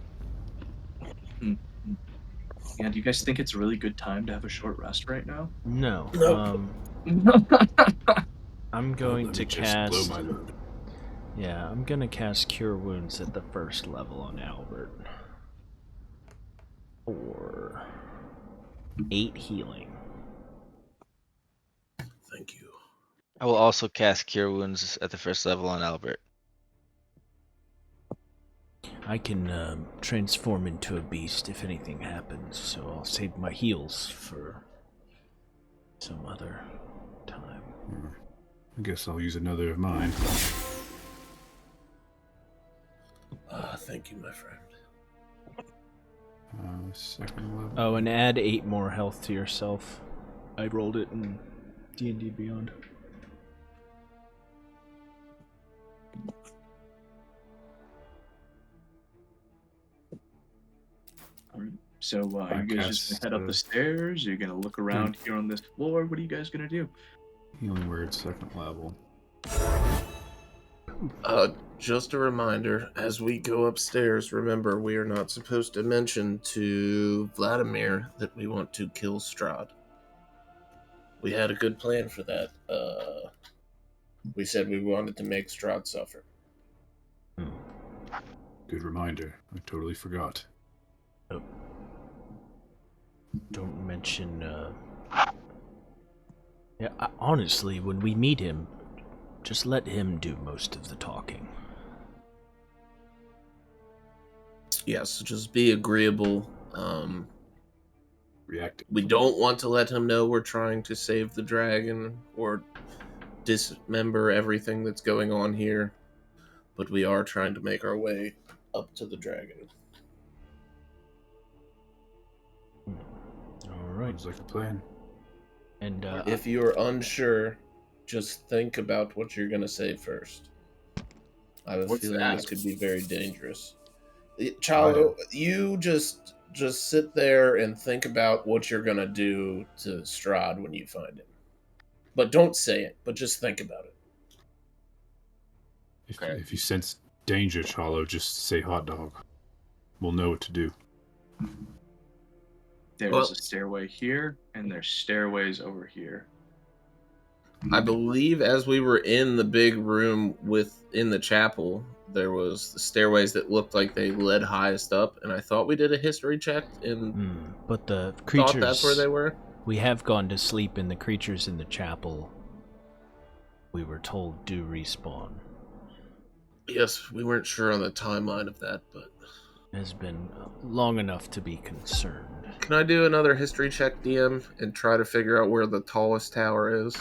[SPEAKER 5] And do you guys think it's a really good time to have a short rest right now?
[SPEAKER 4] No.
[SPEAKER 1] Nope.
[SPEAKER 4] I'm going
[SPEAKER 2] Let
[SPEAKER 4] to
[SPEAKER 2] me just blow
[SPEAKER 4] cast.
[SPEAKER 2] my load.
[SPEAKER 4] Yeah, I'm gonna cast Cure Wounds at the first level on Albert. Or 8 healing.
[SPEAKER 1] Thank you.
[SPEAKER 7] I will also cast Cure Wounds at the first level on Albert.
[SPEAKER 4] I can transform into a beast if anything happens, so I'll save my heals for some other time.
[SPEAKER 2] I guess I'll use another of mine.
[SPEAKER 1] Thank you, my friend.
[SPEAKER 2] Second level.
[SPEAKER 4] Oh, and add 8 more health to yourself. I rolled it in D&D Beyond.
[SPEAKER 5] So,
[SPEAKER 2] I
[SPEAKER 5] you guys just
[SPEAKER 2] cast,
[SPEAKER 5] gonna head up the stairs? Are you gonna look around here on this floor? What are you guys gonna do?
[SPEAKER 2] Healing word, second level.
[SPEAKER 1] Just a reminder, as we go upstairs, remember we are not supposed to mention to Vladimir that we want to kill Strahd. We had a good plan for that. We said we wanted to make Strahd suffer.
[SPEAKER 2] Good reminder. I totally forgot.
[SPEAKER 4] Don't mention, Yeah, honestly, when we meet him, just let him do most of the talking.
[SPEAKER 1] Yes, just be agreeable.
[SPEAKER 2] Reacting.
[SPEAKER 1] We don't want to let him know we're trying to save the dragon or dismember everything that's going on here, but we are trying to make our way up to the dragon.
[SPEAKER 4] Alright.
[SPEAKER 2] Sounds like a plan.
[SPEAKER 4] And,
[SPEAKER 1] If you're unsure, just think about what you're going to say first. I have a
[SPEAKER 8] What's
[SPEAKER 1] feeling
[SPEAKER 8] that?
[SPEAKER 1] this could be very dangerous. Chalo, you just sit there and think about what you're going to do to Strahd when you find him. But don't say it, but just think about it.
[SPEAKER 2] If you sense danger, Chalo, just say hot dog. We'll know what to do.
[SPEAKER 5] There's a stairway here, and there's stairways over here.
[SPEAKER 1] I believe as we were in the big room in the chapel, there was the stairways that looked like they led highest up, and I thought we did a history check and
[SPEAKER 4] but the creatures...
[SPEAKER 1] thought that's where they were.
[SPEAKER 4] We have gone to sleep, and the creatures in the chapel, we were told, do respawn.
[SPEAKER 1] Yes, we weren't sure on the timeline of that, but...
[SPEAKER 4] It has been long enough to be concerned.
[SPEAKER 1] Can I do another history check, DM, and try to figure out where the tallest tower is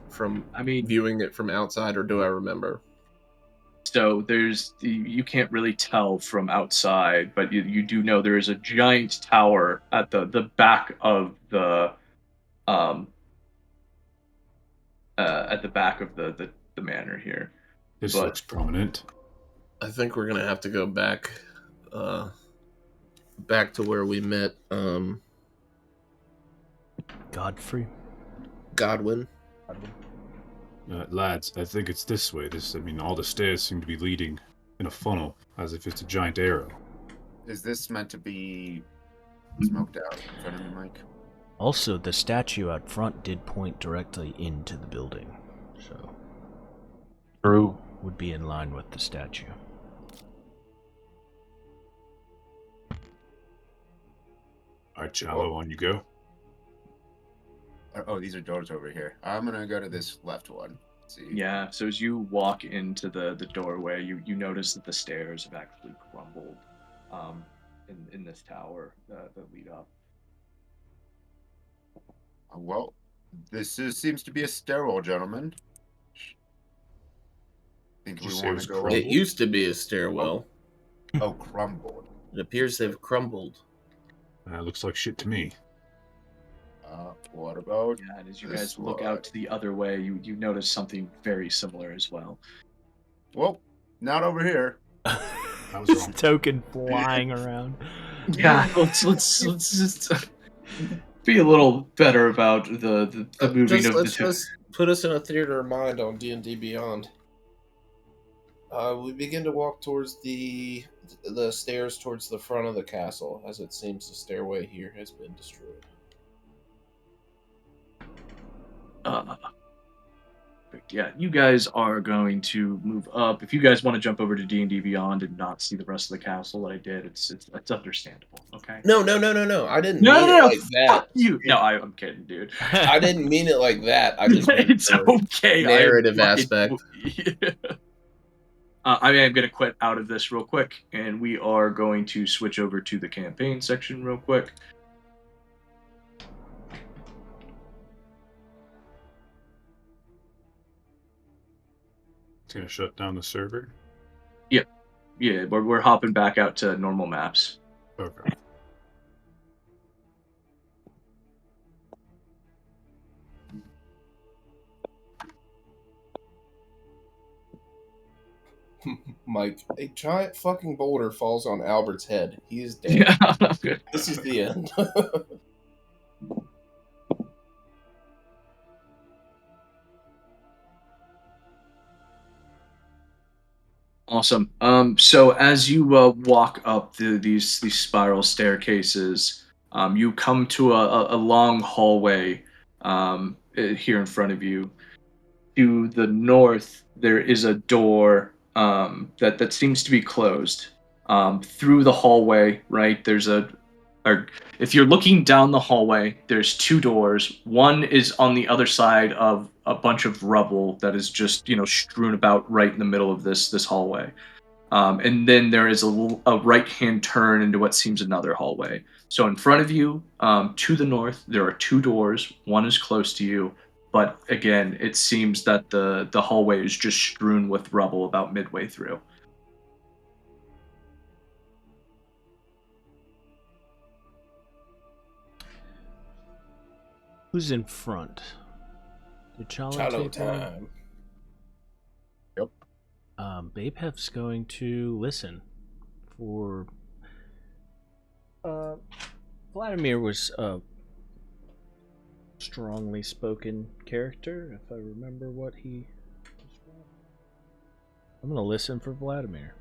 [SPEAKER 1] from viewing it from outside, or do I remember?
[SPEAKER 5] So you can't really tell from outside, but you do know there is a giant tower at the back of the at the back of the manor here.
[SPEAKER 2] This looks prominent.
[SPEAKER 1] I think we're gonna have to go back to where we met Godwin.
[SPEAKER 2] Lads, I think it's this way. All the stairs seem to be leading in a funnel, as if it's a giant arrow.
[SPEAKER 8] Is this meant to be smoked out in front of me, Mike?
[SPEAKER 4] Also, the statue out front did point directly into the building, so...
[SPEAKER 3] True.
[SPEAKER 4] Would be in line with the statue.
[SPEAKER 2] Alright, Chalo, on you go.
[SPEAKER 8] Oh, these are doors over here. I'm gonna go to this left one. Let's see.
[SPEAKER 5] Yeah, so as you walk into the doorway, you notice that the stairs have actually crumbled.
[SPEAKER 6] in this tower that lead up.
[SPEAKER 8] Well, seems to be a stairwell, gentlemen. Think
[SPEAKER 2] Did you
[SPEAKER 8] we
[SPEAKER 2] say it
[SPEAKER 8] want
[SPEAKER 2] was
[SPEAKER 8] to go?
[SPEAKER 2] crumbled?
[SPEAKER 1] It used to be a stairwell.
[SPEAKER 8] Oh, crumbled.
[SPEAKER 1] It appears they've crumbled.
[SPEAKER 2] Looks like shit to me.
[SPEAKER 8] What about?
[SPEAKER 6] Yeah, and as you
[SPEAKER 8] this
[SPEAKER 6] guys look
[SPEAKER 8] one?
[SPEAKER 6] out to the other way, you notice something very similar as well.
[SPEAKER 8] Well, not over here.
[SPEAKER 2] I was
[SPEAKER 4] Just
[SPEAKER 2] wrong.
[SPEAKER 4] token flying around.
[SPEAKER 6] Yeah, let's just be a little better about the moving of the two.
[SPEAKER 1] Just put us in a theater of mind on D&D Beyond. We begin to walk towards the stairs towards the front of the castle, as it seems the stairway here has been destroyed.
[SPEAKER 6] Yeah, you guys are going to move up. If you guys want to jump over to D&D Beyond and not see the rest of the castle that I did, it's understandable. Okay.
[SPEAKER 1] No. I didn't
[SPEAKER 6] No,
[SPEAKER 1] mean
[SPEAKER 6] no,
[SPEAKER 1] it
[SPEAKER 6] no.
[SPEAKER 1] like that.
[SPEAKER 6] Fuck you. No, I'm kidding, dude.
[SPEAKER 1] I didn't mean it like that. I just meant
[SPEAKER 6] It's
[SPEAKER 1] for
[SPEAKER 6] okay.
[SPEAKER 1] narrative aspect.
[SPEAKER 6] I am going to quit out of this real quick, and we are going to switch over to the campaign section real quick.
[SPEAKER 2] It's gonna shut down the server.
[SPEAKER 6] Yeah, we're hopping back out to normal maps.
[SPEAKER 2] Okay.
[SPEAKER 1] Mike, a giant fucking boulder falls on Albert's head. He is dead.
[SPEAKER 6] Yeah.
[SPEAKER 1] This is the end.
[SPEAKER 6] Awesome. So as you walk up these spiral staircases, you come to a long hallway here in front of you. To the north, there is a door that seems to be closed. Through the hallway, right? Or if you're looking down the hallway, there's two doors. One is on the other side of a bunch of rubble that is just strewn about right in the middle of this hallway. And then there is a right-hand turn into what seems another hallway. So in front of you, to the north, there are two doors. One is close to you, but again, it seems that the hallway is just strewn with rubble about midway through.
[SPEAKER 4] Who's in front? Did Chalo
[SPEAKER 1] Chalo
[SPEAKER 4] take one?
[SPEAKER 1] time.
[SPEAKER 8] Yep.
[SPEAKER 4] Bapef's going to listen for. Vladimir was a strongly spoken character, if I remember what he. I'm gonna listen for Vladimir.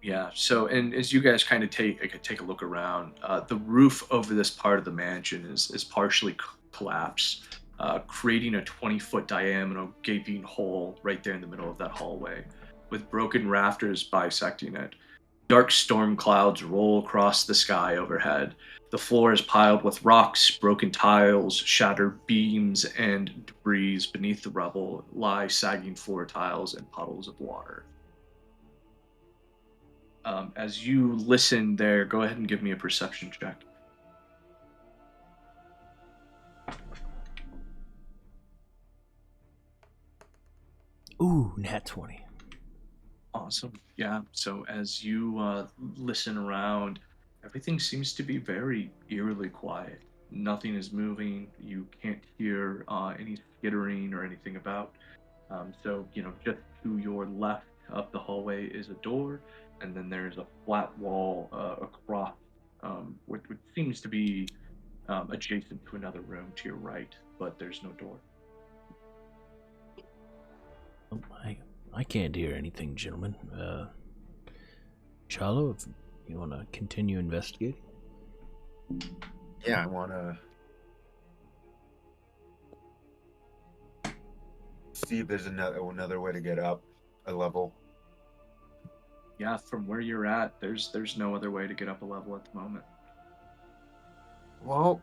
[SPEAKER 6] Yeah. So, and as you guys kind of take a look around, the roof over this part of the mansion is partially collapsed, creating a 20-foot diameter gaping hole right there in the middle of that hallway, with broken rafters bisecting it. Dark storm clouds roll across the sky overhead. The floor is piled with rocks, broken tiles, shattered beams, and debris. Beneath the rubble lie sagging floor tiles and puddles of water. As you listen there, go ahead and give me a perception check.
[SPEAKER 4] Ooh, nat 20.
[SPEAKER 6] Awesome. Yeah. So as you listen around, everything seems to be very eerily quiet. Nothing is moving. You can't hear any skittering or anything about. So, just to your left up the hallway is a door, and then there's a flat wall across, which seems to be adjacent to another room to your right, but there's no door.
[SPEAKER 4] I can't hear anything, gentlemen. Chalo, if you want to continue investigating.
[SPEAKER 8] Yeah, I want to see if there's another way to get up a level.
[SPEAKER 6] Yeah, from where you're at, there's no other way to get up a level at the moment.
[SPEAKER 8] Well,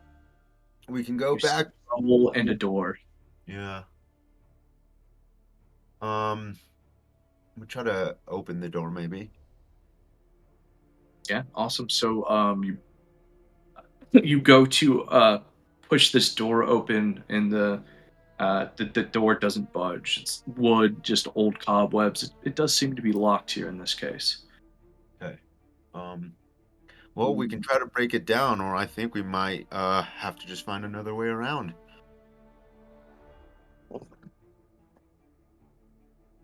[SPEAKER 8] we can go
[SPEAKER 6] You see
[SPEAKER 8] back.
[SPEAKER 6] a hole and a door.
[SPEAKER 8] Yeah. We try to open the door, maybe.
[SPEAKER 6] Yeah, awesome. So you go to push this door open, and the door doesn't budge. It's wood, just old cobwebs. It does seem to be locked here in this case.
[SPEAKER 8] Okay. Well, we can try to break it down, or I think we might have to just find another way around.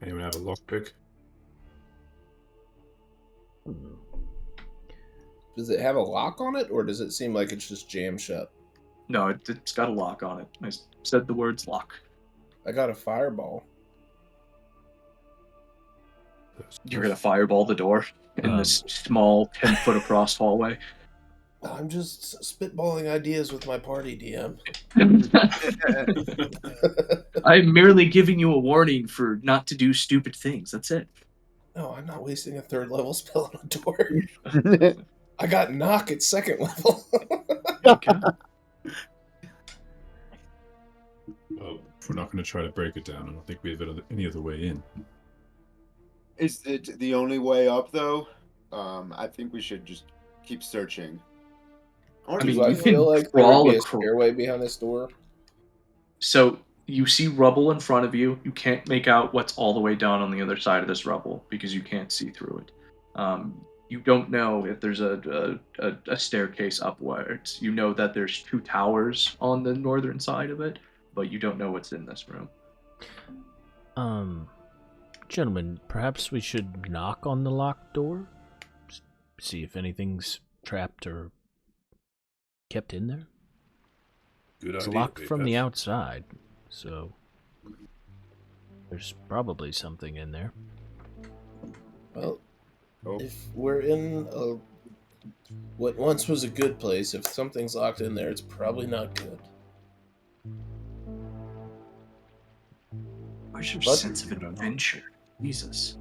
[SPEAKER 2] Anyone have a lockpick?
[SPEAKER 1] Does it have a lock on it, or does it seem like it's just jammed shut?
[SPEAKER 6] No, it's got a lock on it. I said the words lock.
[SPEAKER 1] I got a fireball.
[SPEAKER 6] You're gonna fireball the door in this small 10-foot across hallway.
[SPEAKER 1] I'm just spitballing ideas with my party, DM.
[SPEAKER 6] I'm merely giving you a warning for not to do stupid things. That's it.
[SPEAKER 1] No, I'm not wasting a 3rd level spell on a door. I got knock at 2nd level.
[SPEAKER 6] Okay.
[SPEAKER 2] Well, if we're not going to try to break it down, I don't think we have any other way in.
[SPEAKER 8] Is it the only way up, though? I think we should just keep searching.
[SPEAKER 6] I mean,
[SPEAKER 1] Do I
[SPEAKER 6] you
[SPEAKER 1] feel
[SPEAKER 6] can
[SPEAKER 1] like there
[SPEAKER 6] crawl
[SPEAKER 1] would be a
[SPEAKER 6] across.
[SPEAKER 1] stairway behind this door?
[SPEAKER 6] So you see rubble in front of you. You can't make out what's all the way down on the other side of this rubble because you can't see through it. You don't know if there's a staircase upwards. You know that there's 2 towers on the northern side of it, but you don't know what's in this room.
[SPEAKER 4] Gentlemen, perhaps we should knock on the locked door? See if anything's trapped or kept in there?
[SPEAKER 2] Good
[SPEAKER 4] It's
[SPEAKER 2] idea.
[SPEAKER 4] locked from
[SPEAKER 2] Bapef.
[SPEAKER 4] the outside, so there's probably something in there.
[SPEAKER 1] Well, if we're in what once was a good place, if something's locked in there, it's probably not good.
[SPEAKER 6] Where's your
[SPEAKER 1] But-
[SPEAKER 6] sense of adventure? Jesus.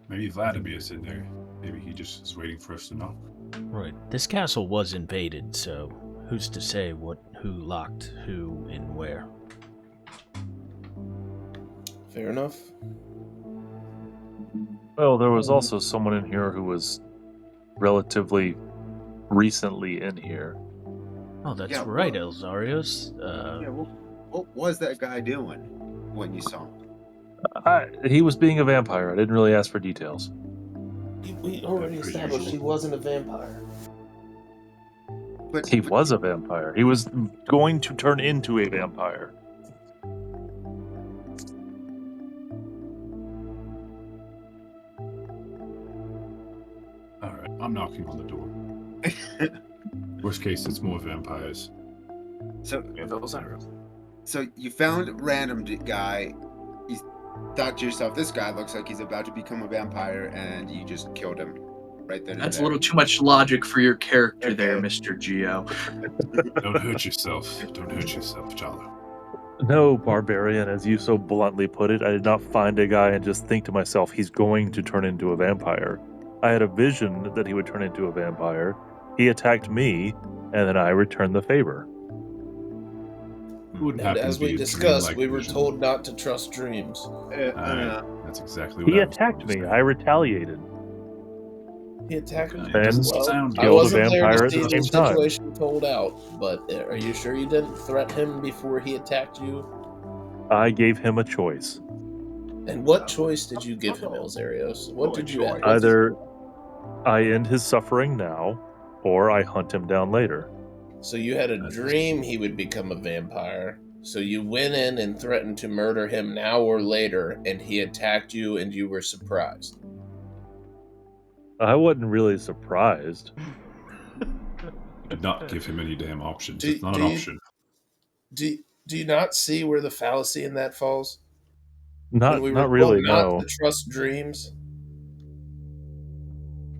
[SPEAKER 2] Maybe Vladimir's in there. Maybe he just is waiting for us to knock.
[SPEAKER 4] Right. This castle was invaded, so who's to say who locked who and where?
[SPEAKER 1] Fair enough.
[SPEAKER 3] Well, there was also someone in here who was relatively recently in here.
[SPEAKER 4] Oh, that's
[SPEAKER 8] Yeah,
[SPEAKER 4] right,
[SPEAKER 8] well-
[SPEAKER 4] Elzeiros.
[SPEAKER 8] Yeah, what was that guy doing when you saw him?
[SPEAKER 3] He was being a vampire. I didn't really ask for details.
[SPEAKER 1] We already
[SPEAKER 2] Pretty
[SPEAKER 1] established he
[SPEAKER 2] usual.
[SPEAKER 1] wasn't a vampire.
[SPEAKER 8] But
[SPEAKER 3] He was a vampire. He was going to turn into a vampire.
[SPEAKER 2] Alright, I'm knocking on the door. Worst case, it's more vampires.
[SPEAKER 8] So,
[SPEAKER 2] And Elzeiros.
[SPEAKER 8] so you found a random guy. You thought to yourself, "This guy looks like he's about to become a vampire," and you just killed him right then.
[SPEAKER 6] That's a
[SPEAKER 8] and
[SPEAKER 6] little too much logic for your character there,
[SPEAKER 8] Okay.
[SPEAKER 6] Mr. Geo.
[SPEAKER 2] Don't hurt yourself. Don't hurt yourself, Chalo.
[SPEAKER 3] No, barbarian, as you so bluntly put it, I did not find a guy and just think to myself, he's going to turn into a vampire. I had a vision that he would turn into a vampire. He attacked me, and then I returned the favor.
[SPEAKER 2] It wouldn't
[SPEAKER 1] And
[SPEAKER 2] happen
[SPEAKER 1] as
[SPEAKER 2] to be
[SPEAKER 1] we
[SPEAKER 2] a
[SPEAKER 1] discussed,
[SPEAKER 2] dreamlike
[SPEAKER 1] we were
[SPEAKER 2] vision.
[SPEAKER 1] told not to trust dreams.
[SPEAKER 2] Aye, that's exactly what
[SPEAKER 3] He
[SPEAKER 2] I was
[SPEAKER 3] attacked
[SPEAKER 2] going to
[SPEAKER 3] me.
[SPEAKER 2] say.
[SPEAKER 3] I retaliated.
[SPEAKER 1] He attacked me.
[SPEAKER 2] It
[SPEAKER 3] And
[SPEAKER 2] doesn't
[SPEAKER 1] Well,
[SPEAKER 2] sound
[SPEAKER 1] I
[SPEAKER 3] killed a
[SPEAKER 1] wasn't there
[SPEAKER 3] vampire
[SPEAKER 1] to
[SPEAKER 3] at
[SPEAKER 1] see
[SPEAKER 3] the
[SPEAKER 1] the
[SPEAKER 3] same time.
[SPEAKER 1] situation told out, but are you sure you didn't threaten him before he attacked you?
[SPEAKER 3] I gave him a choice.
[SPEAKER 1] And what choice did you give him, Elzeiros? What did you ask?
[SPEAKER 3] Either I end his suffering now, or I hunt him down later.
[SPEAKER 1] So you had a
[SPEAKER 2] That's-
[SPEAKER 1] dream he would become a vampire. So you went in and threatened to murder him now or later, and he attacked you, and you were surprised.
[SPEAKER 3] I wasn't really surprised.
[SPEAKER 2] Did not give him any damn options.
[SPEAKER 1] Do-
[SPEAKER 2] It's not an
[SPEAKER 1] do you-
[SPEAKER 2] option.
[SPEAKER 1] Do you not see where the fallacy in that falls?
[SPEAKER 3] Not
[SPEAKER 1] When we were
[SPEAKER 3] not
[SPEAKER 1] told
[SPEAKER 3] really,
[SPEAKER 1] not
[SPEAKER 3] no.
[SPEAKER 1] to trust dreams,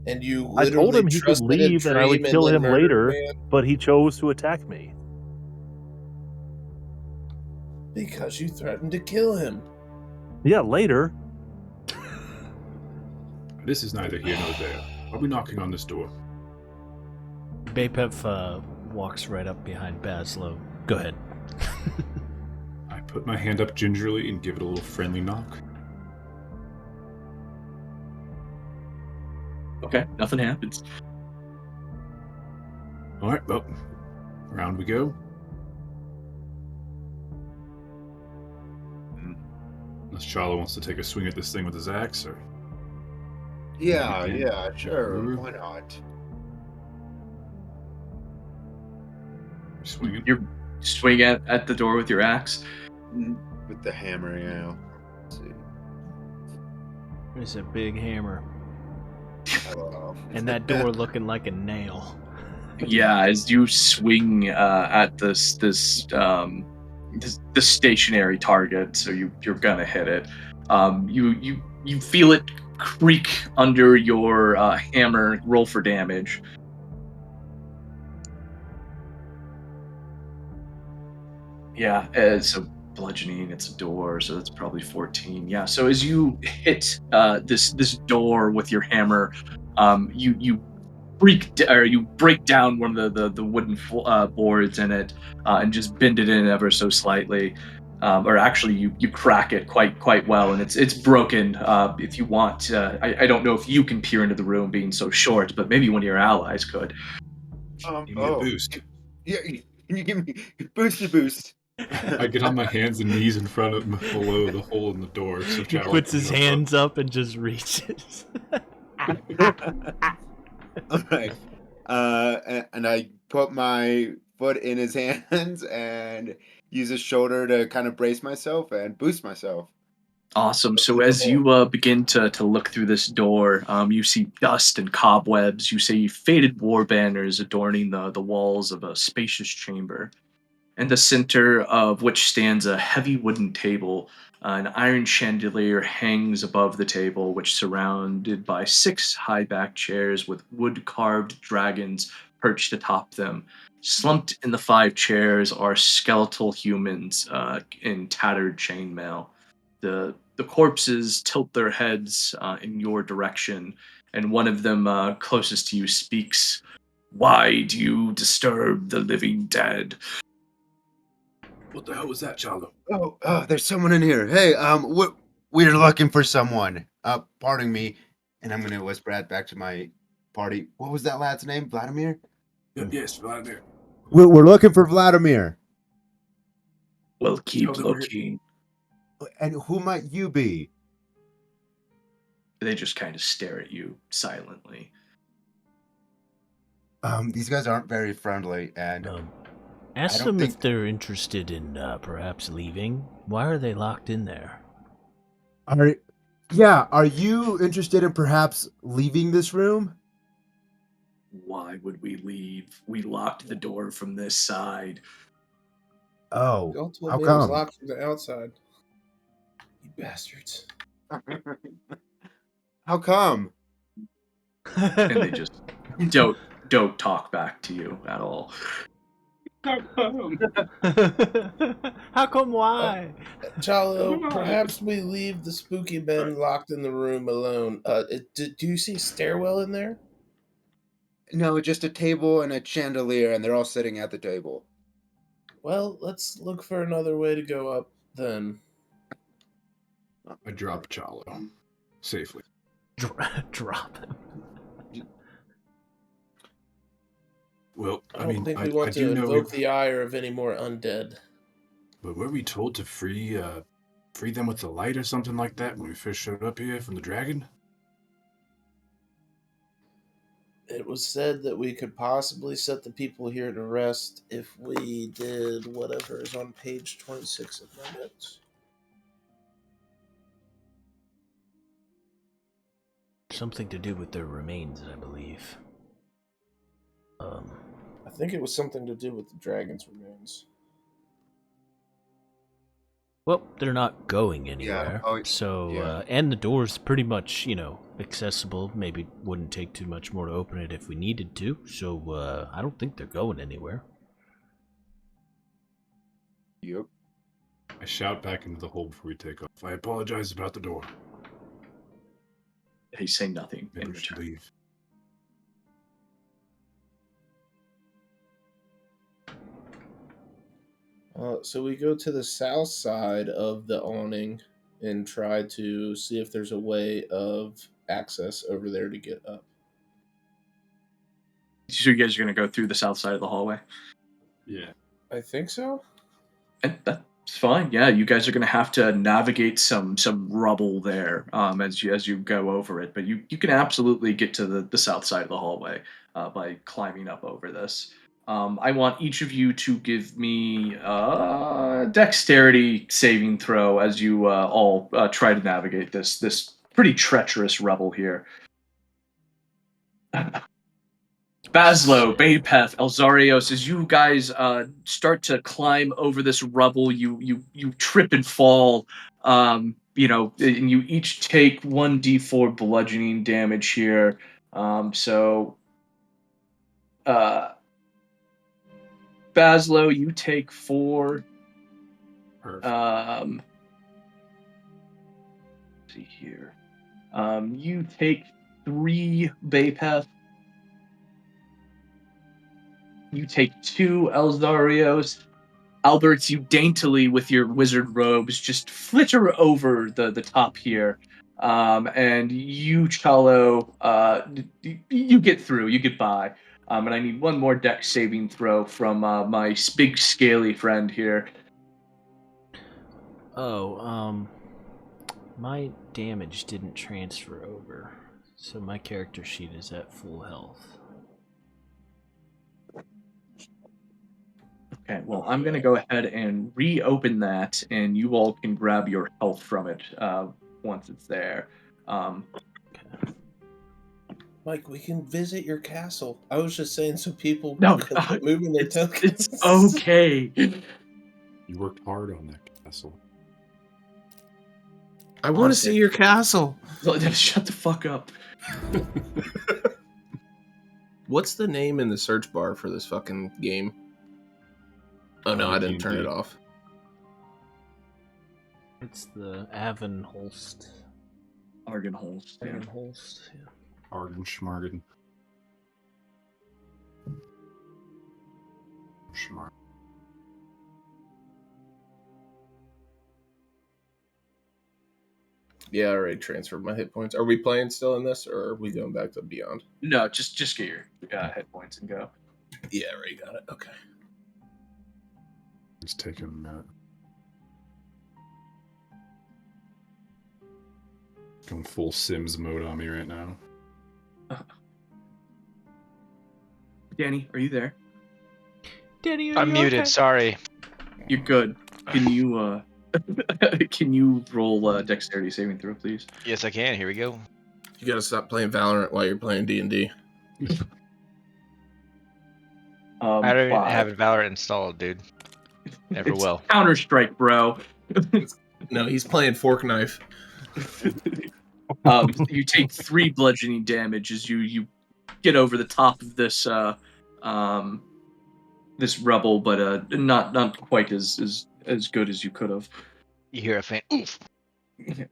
[SPEAKER 1] and you
[SPEAKER 3] I
[SPEAKER 1] literally
[SPEAKER 3] told him he could
[SPEAKER 1] trusted a
[SPEAKER 3] leave and I would
[SPEAKER 1] dream
[SPEAKER 3] kill
[SPEAKER 1] then
[SPEAKER 3] him
[SPEAKER 1] murdered
[SPEAKER 3] later,
[SPEAKER 1] a man
[SPEAKER 3] but he chose to attack me.
[SPEAKER 1] because you threatened to kill him.
[SPEAKER 3] Yeah, later.
[SPEAKER 2] This is neither here nor there. Are we knocking on this door?
[SPEAKER 4] Bapef walks right up behind Bazzlo. Go ahead.
[SPEAKER 2] I put my hand up gingerly and give it a little friendly knock.
[SPEAKER 6] Okay, nothing happens.
[SPEAKER 2] All right, well, round we go. Unless Chalo wants to take a swing at this thing with his axe, or
[SPEAKER 8] Yeah,
[SPEAKER 2] Again.
[SPEAKER 8] yeah, sure.
[SPEAKER 2] Mhm.
[SPEAKER 8] Why not?
[SPEAKER 2] swinging.
[SPEAKER 6] You swing at the door with your axe.
[SPEAKER 8] With the hammer, Let's see.
[SPEAKER 4] It's a big hammer.
[SPEAKER 8] Hello.
[SPEAKER 4] And that door looking like a nail.
[SPEAKER 6] Yeah, as you swing at this stationary target, so you're gonna hit it. You feel it creak under your hammer. Roll for damage. Yeah, so bludgeoning. It's a door, so that's probably 14. Yeah. So as you hit this door with your hammer, you you break down one of the wooden boards in it and just bend it in ever so slightly. Or actually, you crack it quite well, and it's broken. If you want, I don't know if you can peer into the room, being so short, but maybe one of your allies could.
[SPEAKER 2] Give me a boost.
[SPEAKER 8] Yeah, can you give me boost?
[SPEAKER 2] I get on my hands and knees in front of below the hole in the door, so
[SPEAKER 4] He
[SPEAKER 2] Chalo
[SPEAKER 4] puts
[SPEAKER 2] can
[SPEAKER 4] his
[SPEAKER 2] jump
[SPEAKER 4] hands up and just reaches.
[SPEAKER 8] All right. And I put my foot in his hands and use his shoulder to kind of brace myself and boost myself.
[SPEAKER 6] Awesome. So as you begin to look through this door, you see dust and cobwebs. You see faded war banners adorning the walls of a spacious chamber. In the center of which stands a heavy wooden table. An iron chandelier hangs above the table, which surrounded by 6 high-backed chairs with wood-carved dragons perched atop them. Slumped in the 5 chairs are skeletal humans in tattered chainmail. The corpses tilt their heads in your direction, and one of them closest to you speaks. Why do you disturb the living dead?
[SPEAKER 2] What the hell was that, Chalo?
[SPEAKER 8] Oh, there's someone in here. Hey, we're looking for someone. Pardon me, and I'm gonna whisper that back to my party. What was that lad's name? Vladimir?
[SPEAKER 2] Yes, Vladimir.
[SPEAKER 8] We're looking for Vladimir.
[SPEAKER 6] Well, keep
[SPEAKER 2] How's it working?
[SPEAKER 6] looking.
[SPEAKER 8] And who might you be?
[SPEAKER 6] They just kind of stare at you silently.
[SPEAKER 8] These guys aren't very friendly, and
[SPEAKER 4] Ask
[SPEAKER 8] don't
[SPEAKER 4] them if
[SPEAKER 8] think-
[SPEAKER 4] they're interested in perhaps leaving. Why are they locked in there?
[SPEAKER 8] are you interested in perhaps leaving this room?
[SPEAKER 6] Why would we leave? We locked the door from this side.
[SPEAKER 8] Oh,
[SPEAKER 1] Y'all told
[SPEAKER 8] how
[SPEAKER 1] me it was
[SPEAKER 8] come?
[SPEAKER 1] locked from the outside. You bastards.
[SPEAKER 8] How come?
[SPEAKER 6] And they just don't talk back to you at all.
[SPEAKER 4] How come why?
[SPEAKER 1] Chalo, perhaps we leave the spooky men locked in the room alone. Do you see a stairwell in there?
[SPEAKER 8] No, just a table and a chandelier, and they're all sitting at the table.
[SPEAKER 1] Well, let's look for another way to go up then.
[SPEAKER 2] I drop Chalo safely.
[SPEAKER 4] Drop him.
[SPEAKER 2] Well,
[SPEAKER 1] I don't think we want
[SPEAKER 2] do
[SPEAKER 1] to
[SPEAKER 2] know
[SPEAKER 1] invoke the ire of any more undead.
[SPEAKER 2] But were we told to free them with the light or something like that when we first showed up here from the dragon?
[SPEAKER 1] It was said that we could possibly set the people here to rest if we did whatever is on page 26 of my notes.
[SPEAKER 4] Something to do with their remains, I believe.
[SPEAKER 1] I think it was something to do with the dragon's remains.
[SPEAKER 4] Well, they're not going anywhere. And the door's pretty much, accessible. Maybe wouldn't take too much more to open it if we needed to. So, I don't think they're going anywhere.
[SPEAKER 8] Yep.
[SPEAKER 2] I shout back into the hole before we take off. I apologize about the door.
[SPEAKER 6] They say nothing
[SPEAKER 2] Maybe
[SPEAKER 6] in
[SPEAKER 2] we should
[SPEAKER 6] return.
[SPEAKER 2] leave.
[SPEAKER 1] So we go to the south side of the awning and try to see if there's a way of access over there to get up.
[SPEAKER 6] So you guys are gonna go through the south side of the hallway.
[SPEAKER 2] Yeah.
[SPEAKER 1] I think so.
[SPEAKER 6] And that's fine. Yeah, you guys are gonna have to navigate some rubble there as you go over it. But you can absolutely get to the south side of the hallway by climbing up over this. I want each of you to give me a dexterity saving throw as you all try to navigate this pretty treacherous rubble here. Bazzlo,
[SPEAKER 4] Shit.
[SPEAKER 6] Bapef, Elzeiros, as you guys start to climb over this rubble, you trip and fall. And you each take 1d4 bludgeoning damage here. So, Bazzlo, you take 4.
[SPEAKER 2] Perfect.
[SPEAKER 6] Let's see here. You take 3, Bapef. You take 2, Elzeiros. Alberts, you daintily, with your wizard robes, just flitter over the top here. And you, Chalo, you get through, you get by. And I need one more dex saving throw from my big scaly friend here.
[SPEAKER 4] Oh, my damage didn't transfer over, so my character sheet is at full health.
[SPEAKER 6] Okay, well, I'm going to go ahead and reopen that, and you all can grab your health from it once it's there.
[SPEAKER 1] Mike, we can visit your castle. I was just saying so people
[SPEAKER 6] No,
[SPEAKER 1] could quit moving their tokens.
[SPEAKER 6] it's okay.
[SPEAKER 2] You worked hard on that castle.
[SPEAKER 1] I want to see your castle.
[SPEAKER 6] Shut the fuck up.
[SPEAKER 1] What's the name in the search bar for this fucking game? Oh no, I didn't turn it off.
[SPEAKER 4] It's the Avonholst.
[SPEAKER 6] Argenholst. Yeah.
[SPEAKER 4] Avonholst, yeah.
[SPEAKER 2] Arden Schmarden. Schmarden.
[SPEAKER 1] Yeah, I already transferred my hit points. Are we playing still in this, or are we going back to Beyond?
[SPEAKER 6] No, just get your hit points and go.
[SPEAKER 1] Yeah, I already got it. Okay.
[SPEAKER 2] It's taking a minute. Going full Sims mode on me right now.
[SPEAKER 6] Danny, are you there?
[SPEAKER 4] Danny, are
[SPEAKER 7] I'm
[SPEAKER 4] you
[SPEAKER 7] muted.
[SPEAKER 4] okay?
[SPEAKER 7] Sorry.
[SPEAKER 6] You're good. Can you can you roll dexterity saving throw, please?
[SPEAKER 7] Yes, I can. Here we go.
[SPEAKER 1] You gotta stop playing Valorant while you're playing D&D.
[SPEAKER 7] I don't even
[SPEAKER 6] 5.
[SPEAKER 7] have Valorant installed, dude. Never
[SPEAKER 6] It's
[SPEAKER 7] will.
[SPEAKER 6] Counter-Strike, bro.
[SPEAKER 1] No, he's playing Fork Knife.
[SPEAKER 6] You take 3 bludgeoning damage as you get over the top of this this rubble, but not quite as good as you could have.
[SPEAKER 7] You hear a faint oof.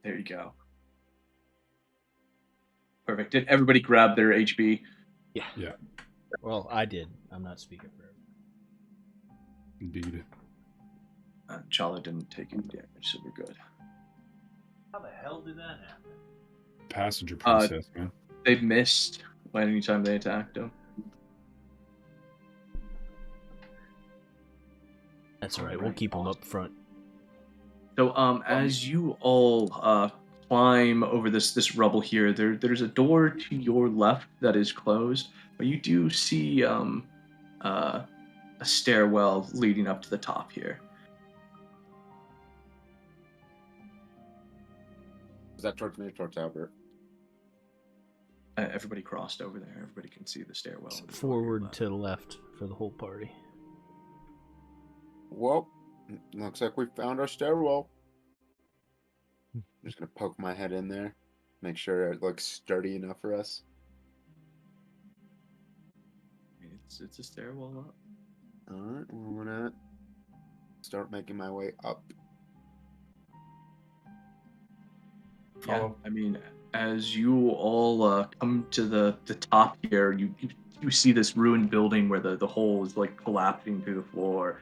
[SPEAKER 6] There you go. Perfect. Did everybody grab their HB?
[SPEAKER 4] Yeah.
[SPEAKER 2] Yeah.
[SPEAKER 4] Well, I did. I'm not speaking for everyone.
[SPEAKER 2] Indeed.
[SPEAKER 6] Chala didn't take any damage, so we're good.
[SPEAKER 4] How the hell did that happen?
[SPEAKER 2] Passenger princess, man.
[SPEAKER 6] They missed anytime they attacked him.
[SPEAKER 4] That's all right. We'll keep them up front.
[SPEAKER 6] So, as you all climb over this rubble here, there's a door to your left that is closed, but you do see a stairwell leading up to the top here.
[SPEAKER 8] Is that towards me or towards Albert?
[SPEAKER 6] Everybody crossed over there. Everybody can see the stairwell.
[SPEAKER 4] Forward to the left for the whole party.
[SPEAKER 8] Well, looks like we found our stairwell. I'm just gonna poke my head in there, make sure it looks sturdy enough for us.
[SPEAKER 6] It's a stairwell up.
[SPEAKER 8] All right, we're gonna start making my way up.
[SPEAKER 6] Yeah, I mean, as you all come to the top here, you see this ruined building where the hole is like collapsing through the floor,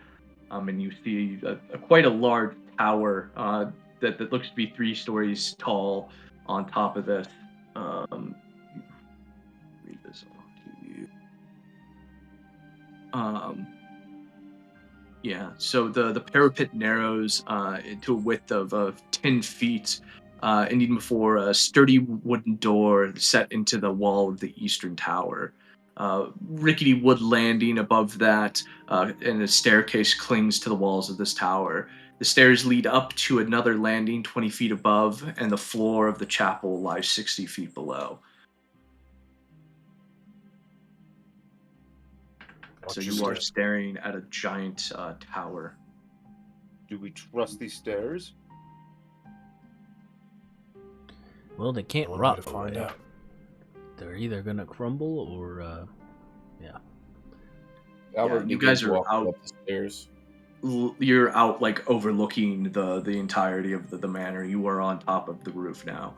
[SPEAKER 6] and you see quite a large tower that looks to be 3 stories tall on top of this. Read this off to you. Yeah, so the parapet narrows into a width of 10 feet, and even before a sturdy wooden door set into the wall of the eastern tower. Rickety wood landing above that, and a staircase clings to the walls of this tower. The stairs lead up to another landing 20 feet above, and the floor of the chapel lies 60 feet below. So
[SPEAKER 2] Watch
[SPEAKER 6] you
[SPEAKER 2] your
[SPEAKER 6] are
[SPEAKER 2] step.
[SPEAKER 6] staring at a giant tower.
[SPEAKER 8] Do we trust these stairs?
[SPEAKER 4] Well, they can't
[SPEAKER 2] One way
[SPEAKER 4] rot
[SPEAKER 2] to find
[SPEAKER 4] away.
[SPEAKER 2] out.
[SPEAKER 4] They're either gonna crumble or, yeah.
[SPEAKER 1] Albert
[SPEAKER 6] you
[SPEAKER 1] begins
[SPEAKER 6] guys are
[SPEAKER 1] walking
[SPEAKER 6] out.
[SPEAKER 1] up the stairs.
[SPEAKER 6] You're out like overlooking the entirety of the manor. You are on top of the roof now.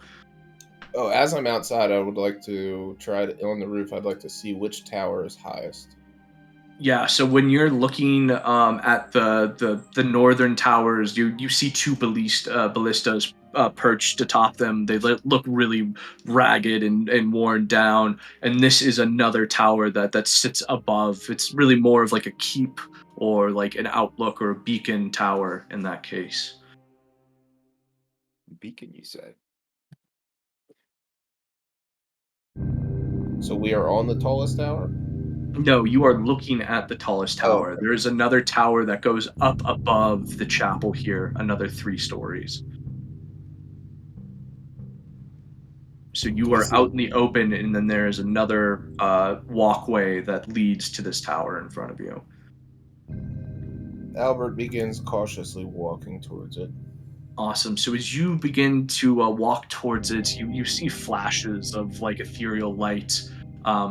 [SPEAKER 1] Oh, as I'm outside, I would like to try to on the roof. I'd like to see which tower is highest.
[SPEAKER 6] Yeah, so when you're looking at the northern towers, you see two ballistas perched atop them. They look really ragged and worn down. And this is another tower that sits above. It's really more of like a keep or like an outlook or a beacon tower in that case.
[SPEAKER 8] Beacon, you said.
[SPEAKER 1] So we are on the tallest tower?
[SPEAKER 6] No, you are looking at the tallest
[SPEAKER 1] Oh,
[SPEAKER 6] tower. There is another tower that goes up above the chapel here, another 3 stories. So you are out in the open, and then there is another walkway that leads to this tower in front of you.
[SPEAKER 1] Albert begins cautiously walking towards it.
[SPEAKER 6] Awesome. So as you begin to walk towards it, you see flashes of like ethereal light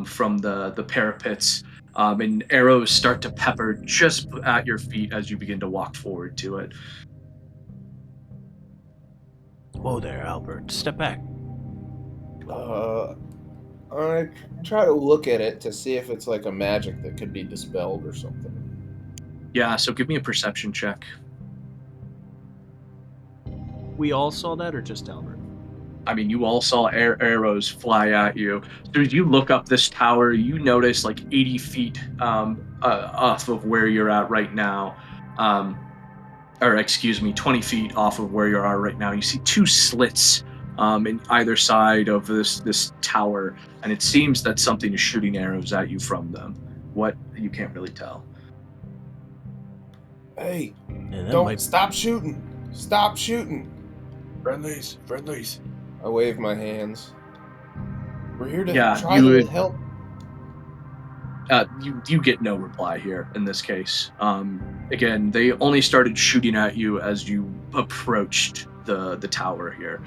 [SPEAKER 6] from the parapets, and arrows start to pepper just at your feet as you begin to walk forward to it.
[SPEAKER 4] Whoa there, Albert. Step back.
[SPEAKER 1] I try to look at it to see if it's like a magic that could be dispelled or something.
[SPEAKER 6] Yeah, so give me a perception check.
[SPEAKER 4] We all saw that, or just Albert?
[SPEAKER 6] I mean, you all saw arrows fly at you. So as you look up this tower, you notice like 80 feet off of where you're at right now, or excuse me, 20 feet off of where you are right now. You see 2 slits in either side of this tower, and it seems that something is shooting arrows at you from them. What, you can't really tell.
[SPEAKER 1] Hey,
[SPEAKER 4] And that
[SPEAKER 1] don't
[SPEAKER 4] might...
[SPEAKER 1] stop shooting! Stop shooting!
[SPEAKER 2] Friendlies, friendlies.
[SPEAKER 1] I wave my hands. We're here to
[SPEAKER 6] Yeah,
[SPEAKER 1] try
[SPEAKER 6] you
[SPEAKER 1] to
[SPEAKER 6] would.
[SPEAKER 1] help.
[SPEAKER 6] You get no reply here in this case. Again, they only started shooting at you as you approached the tower here.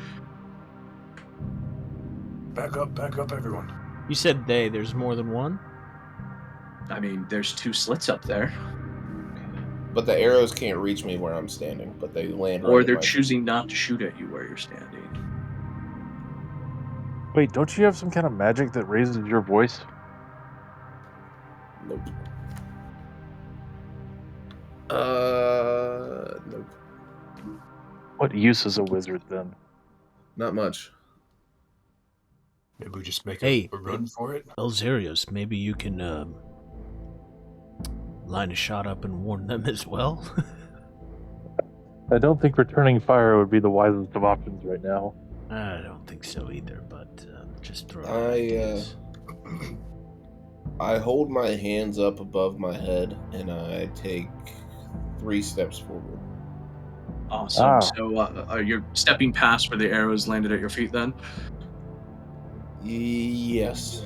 [SPEAKER 2] Back up, everyone.
[SPEAKER 4] You said they. There's more than one?
[SPEAKER 6] I mean, there's 2 slits up there,
[SPEAKER 1] But the arrows can't reach me where I'm standing, but they land right
[SPEAKER 6] or
[SPEAKER 1] in
[SPEAKER 6] they're
[SPEAKER 1] my
[SPEAKER 6] choosing not to shoot at you where you're standing.
[SPEAKER 3] Wait, don't you have some kind of magic that raises your voice?
[SPEAKER 1] Nope. Nope.
[SPEAKER 3] What use is a wizard then?
[SPEAKER 1] Not much.
[SPEAKER 2] Maybe we just make
[SPEAKER 4] Hey,
[SPEAKER 2] a run for it.
[SPEAKER 4] Elzeiros, maybe you can line a shot up and warn them as well?
[SPEAKER 3] I don't think returning fire would be the wisest of options right now.
[SPEAKER 4] I don't think so either, but just throw out
[SPEAKER 1] I
[SPEAKER 4] ideas.
[SPEAKER 1] I hold my hands up above my head and I take 3 steps forward.
[SPEAKER 6] Awesome.
[SPEAKER 3] Ah.
[SPEAKER 6] So you're stepping past where the arrows landed at your feet then?
[SPEAKER 1] Yes.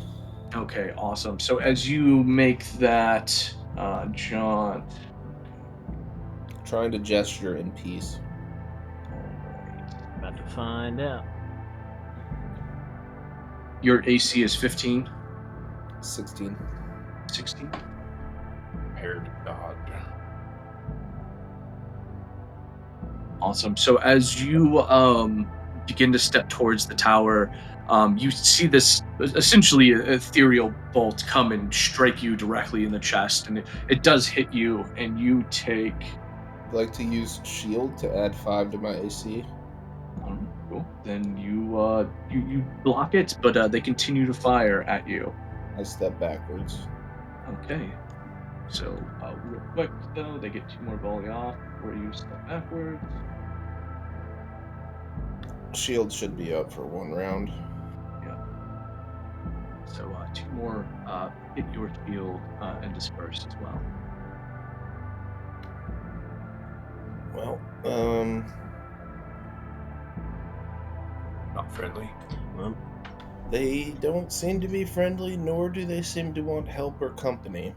[SPEAKER 6] Okay, awesome. So as you make that, John...
[SPEAKER 1] Trying to gesture in peace.
[SPEAKER 4] About to find out.
[SPEAKER 6] Your AC is 15?
[SPEAKER 1] 16.
[SPEAKER 6] 16?
[SPEAKER 2] Prepared to God.
[SPEAKER 6] Awesome. So as you begin to step towards the tower, you see this essentially ethereal bolt come and strike you directly in the chest, and it does hit you, and you take...
[SPEAKER 1] I'd like to use shield to add 5 to my AC.
[SPEAKER 6] Cool. Then you block it, but they continue to fire at you.
[SPEAKER 1] I step backwards.
[SPEAKER 6] Okay. So, real quick, though, they get 2 more volley off before you step backwards.
[SPEAKER 1] Shield should be up for 1 round.
[SPEAKER 6] So, 2 more hit your shield and disperse as well.
[SPEAKER 1] Well,
[SPEAKER 2] Not friendly.
[SPEAKER 4] Well,
[SPEAKER 1] they don't seem to be friendly, nor do they seem to want help or company.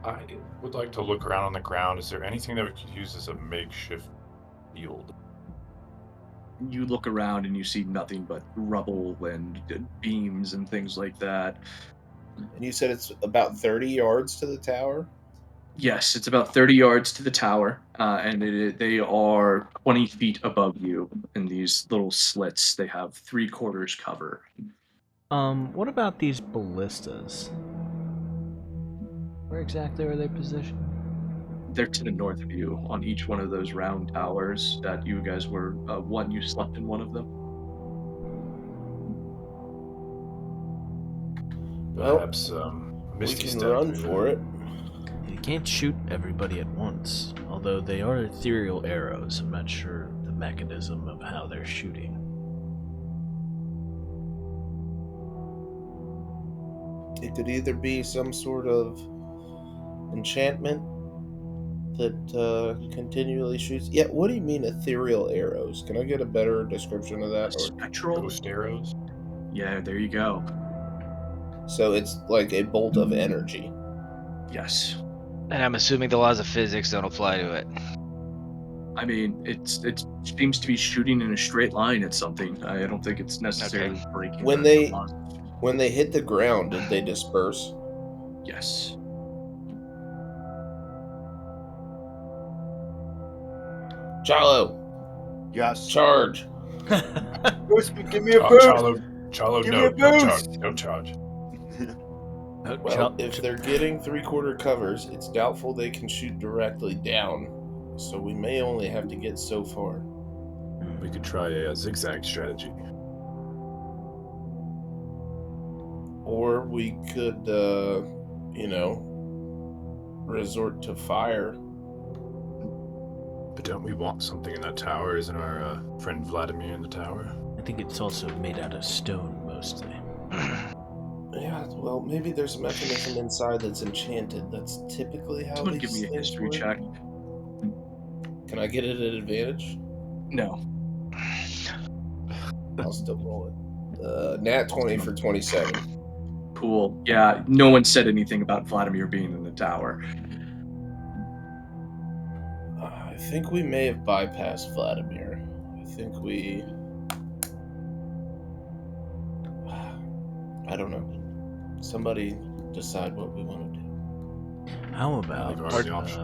[SPEAKER 2] I would like to look around on the ground. Is there anything that we could use as a makeshift field?
[SPEAKER 6] You look around and you see nothing but rubble and beams and things like that.
[SPEAKER 1] And you said it's about 30 yards to the tower?
[SPEAKER 6] Yes, it's about 30 yards to the tower, and they are 20 feet above you in these little slits. They have 3/4 cover.
[SPEAKER 4] what about these ballistas? Where exactly are they positioned?
[SPEAKER 6] They're to the north of you on each one of those round towers that you guys were. You slept in one of them.
[SPEAKER 1] Well,
[SPEAKER 2] Perhaps
[SPEAKER 1] we
[SPEAKER 2] Misty
[SPEAKER 1] can
[SPEAKER 2] step
[SPEAKER 1] run
[SPEAKER 2] through
[SPEAKER 1] for it.
[SPEAKER 4] You can't shoot everybody at once, although they are ethereal arrows. I'm not sure the mechanism of how they're shooting.
[SPEAKER 1] It could either be some sort of enchantment that continually shoots. Yeah, what do you mean ethereal arrows? Can I get a better description of that? Or
[SPEAKER 6] Spectral.
[SPEAKER 2] ghost arrows.
[SPEAKER 6] Yeah, there you go.
[SPEAKER 1] so it's like a bolt of energy.
[SPEAKER 6] Yes.
[SPEAKER 7] And I'm assuming the laws of physics don't apply to it.
[SPEAKER 6] I mean, it seems to be shooting in a straight line at something. I don't think it's necessarily breaking
[SPEAKER 1] When
[SPEAKER 6] the
[SPEAKER 1] they
[SPEAKER 6] laws.
[SPEAKER 1] when they hit the ground, did they disperse?
[SPEAKER 6] Yes.
[SPEAKER 1] Chalo,
[SPEAKER 8] Yes.
[SPEAKER 1] charge!
[SPEAKER 8] Boost me, give me a
[SPEAKER 2] Ch-
[SPEAKER 8] boost.
[SPEAKER 2] Chalo,
[SPEAKER 8] Give me
[SPEAKER 2] no,
[SPEAKER 8] a
[SPEAKER 2] no charge,
[SPEAKER 8] boost.
[SPEAKER 2] no charge.
[SPEAKER 1] Well, if they're getting 3/4 covers, it's doubtful they can shoot directly down, so we may only have to get so far.
[SPEAKER 2] We could try a zigzag strategy.
[SPEAKER 1] Or we could, resort to fire.
[SPEAKER 2] But don't we want something in that tower? Isn't our friend Vladimir in the tower?
[SPEAKER 4] I think it's also made out of stone, mostly.
[SPEAKER 1] Yeah, well, maybe there's a mechanism inside that's enchanted. That's typically how
[SPEAKER 6] Someone
[SPEAKER 1] these
[SPEAKER 6] give me a
[SPEAKER 1] things
[SPEAKER 6] history
[SPEAKER 1] work.
[SPEAKER 6] check.
[SPEAKER 1] Can I get it at advantage?
[SPEAKER 6] No.
[SPEAKER 1] I'll still roll it. Nat 20 for 27.
[SPEAKER 6] Cool. Yeah, no one said anything about Vladimir being in the tower.
[SPEAKER 1] I think we may have bypassed Vladimir. I think we... I don't know. Somebody decide what we want to do.
[SPEAKER 4] How about
[SPEAKER 2] We've already option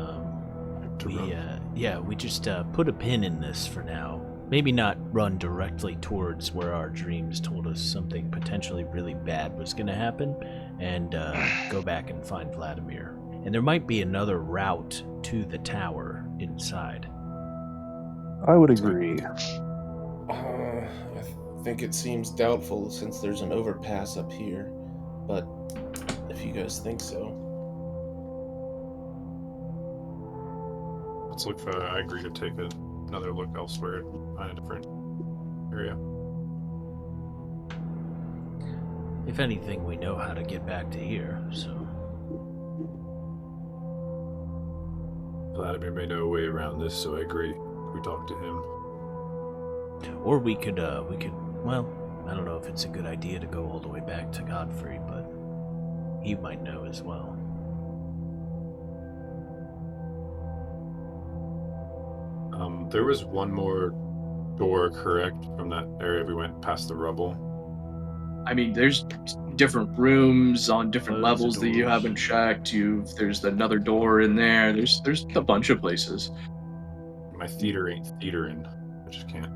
[SPEAKER 2] to
[SPEAKER 4] we
[SPEAKER 2] run.
[SPEAKER 4] we just put a pin in this for now. Maybe not run directly towards where our dreams told us something potentially really bad was going to happen, and go back and find Vladimir. And there might be another route to the tower inside.
[SPEAKER 3] I would agree.
[SPEAKER 1] I think it seems doubtful since there's an overpass up here, but if you guys think so.
[SPEAKER 2] Let's look for. I agree to take another look elsewhere, find a different area.
[SPEAKER 4] If anything, we know how to get back to here, so...
[SPEAKER 2] Vladimir may know a way around this, so I agree. We talk to him.
[SPEAKER 4] Or we could, well, I don't know if it's a good idea to go all the way back to Godfrey, but he might know as well.
[SPEAKER 2] There was one more door, correct, from that area we went past the rubble.
[SPEAKER 6] I mean, there's different rooms on different
[SPEAKER 4] Loads of
[SPEAKER 6] levels that you
[SPEAKER 4] doors.
[SPEAKER 6] haven't checked. There's another door in there. There's a bunch of places.
[SPEAKER 2] My theater ain't theaterin'. I just can't.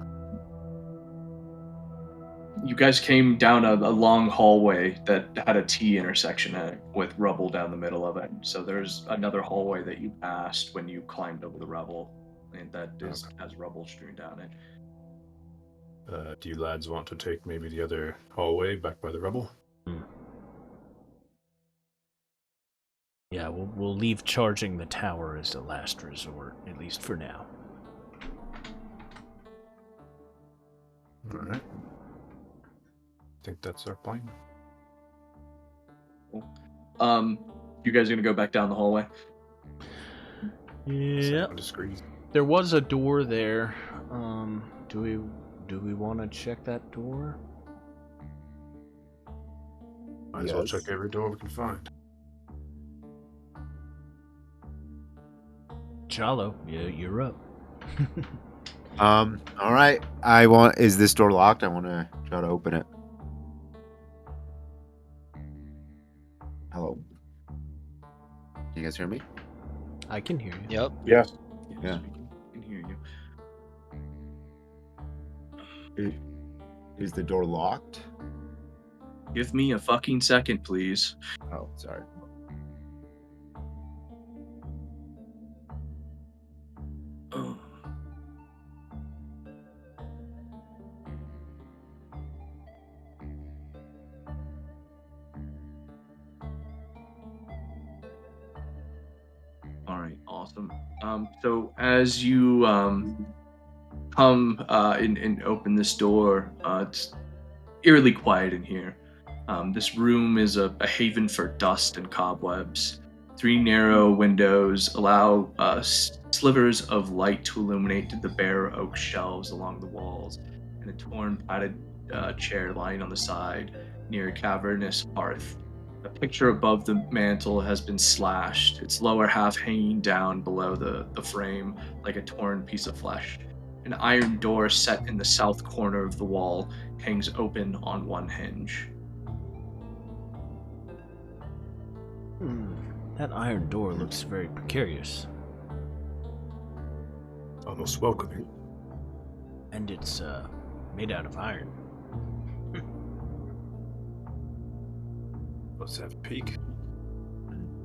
[SPEAKER 6] You guys came down a long hallway that had a T intersection in it with rubble down the middle of it. So there's another hallway that you passed when you climbed over the rubble, and that has rubble strewn down it.
[SPEAKER 2] Do you lads want to take maybe the other hallway back by the rubble?
[SPEAKER 4] Yeah, we'll leave charging the tower as a last resort, at least for now.
[SPEAKER 2] All right. Think that's our plan.
[SPEAKER 6] You guys gonna go back down the hallway?
[SPEAKER 4] Yeah.
[SPEAKER 2] Sound discreet.
[SPEAKER 4] There was a door there. Do we want to check that door?
[SPEAKER 2] Might as well
[SPEAKER 1] Yes.
[SPEAKER 2] check every door we can find.
[SPEAKER 4] Chalo, you're up.
[SPEAKER 8] All right. Is this door locked? I want to try to open it. Hello. Can you guys hear me?
[SPEAKER 4] I can hear you.
[SPEAKER 7] Yep.
[SPEAKER 2] Yes.
[SPEAKER 8] Yeah.
[SPEAKER 6] We can hear you.
[SPEAKER 8] Is the door locked?
[SPEAKER 6] Give me a fucking second, please.
[SPEAKER 8] Oh, sorry.
[SPEAKER 6] Oh. All right, awesome. So as you come and open this door, it's eerily quiet in here. This room is a haven for dust and cobwebs. 3 narrow windows allow slivers of light to illuminate the bare oak shelves along the walls, and a torn padded chair lying on the side near a cavernous hearth. A picture above the mantle has been slashed, its lower half hanging down below the frame like a torn piece of flesh. An iron door set in the south corner of the wall hangs open on one hinge.
[SPEAKER 4] That iron door looks very precarious.
[SPEAKER 2] Almost welcoming.
[SPEAKER 4] And it's made out of iron.
[SPEAKER 2] Let's have a peek.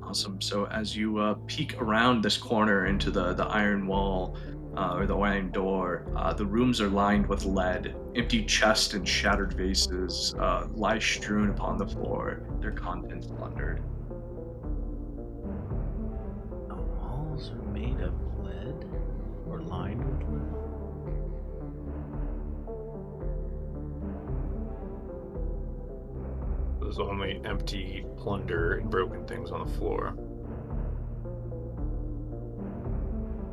[SPEAKER 6] Awesome. So as you peek around this corner into the iron wall or the iron door, the rooms are lined with lead. Empty chests and shattered vases lie strewn upon the floor, their contents plundered.
[SPEAKER 4] The walls are made of lead? Or lined with lead?
[SPEAKER 2] There's only empty plunder and broken things on the floor.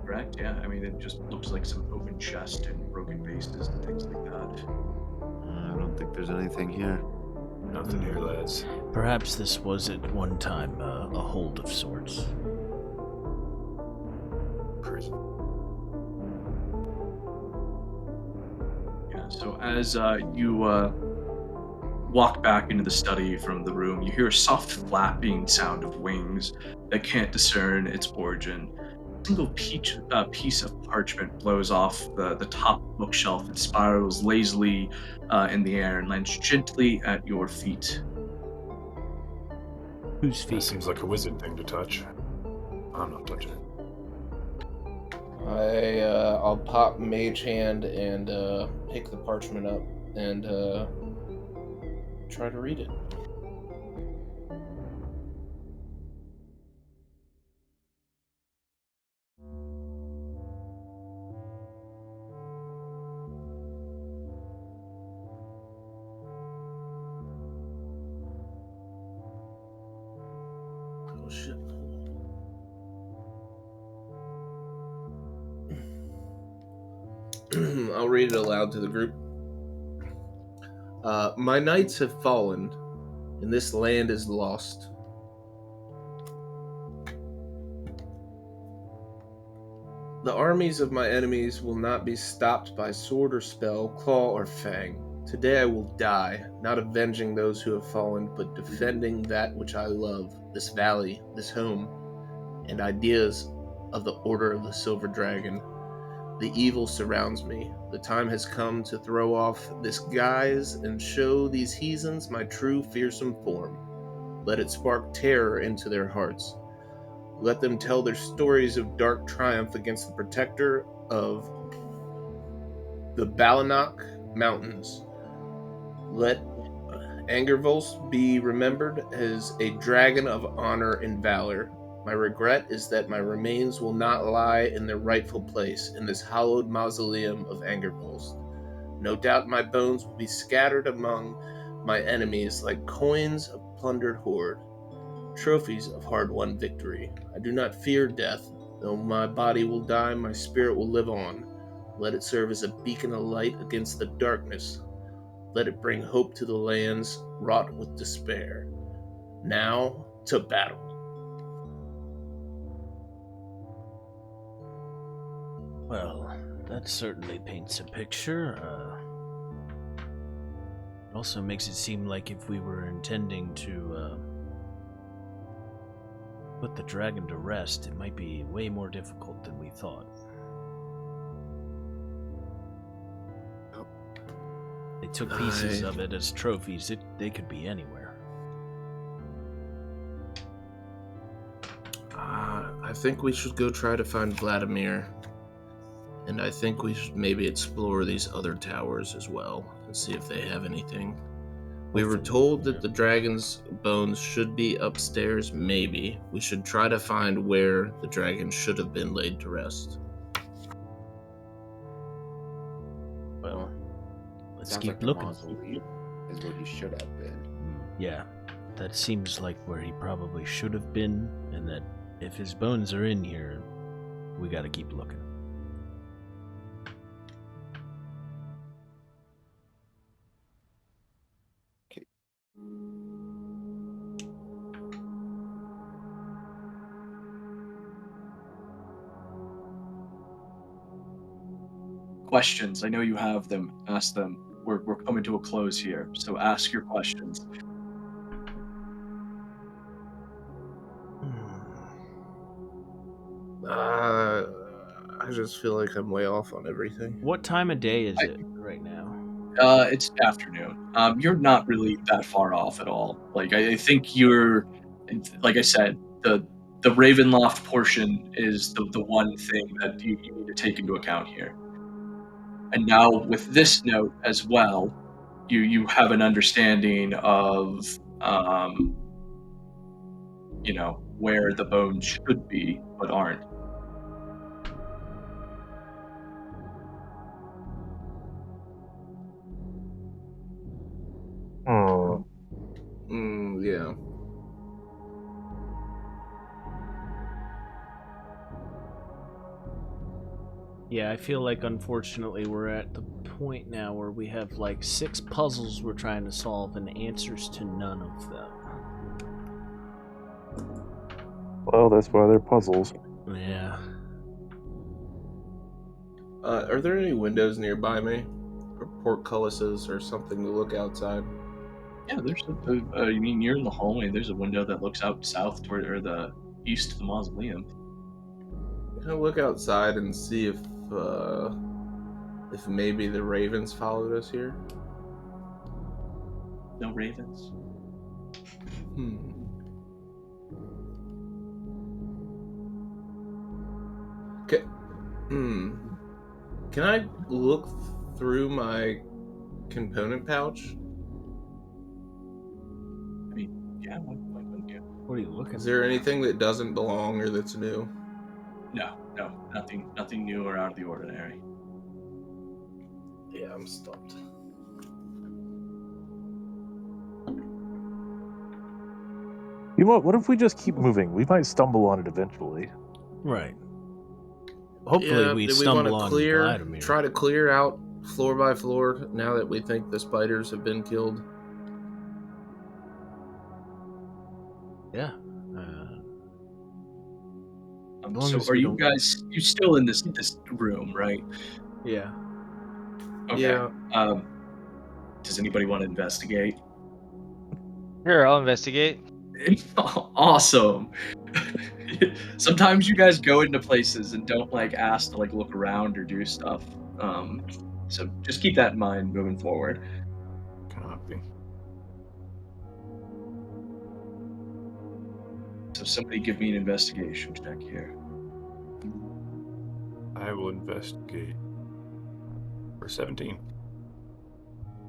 [SPEAKER 6] Correct? Yeah. I mean, it just looks like some open chest and broken vases and things like that.
[SPEAKER 8] I don't think there's anything here.
[SPEAKER 2] Nothing here, lads.
[SPEAKER 4] Perhaps this was at one time a hold of sorts.
[SPEAKER 2] Prison.
[SPEAKER 6] Yeah. So as you walk back into the study from the room, you hear a soft flapping sound of wings that can't discern its origin. A single piece of parchment blows off the top bookshelf and spirals lazily in the air and lands gently at your feet.
[SPEAKER 4] Whose
[SPEAKER 2] That
[SPEAKER 4] feet?
[SPEAKER 2] seems like a wizard thing to touch. I'm not touching it.
[SPEAKER 1] I'll pop Mage Hand and pick the parchment up and try to read it. Oh shit. I'll read it aloud to the group. My knights have fallen, and this land is lost. The armies of my enemies will not be stopped by sword or spell, claw or fang. Today I will die, not avenging those who have fallen, but defending that which I love, this valley, this home, and ideas of the Order of the Silver Dragon. The evil surrounds me. The time has come to throw off this guise and show these heathens my true fearsome form. Let it spark terror into their hearts. Let them tell their stories of dark triumph against the protector of the Balanok Mountains. Let Angervols be remembered as a dragon of honor and valor, My regret is that my remains will not lie in their rightful place in this hallowed mausoleum of Angerpulse. No doubt my bones will be scattered among my enemies like coins of plundered hoard, trophies of hard-won victory. I do not fear death. Though my body will die, my spirit will live on. Let it serve as a beacon of light against the darkness. Let it bring hope to the lands wrought with despair. Now to battle.
[SPEAKER 4] Well, that certainly paints a picture. It also makes it seem like if we were intending to put the dragon to rest, it might be way more difficult than we thought. They took pieces of it as trophies. They could be anywhere.
[SPEAKER 1] I think we should go try to find Vladimir. And I think we should maybe explore these other towers as well and see if they have anything. We were told that the dragon's bones should be upstairs, maybe. We should try to find where the dragon should have been laid to rest.
[SPEAKER 4] Well, let's
[SPEAKER 8] Sounds
[SPEAKER 4] keep
[SPEAKER 8] like the
[SPEAKER 4] looking.
[SPEAKER 8] mausoleum is where he should have been.
[SPEAKER 4] Yeah, that seems like where he probably should have been, and that if his bones are in here, we gotta keep looking.
[SPEAKER 6] Questions. I know you have them. Ask them. We're coming to a close here, so ask your questions.
[SPEAKER 1] I just feel like I'm way off on everything.
[SPEAKER 4] What time of day is it right now?
[SPEAKER 6] It's afternoon. You're not really that far off at all. Like I think you're, like I said, the Ravenloft portion is the one thing that you need to take into account here. And now with this note as well, you have an understanding of where the bones should be but aren't.
[SPEAKER 1] Yeah.
[SPEAKER 4] Yeah, I feel like unfortunately we're at the point now where we have like 6 puzzles we're trying to solve and answers to none of them.
[SPEAKER 3] Well, that's why they're puzzles.
[SPEAKER 4] Yeah.
[SPEAKER 1] Are there any windows nearby me? Or portcullises or something to look outside?
[SPEAKER 6] Yeah, there's you mean you're in the hallway, there's a window that looks out south toward, or the east of the mausoleum.
[SPEAKER 1] Can I look outside and see if maybe the ravens followed us here?
[SPEAKER 6] No ravens?
[SPEAKER 1] Can I look through my component pouch?
[SPEAKER 6] I mean, yeah, why wouldn't you?
[SPEAKER 4] What are you looking
[SPEAKER 1] Is there anything that doesn't belong or that's new?
[SPEAKER 6] No, nothing new or out of the ordinary.
[SPEAKER 1] Yeah, I'm stumped.
[SPEAKER 3] You know what if we just keep moving? We might stumble on it eventually.
[SPEAKER 4] Right. Hopefully we stumble on Vladimir.
[SPEAKER 1] Try to clear out floor by floor now that we think the spiders have been killed.
[SPEAKER 4] Yeah.
[SPEAKER 6] So are you guys, you still in this room, right?
[SPEAKER 4] Yeah.
[SPEAKER 6] Okay.
[SPEAKER 1] Yeah.
[SPEAKER 6] Does anybody want to investigate?
[SPEAKER 7] Sure, I'll investigate.
[SPEAKER 6] Awesome. Sometimes you guys go into places and don't ask to look around or do stuff. So just keep that in mind moving forward.
[SPEAKER 2] Copy.
[SPEAKER 6] So somebody give me an investigation check here.
[SPEAKER 2] I will investigate for 17.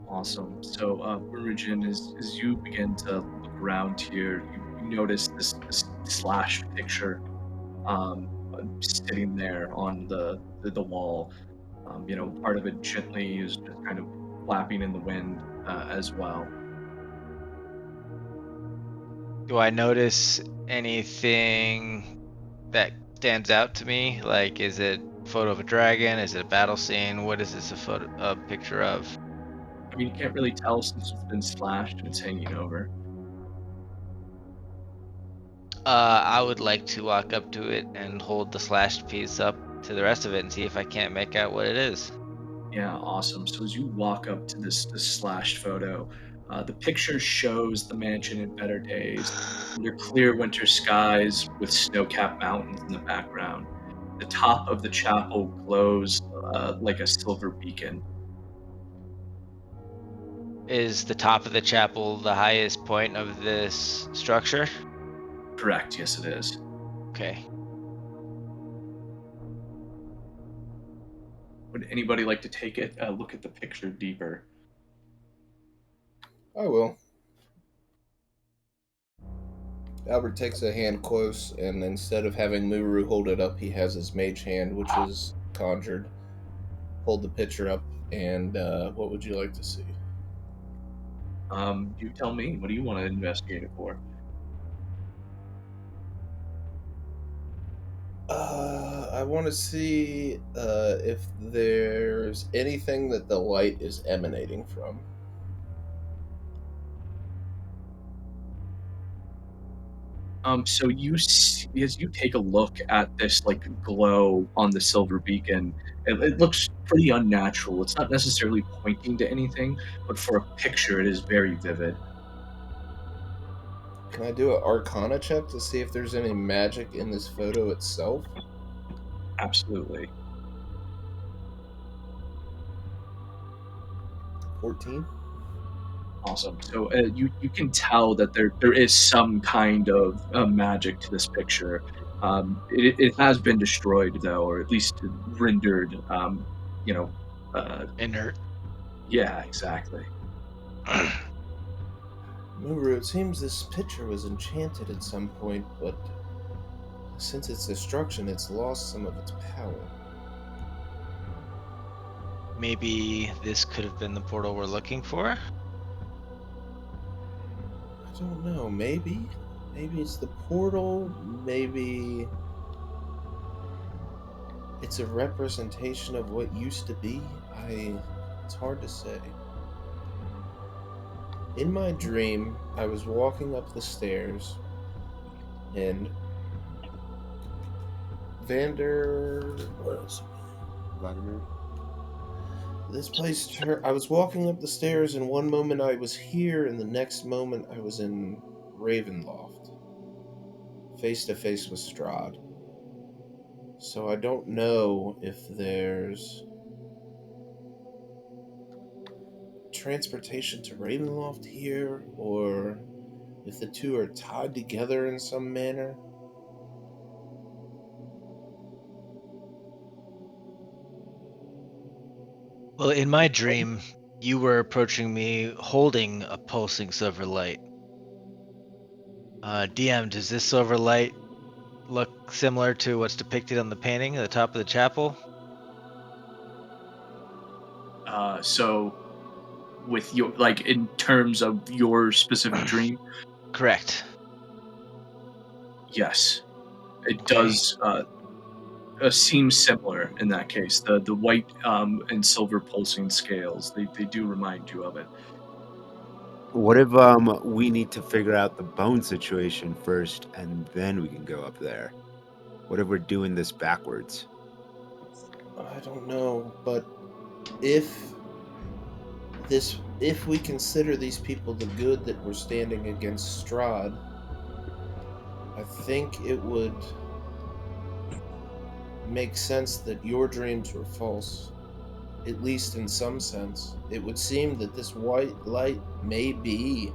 [SPEAKER 6] Awesome. So Muurujin, as you begin to look around here, you notice this slash picture sitting there on the wall. Part of it gently is just kind of flapping in the wind as well.
[SPEAKER 7] Do I notice anything that stands out to me? Like, is it a photo of a dragon? Is it a battle scene? What is this a picture of?
[SPEAKER 6] I mean, you can't really tell since it's been slashed and it's hanging over.
[SPEAKER 7] I would like to walk up to it and hold the slashed piece up to the rest of it and see if I can't make out what it is.
[SPEAKER 6] Yeah, awesome. So as you walk up to this slashed photo, the picture shows the mansion in better days, under clear winter skies with snow-capped mountains in the background. The top of the chapel glows like a silver beacon.
[SPEAKER 7] Is the top of the chapel the highest point of this structure?
[SPEAKER 6] Correct. Yes, it is.
[SPEAKER 7] Okay.
[SPEAKER 6] Would anybody like to take it? Look at the picture deeper.
[SPEAKER 1] I will. Albert takes a hand close, and instead of having Muru hold it up, he has his mage hand, which is conjured. Hold the picture up, and what would you like to see?
[SPEAKER 6] You tell me. What do you want to investigate it for?
[SPEAKER 1] I want to see if there's anything that the light is emanating from.
[SPEAKER 6] So as you take a look at this like glow on the silver beacon, it looks pretty unnatural. It's not necessarily pointing to anything, but for a picture, it is very vivid.
[SPEAKER 1] Can I do an Arcana check to see if there's any magic in this photo itself?
[SPEAKER 6] Absolutely.
[SPEAKER 1] 14.
[SPEAKER 6] Awesome. So you can tell that there is some kind of magic to this picture. It has been destroyed though, or at least rendered.
[SPEAKER 7] Inert.
[SPEAKER 6] Yeah, exactly.
[SPEAKER 1] Muru, it seems this picture was enchanted at some point, but since its destruction, it's lost some of its power.
[SPEAKER 7] Maybe this could have been the portal we're looking for?
[SPEAKER 1] I don't know, maybe? Maybe it's the portal, maybe it's a representation of what used to be. It's hard to say. In my dream, I was walking up the stairs, and
[SPEAKER 8] Vladimir.
[SPEAKER 1] This place, I was walking up the stairs, and one moment I was here, and the next moment I was in Ravenloft, face to face with Strahd. So I don't know if there's transportation to Ravenloft here, or if the two are tied together in some manner.
[SPEAKER 7] Well, in my dream, you were approaching me holding a pulsing silver light. DM, does this silver light look similar to what's depicted on the painting at the top of the chapel?
[SPEAKER 6] So with your in terms of your specific dream,
[SPEAKER 7] Correct.
[SPEAKER 6] yes, it
[SPEAKER 7] Okay.
[SPEAKER 6] does seem similar in that case. The white and silver pulsing scales, they do remind you of it.
[SPEAKER 8] What if we need to figure out the bone situation first, and then we can go up there? What if we're doing this backwards?
[SPEAKER 1] I don't know, but if we consider these people the good that were standing against Strahd, I think it would make sense that your dreams were false, at least in some sense. It would seem that this white light may be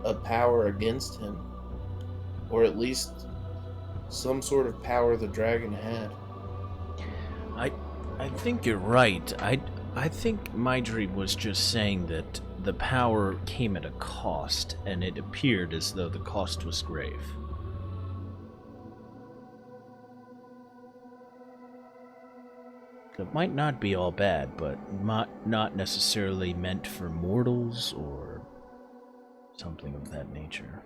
[SPEAKER 1] a power against him, or at least some sort of power the dragon had.
[SPEAKER 4] I think you're right. I think my dream was just saying that the power came at a cost, and it appeared as though the cost was grave. It might not be all bad, but not necessarily meant for mortals or something of that nature.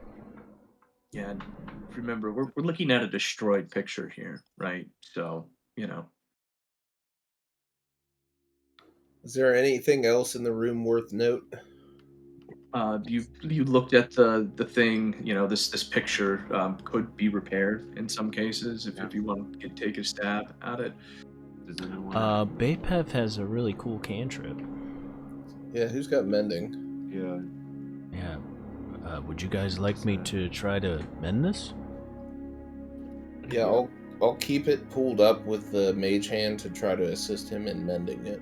[SPEAKER 6] Yeah, and remember, we're looking at a destroyed picture here, right? So,
[SPEAKER 1] Is there anything else in the room worth note?
[SPEAKER 6] you looked at the thing, this picture could be repaired in some cases if you want to take a stab at it.
[SPEAKER 8] Does anyone?
[SPEAKER 4] Bapef has a really cool cantrip.
[SPEAKER 1] Yeah, who's got mending?
[SPEAKER 8] Yeah.
[SPEAKER 4] Yeah. Would you guys like me to try to mend this?
[SPEAKER 1] Yeah, I'll keep it pulled up with the mage hand to try to assist him in mending it.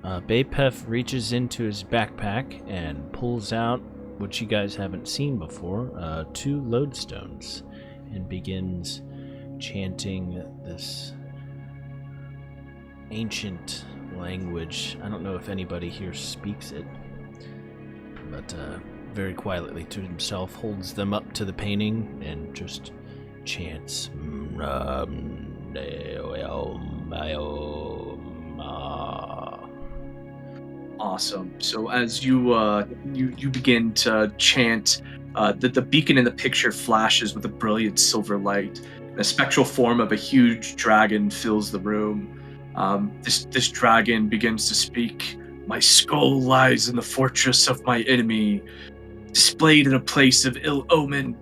[SPEAKER 4] Bapef reaches into his backpack and pulls out what you guys haven't seen before, 2 lodestones, and begins chanting this ancient language. I don't know if anybody here speaks it, but very quietly to himself holds them up to the painting and just chants.
[SPEAKER 6] Awesome. So as you begin to chant, the beacon in the picture flashes with a brilliant silver light. The spectral form of a huge dragon fills the room. This dragon begins to speak. My skull lies in the fortress of my enemy, displayed in a place of ill omen.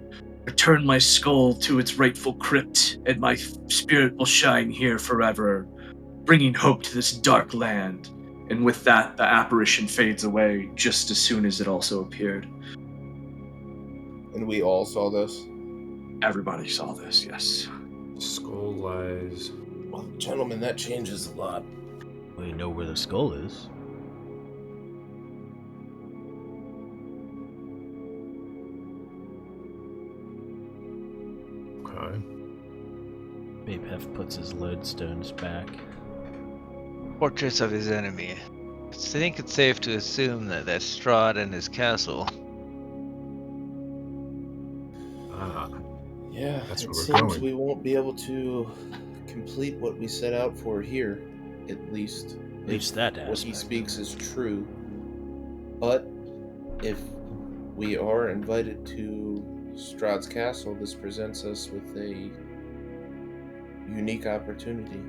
[SPEAKER 6] Return my skull to its rightful crypt, and my spirit will shine here forever, bringing hope to this dark land. And with that, the apparition fades away just as soon as it also appeared.
[SPEAKER 1] And we all saw this?
[SPEAKER 6] Everybody saw this, yes.
[SPEAKER 2] Skull lies.
[SPEAKER 1] Well, gentlemen, that changes a lot.
[SPEAKER 4] We know where the skull is.
[SPEAKER 2] Okay.
[SPEAKER 4] Bapef puts his lodestones back.
[SPEAKER 7] Fortress of his enemy. I think it's safe to assume that that's Strahd and his castle.
[SPEAKER 1] Yeah,
[SPEAKER 2] That's
[SPEAKER 1] it
[SPEAKER 2] where we're
[SPEAKER 1] seems
[SPEAKER 2] going.
[SPEAKER 1] we won't be able to complete what we set out for here, at least.
[SPEAKER 4] At least that
[SPEAKER 1] What he
[SPEAKER 4] aspect.
[SPEAKER 1] speaks is true. But if we are invited to Strahd's castle, this presents us with a unique opportunity.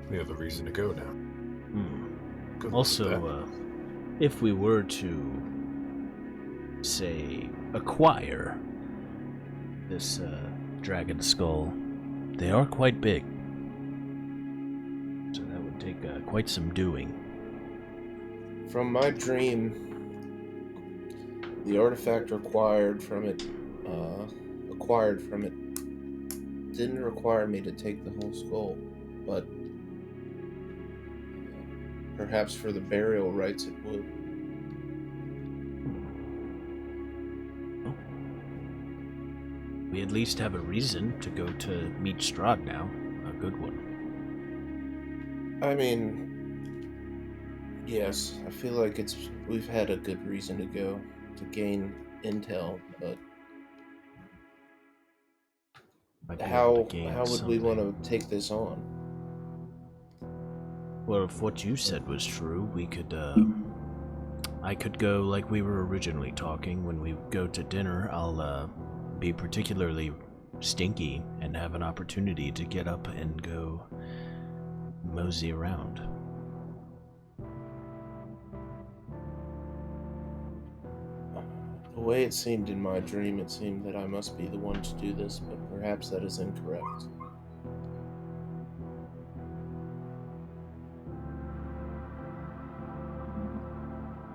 [SPEAKER 2] We have a reason to go now. Good luck with that.
[SPEAKER 4] Also, if we were to, say, acquire this dragon skull, they are quite big. So that would take quite some doing.
[SPEAKER 1] From my dream, the artifact acquired from it didn't require me to take the whole skull, but perhaps for the burial rites it would.
[SPEAKER 4] We at least have a reason to go to meet Strahd now. A good one.
[SPEAKER 1] I mean, yes, I feel like we've had a good reason to go to gain intel, but
[SPEAKER 4] Might be able
[SPEAKER 1] how
[SPEAKER 4] to gain
[SPEAKER 1] would we want
[SPEAKER 4] something.
[SPEAKER 1] to take this on?
[SPEAKER 4] Well, if what you said was true, we could, I could go like we were originally talking. When we go to dinner, I'll, be particularly stinky and have an opportunity to get up and go mosey around.
[SPEAKER 1] The way it seemed in my dream, it seemed that I must be the one to do this, but perhaps that is incorrect.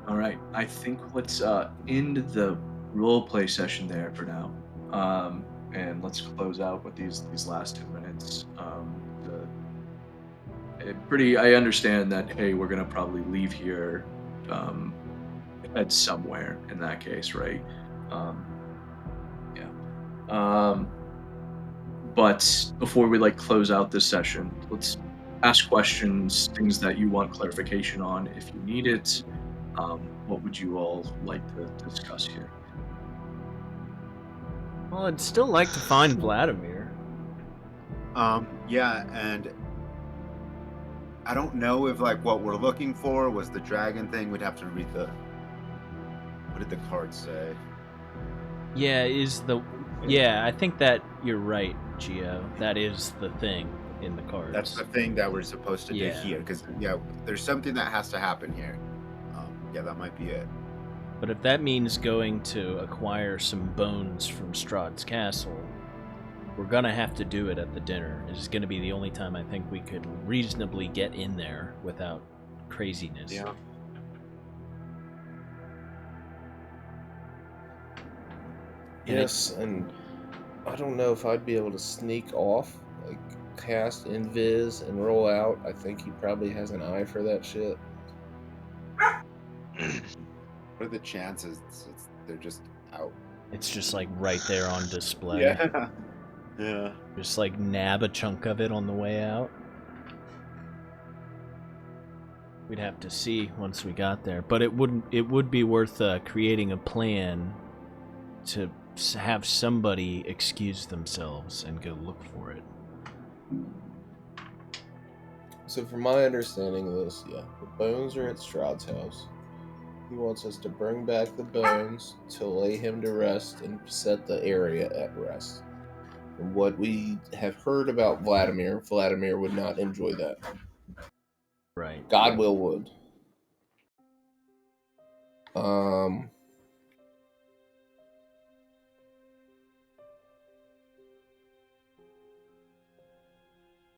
[SPEAKER 6] All right, I think let's end the roleplay session there for now, and let's close out with these last 2 minutes. I understand that. Hey, we're gonna probably leave here, head somewhere in that case, right? Yeah. But before we close out this session, let's ask questions, things that you want clarification on if you need it. What would you all like to discuss here?
[SPEAKER 4] Well, I'd still like to find Vladimir.
[SPEAKER 8] Yeah, and I don't know if like what we're looking for was the dragon thing. We'd have to read the. What did the card say?
[SPEAKER 4] Yeah, I think that you're right, Geo. That is the thing in the cards.
[SPEAKER 8] That's the thing that we're supposed to do
[SPEAKER 4] Yeah.
[SPEAKER 8] here, because there's something that has to happen here. Yeah, that might be it.
[SPEAKER 4] But if that means going to acquire some bones from Strahd's castle, we're gonna have to do it at the dinner. It's gonna be the only time I think we could reasonably get in there without craziness.
[SPEAKER 8] Yeah.
[SPEAKER 1] Yes, and I don't know if I'd be able to sneak off, like cast invis and roll out. I think he probably has an eye for that shit.
[SPEAKER 8] What are the chances they're just out?
[SPEAKER 4] It's just like right there on display.
[SPEAKER 8] Yeah. Yeah.
[SPEAKER 4] Just like nab a chunk of it on the way out. We'd have to see once we got there, but it would be worth creating a plan to have somebody excuse themselves and go look for it.
[SPEAKER 1] So from my understanding of this, the bones are at Strahd's house. He wants us to bring back the bones to lay him to rest and set the area at rest. From what we have heard about Vladimir would not enjoy that.
[SPEAKER 4] Right.
[SPEAKER 1] God will would.